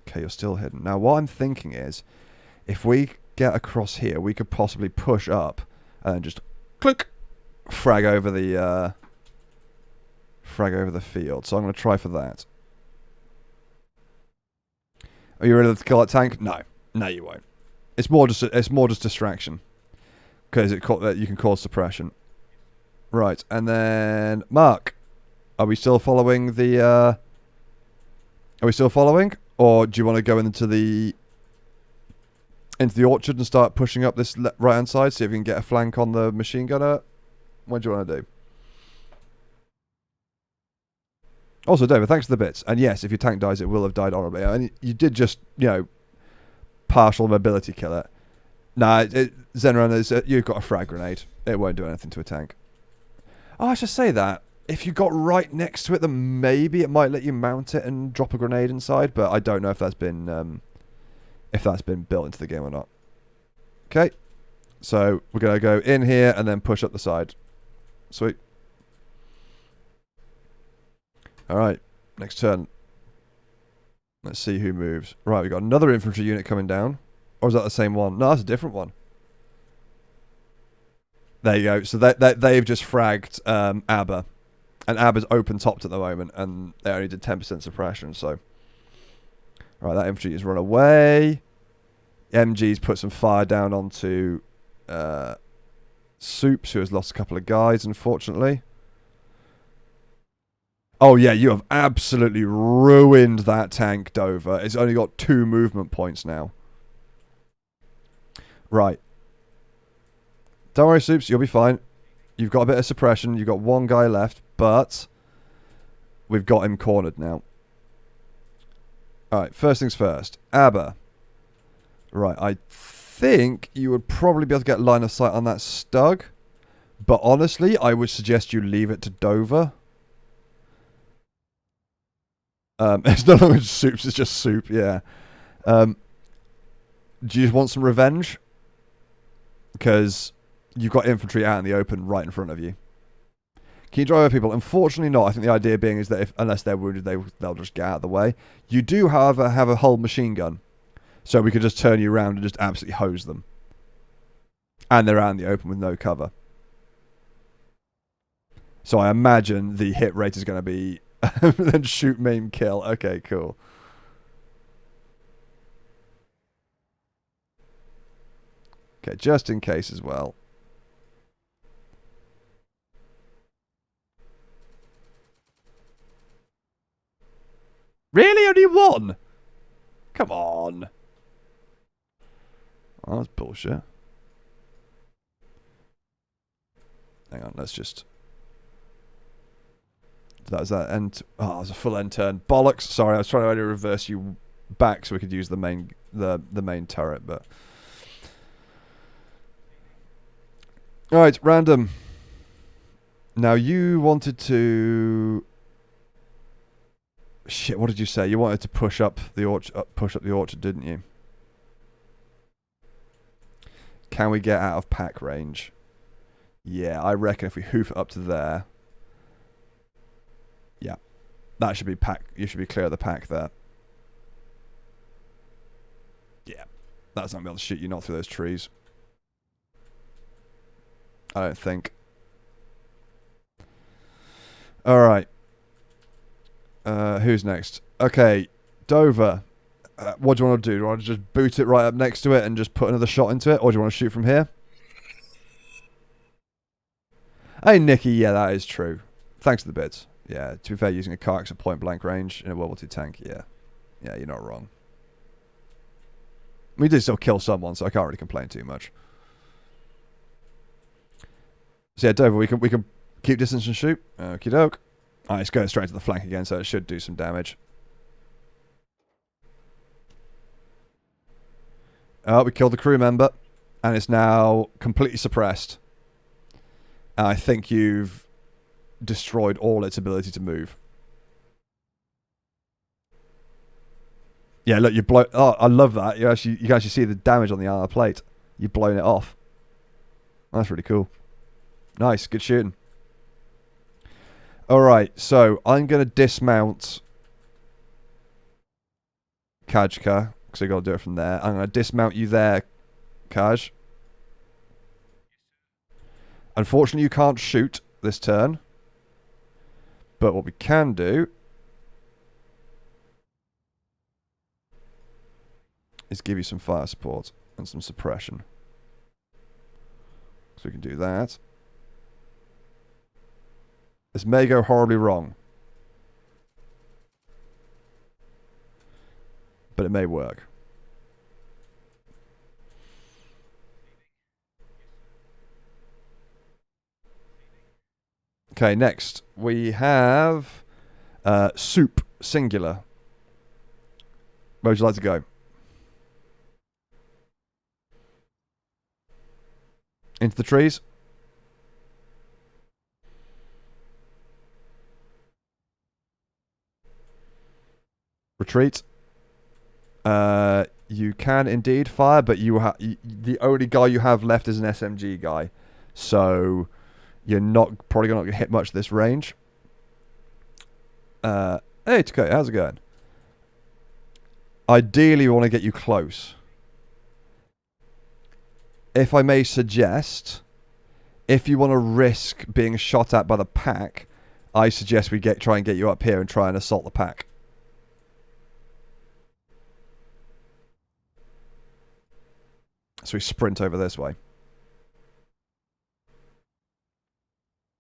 Okay, you're still hidden. Now, what I'm thinking is, if we get across here, we could possibly push up, and just click, frag over the field. So I'm going to try for that. Are you ready to kill that tank? No. No, you won't. It's more just distraction. Because you can cause suppression. Right, and then Mark. Are we still following the Are we still following? Or do you want to go into the orchard and start pushing up this right hand side, see if you can get a flank on the machine gunner? What do you want to do? Also, David, thanks for the bits. And yes, if your tank dies, it will have died honorably. And you did just, partial mobility kill it. Nah, Zenran, you've got a frag grenade. It won't do anything to a tank. Oh, I should say that. If you got right next to it, then maybe it might let you mount it and drop a grenade inside. But I don't know if that's been built into the game or not. Okay, so we're gonna go in here and then push up the side. Sweet. Alright, next turn. Let's see who moves. Right, we've got another infantry unit coming down. Or is that the same one? No, that's a different one. There you go. So they've just fragged ABBA. And ABBA's open topped at the moment. And they only did 10% suppression, so... Right, that infantry has run away. MG's put some fire down onto Soups, who has lost a couple of guys, unfortunately. Oh yeah, you have absolutely ruined that tank, Dover. It's only got 2 movement points now. Right. Don't worry, Soups, you'll be fine. You've got a bit of suppression. You've got 1 guy left, but we've got him cornered now. Alright, first things first. ABBA. Right, I think you would probably be able to get line of sight on that Stug. But honestly, I would suggest you leave it to Dover. It's no longer just Soups, it's just Soup, yeah. Do you want some revenge? Because you've got infantry out in the open right in front of you. Can you drive over people? Unfortunately not. I think the idea being is that unless they're wounded, they'll just get out of the way. You do, however, have a whole machine gun. So we could just turn you around and just absolutely hose them. And they're out in the open with no cover. So I imagine the hit rate is going to be... then shoot, maim, kill. Okay, cool. Okay, just in case as well. Really? Only one? Come on. Oh, that's bullshit. Hang on, let's just... That was that end. Oh, it was a full end turn. Bollocks. Sorry, I was trying to reverse you back so we could use the main main turret, but... Alright, random. Now you wanted to... Shit, what did you say? You wanted to push up the orchard, didn't you? Can we get out of pack range? Yeah, I reckon if we hoof it up to there... Yeah. That should be pack. You should be clear of the pack there. Yeah. That's not going to be able to shoot you not through those trees. I don't think. Alright. Who's next? Okay. Dover. What do you want to do? Do you want to just boot it right up next to it and just put another shot into it? Or do you want to shoot from here? Hey, Nicky. Yeah, that is true. Thanks for the bits. Yeah, to be fair, using a Karks at point blank range in a World War II tank, yeah. Yeah, you're not wrong. We did still kill someone, so I can't really complain too much. So yeah, Dover, we can keep distance and shoot. Okie doke. Alright, it's going straight to the flank again, so it should do some damage. Oh, we killed the crew member, and it's now completely suppressed. And I think you've destroyed all its ability to move. Yeah, look, you blow. Oh, I love that. You can actually see the damage on the armor plate. You've blown it off. That's really cool. Nice, good shooting. All right, so I'm gonna dismount Kajka because I got to do it from there. I'm gonna dismount you there, Kaj. Unfortunately, you can't shoot this turn. But what we can do is give you some fire support and some suppression. So we can do that. This may go horribly wrong. But it may work. Okay, next we have soup, singular. Where would you like to go? Into the trees? Retreat. You can indeed fire, but the only guy you have left is an SMG guy. So... You're probably not going to hit much this range. Hey, Takeo, how's it going? Ideally, we want to get you close. If I may suggest, if you want to risk being shot at by the pack, I suggest we try and get you up here and try and assault the pack. So we sprint over this way.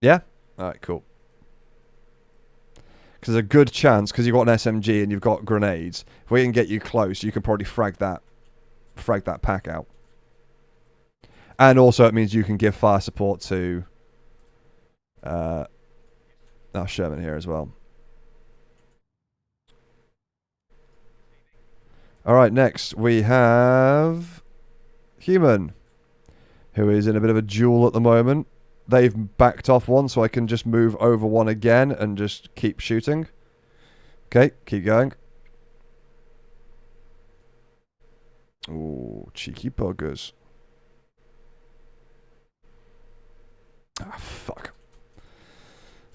Yeah? Alright, cool. Because there's a good chance, because you've got an SMG and you've got grenades, if we can get you close, you can probably frag that pack out. And also it means you can give fire support to Sherman here as well. Alright, next we have Human, who is in a bit of a duel at the moment. They've backed off one, so I can just move over one again and just keep shooting. Okay, keep going. Ooh, cheeky buggers. Ah, fuck.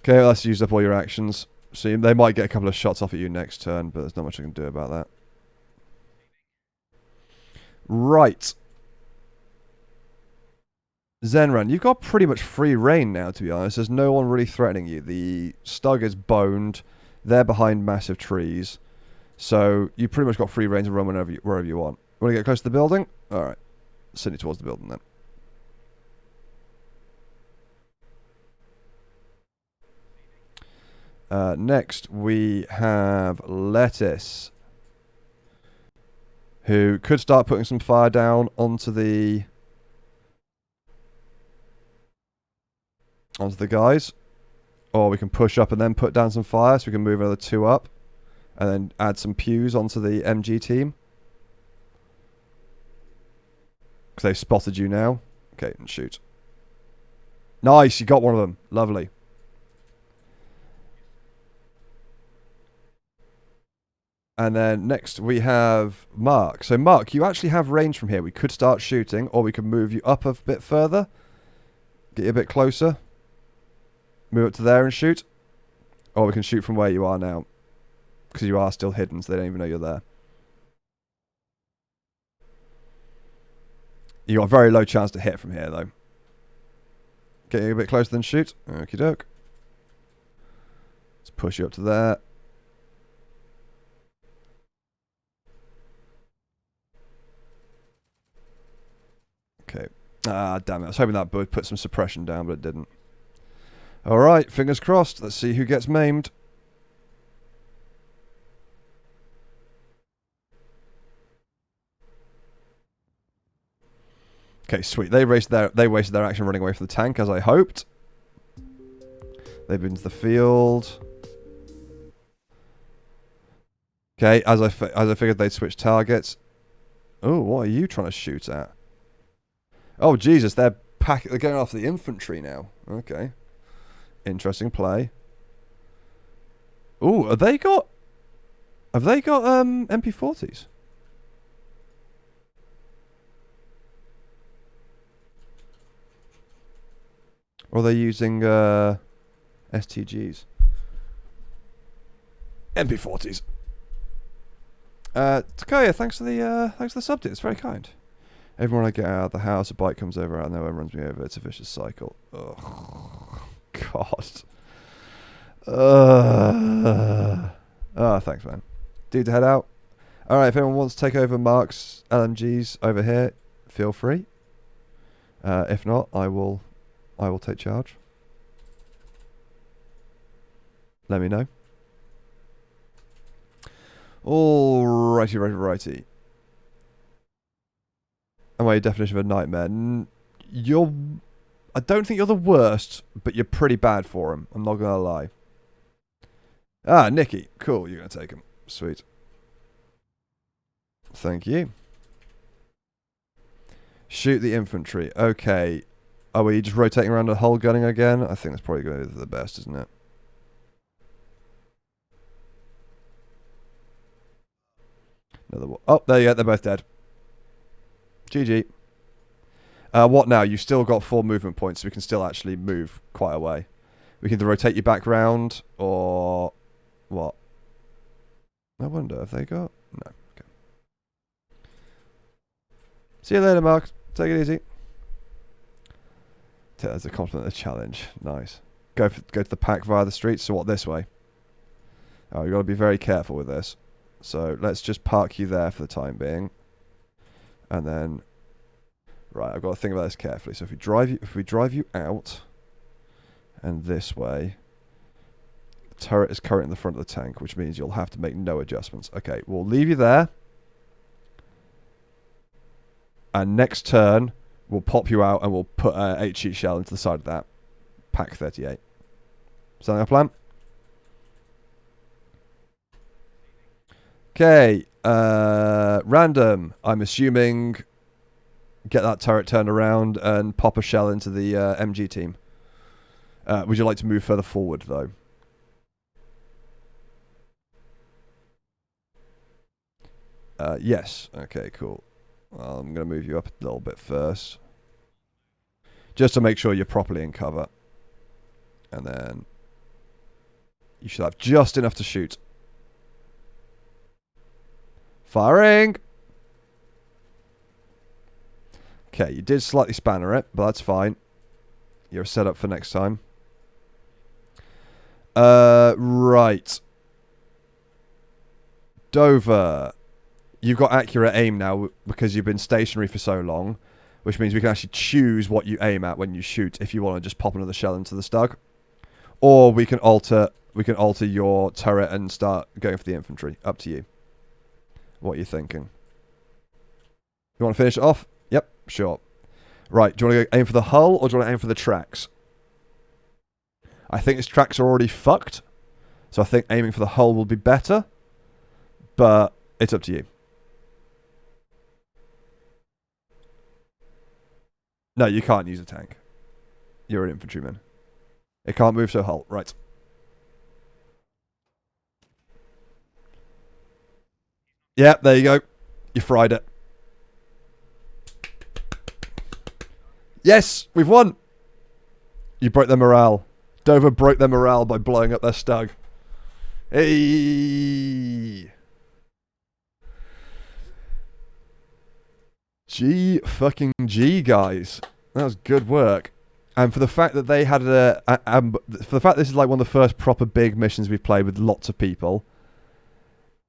Okay, let's use up all your actions. So they might get a couple of shots off at you next turn, but there's not much I can do about that. Right. Zenran, you've got pretty much free reign now, to be honest. There's no one really threatening you. The Stug is boned. They're behind massive trees. So you pretty much got free reign to run wherever you want. Want to get close to the building? Alright. send it towards the building then. Next, we have Lettuce, who could start putting some fire down onto the guys, or we can push up and then put down some fire, so we can move another 2 up, and then add some pews onto the MG team. Because they've spotted you now. Okay, and shoot. Nice, you got one of them. Lovely. And then next we have Mark. So Mark, you actually have range from here. We could start shooting, or we could move you up a bit further. Get you a bit closer. Move up to there and shoot. Or we can shoot from where you are now. Because you are still hidden, so they don't even know you're there. You got a very low chance to hit from here, though. Get you a bit closer, then shoot. Okie doke. Let's push you up to there. Okay. Ah, damn it. I was hoping that would put some suppression down, but it didn't. Alright, fingers crossed. Let's see who gets maimed. Okay, sweet. They wasted their action running away from the tank, as I hoped. They've been to the field. Okay, as I figured they'd switch targets. Oh, what are you trying to shoot at? Oh, Jesus, they're going after the infantry now. Okay. Interesting play. Ooh, have they got MP40s? Or are they using STGs? MP40s. Takoya, thanks for the sub. It's very kind. Everyone I get out of the house, a bike comes over, and no one runs me over. It's a vicious cycle. Oh, God. Oh, thanks, man. Dude, to head out. All right, if anyone wants to take over Mark's LMGs over here, feel free. If not, I will take charge. Let me know. Righty. Am I your definition of a nightmare? I don't think you're the worst, but you're pretty bad for him. I'm not going to lie. Ah, Nikki. Cool, you're going to take him. Sweet. Thank you. Shoot the infantry. Okay. Are we just rotating around the hull gunning again? I think that's probably going to be the best, isn't it? Another one. Oh, there you go. They're both dead. GG. What now? You've still got 4 movement points, so we can still actually move quite a way. We can either rotate you back round, or what? I wonder if they got... No. Okay. See you later, Mark. Take it easy. That's a compliment of the challenge. Nice. Go to the pack via the streets. So what, this way? Oh, you've got to be very careful with this. So let's just park you there for the time being. And then... Right, I've got to think about this carefully. So if we drive you out and this way, the turret is currently in the front of the tank, which means you'll have to make no adjustments. Okay, we'll leave you there. And next turn, we'll pop you out and we'll put an 8-sheet shell into the side of that. Pack 38. Sound like a plan? Okay, random. I'm assuming... Get that turret turned around and pop a shell into the MG team. Would you like to move further forward, though? Yes. Okay, cool. Well, I'm going to move you up a little bit first. Just to make sure you're properly in cover. And then... You should have just enough to shoot. Firing! Okay, you did slightly spanner it, but that's fine. You're set up for next time. Right. Dover. You've got accurate aim now because you've been stationary for so long. which means we can actually choose what you aim at when you shoot if you want to just pop another shell into the stug. Or we can alter your turret and start going for the infantry. Up to you. What are you thinking? You want to finish it off? Yep, sure. Right, do you want to go aim for the hull or do you want to aim for the tracks? I think its tracks are already fucked, so I think aiming for the hull will be better, but it's up to you. No, you can't use a tank. You're an infantryman. It can't move, so hull. Right. Yeah, there you go. You fried it. Yes, we've won. You broke their morale. Dover broke their morale by blowing up their stug. Hey. G fucking G, guys. That was good work. And for the fact that they had for the fact this is like one of the first proper big missions we've played with lots of people,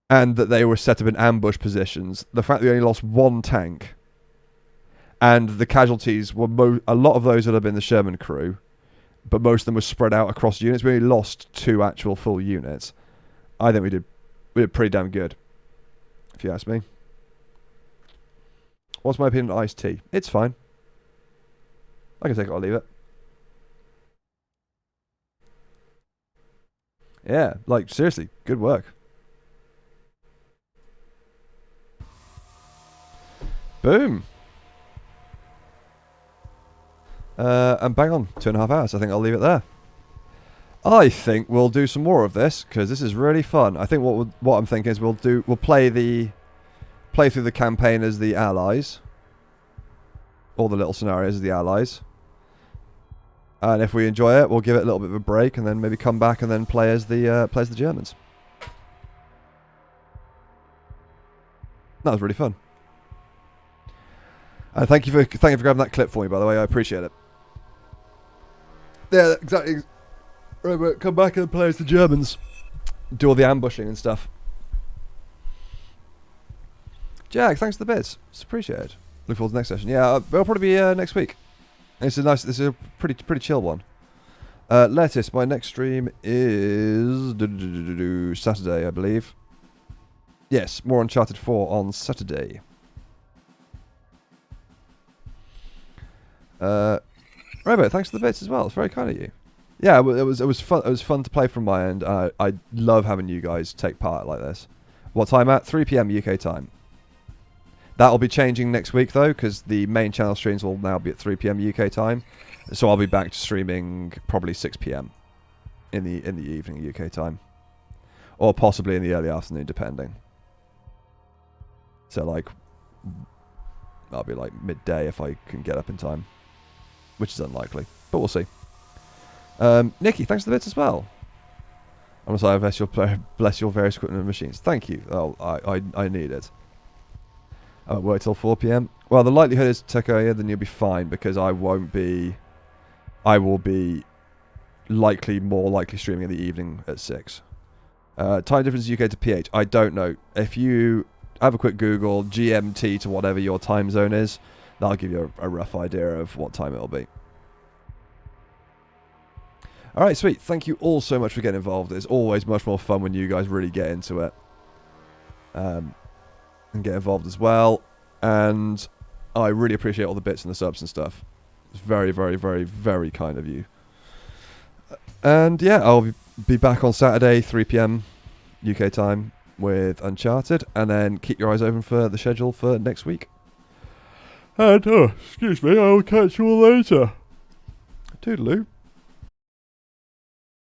and that they were set up in ambush positions, the fact that we only lost one tank, and the casualties were a lot of those would have been the Sherman crew, but most of them were spread out across units. We only lost 2 actual full units. I think we did pretty damn good, if you ask me. What's my opinion on iced tea? It's fine. I can take it or leave it. Yeah, like, seriously, good work. Boom. And bang on, 2.5 hours. I think I'll leave it there. I think we'll do some more of this, because this is really fun. I think what I'm thinking is we'll play through the campaign as the Allies. All the little scenarios as the Allies. And if we enjoy it, we'll give it a little bit of a break, and then maybe come back and then play as the Germans. That was really fun. And thank you for grabbing that clip for me, by the way. I appreciate it. Yeah, exactly. Right, come back and play as the Germans. Do all the ambushing and stuff. Jack, thanks for the bits. It's appreciated. Look forward to the next session. Yeah, it'll probably be next week. This is a pretty chill one. Lettuce, my next stream is Saturday, I believe. Yes, more Uncharted 4 on Saturday. Robert, thanks for the bits as well. It's very kind of you. Yeah, it was fun. It was fun to play from my end. I love having you guys take part like this. What time at? 3 p.m. UK time. That'll be changing next week though, because the main channel streams will now be at 3 p.m. UK time. So I'll be back to streaming probably 6 p.m. in the evening UK time, or possibly in the early afternoon, depending. So like, I'll be like midday if I can get up in time, which is unlikely, but we'll see. Nikki, thanks for the bits as well. I'm sorry, bless your various equipment and machines. Thank you. Oh, I need it. I won't work till 4 p.m. Well, the likelihood is Tekoya, then you'll be fine, because I will be more likely streaming in the evening at 6. Time difference UK to PH. I don't know. If you have a quick Google GMT to whatever your time zone is, that'll give you a rough idea of what time it'll be. Alright, sweet. Thank you all so much for getting involved. It's always much more fun when you guys really get into it. And get involved as well. And I really appreciate all the bits and the subs and stuff. It's very, very, very, very kind of you. And yeah, I'll be back on Saturday, 3 p.m. UK time with Uncharted. And then keep your eyes open for the schedule for next week. And, excuse me, I'll catch you all later. Toodaloo.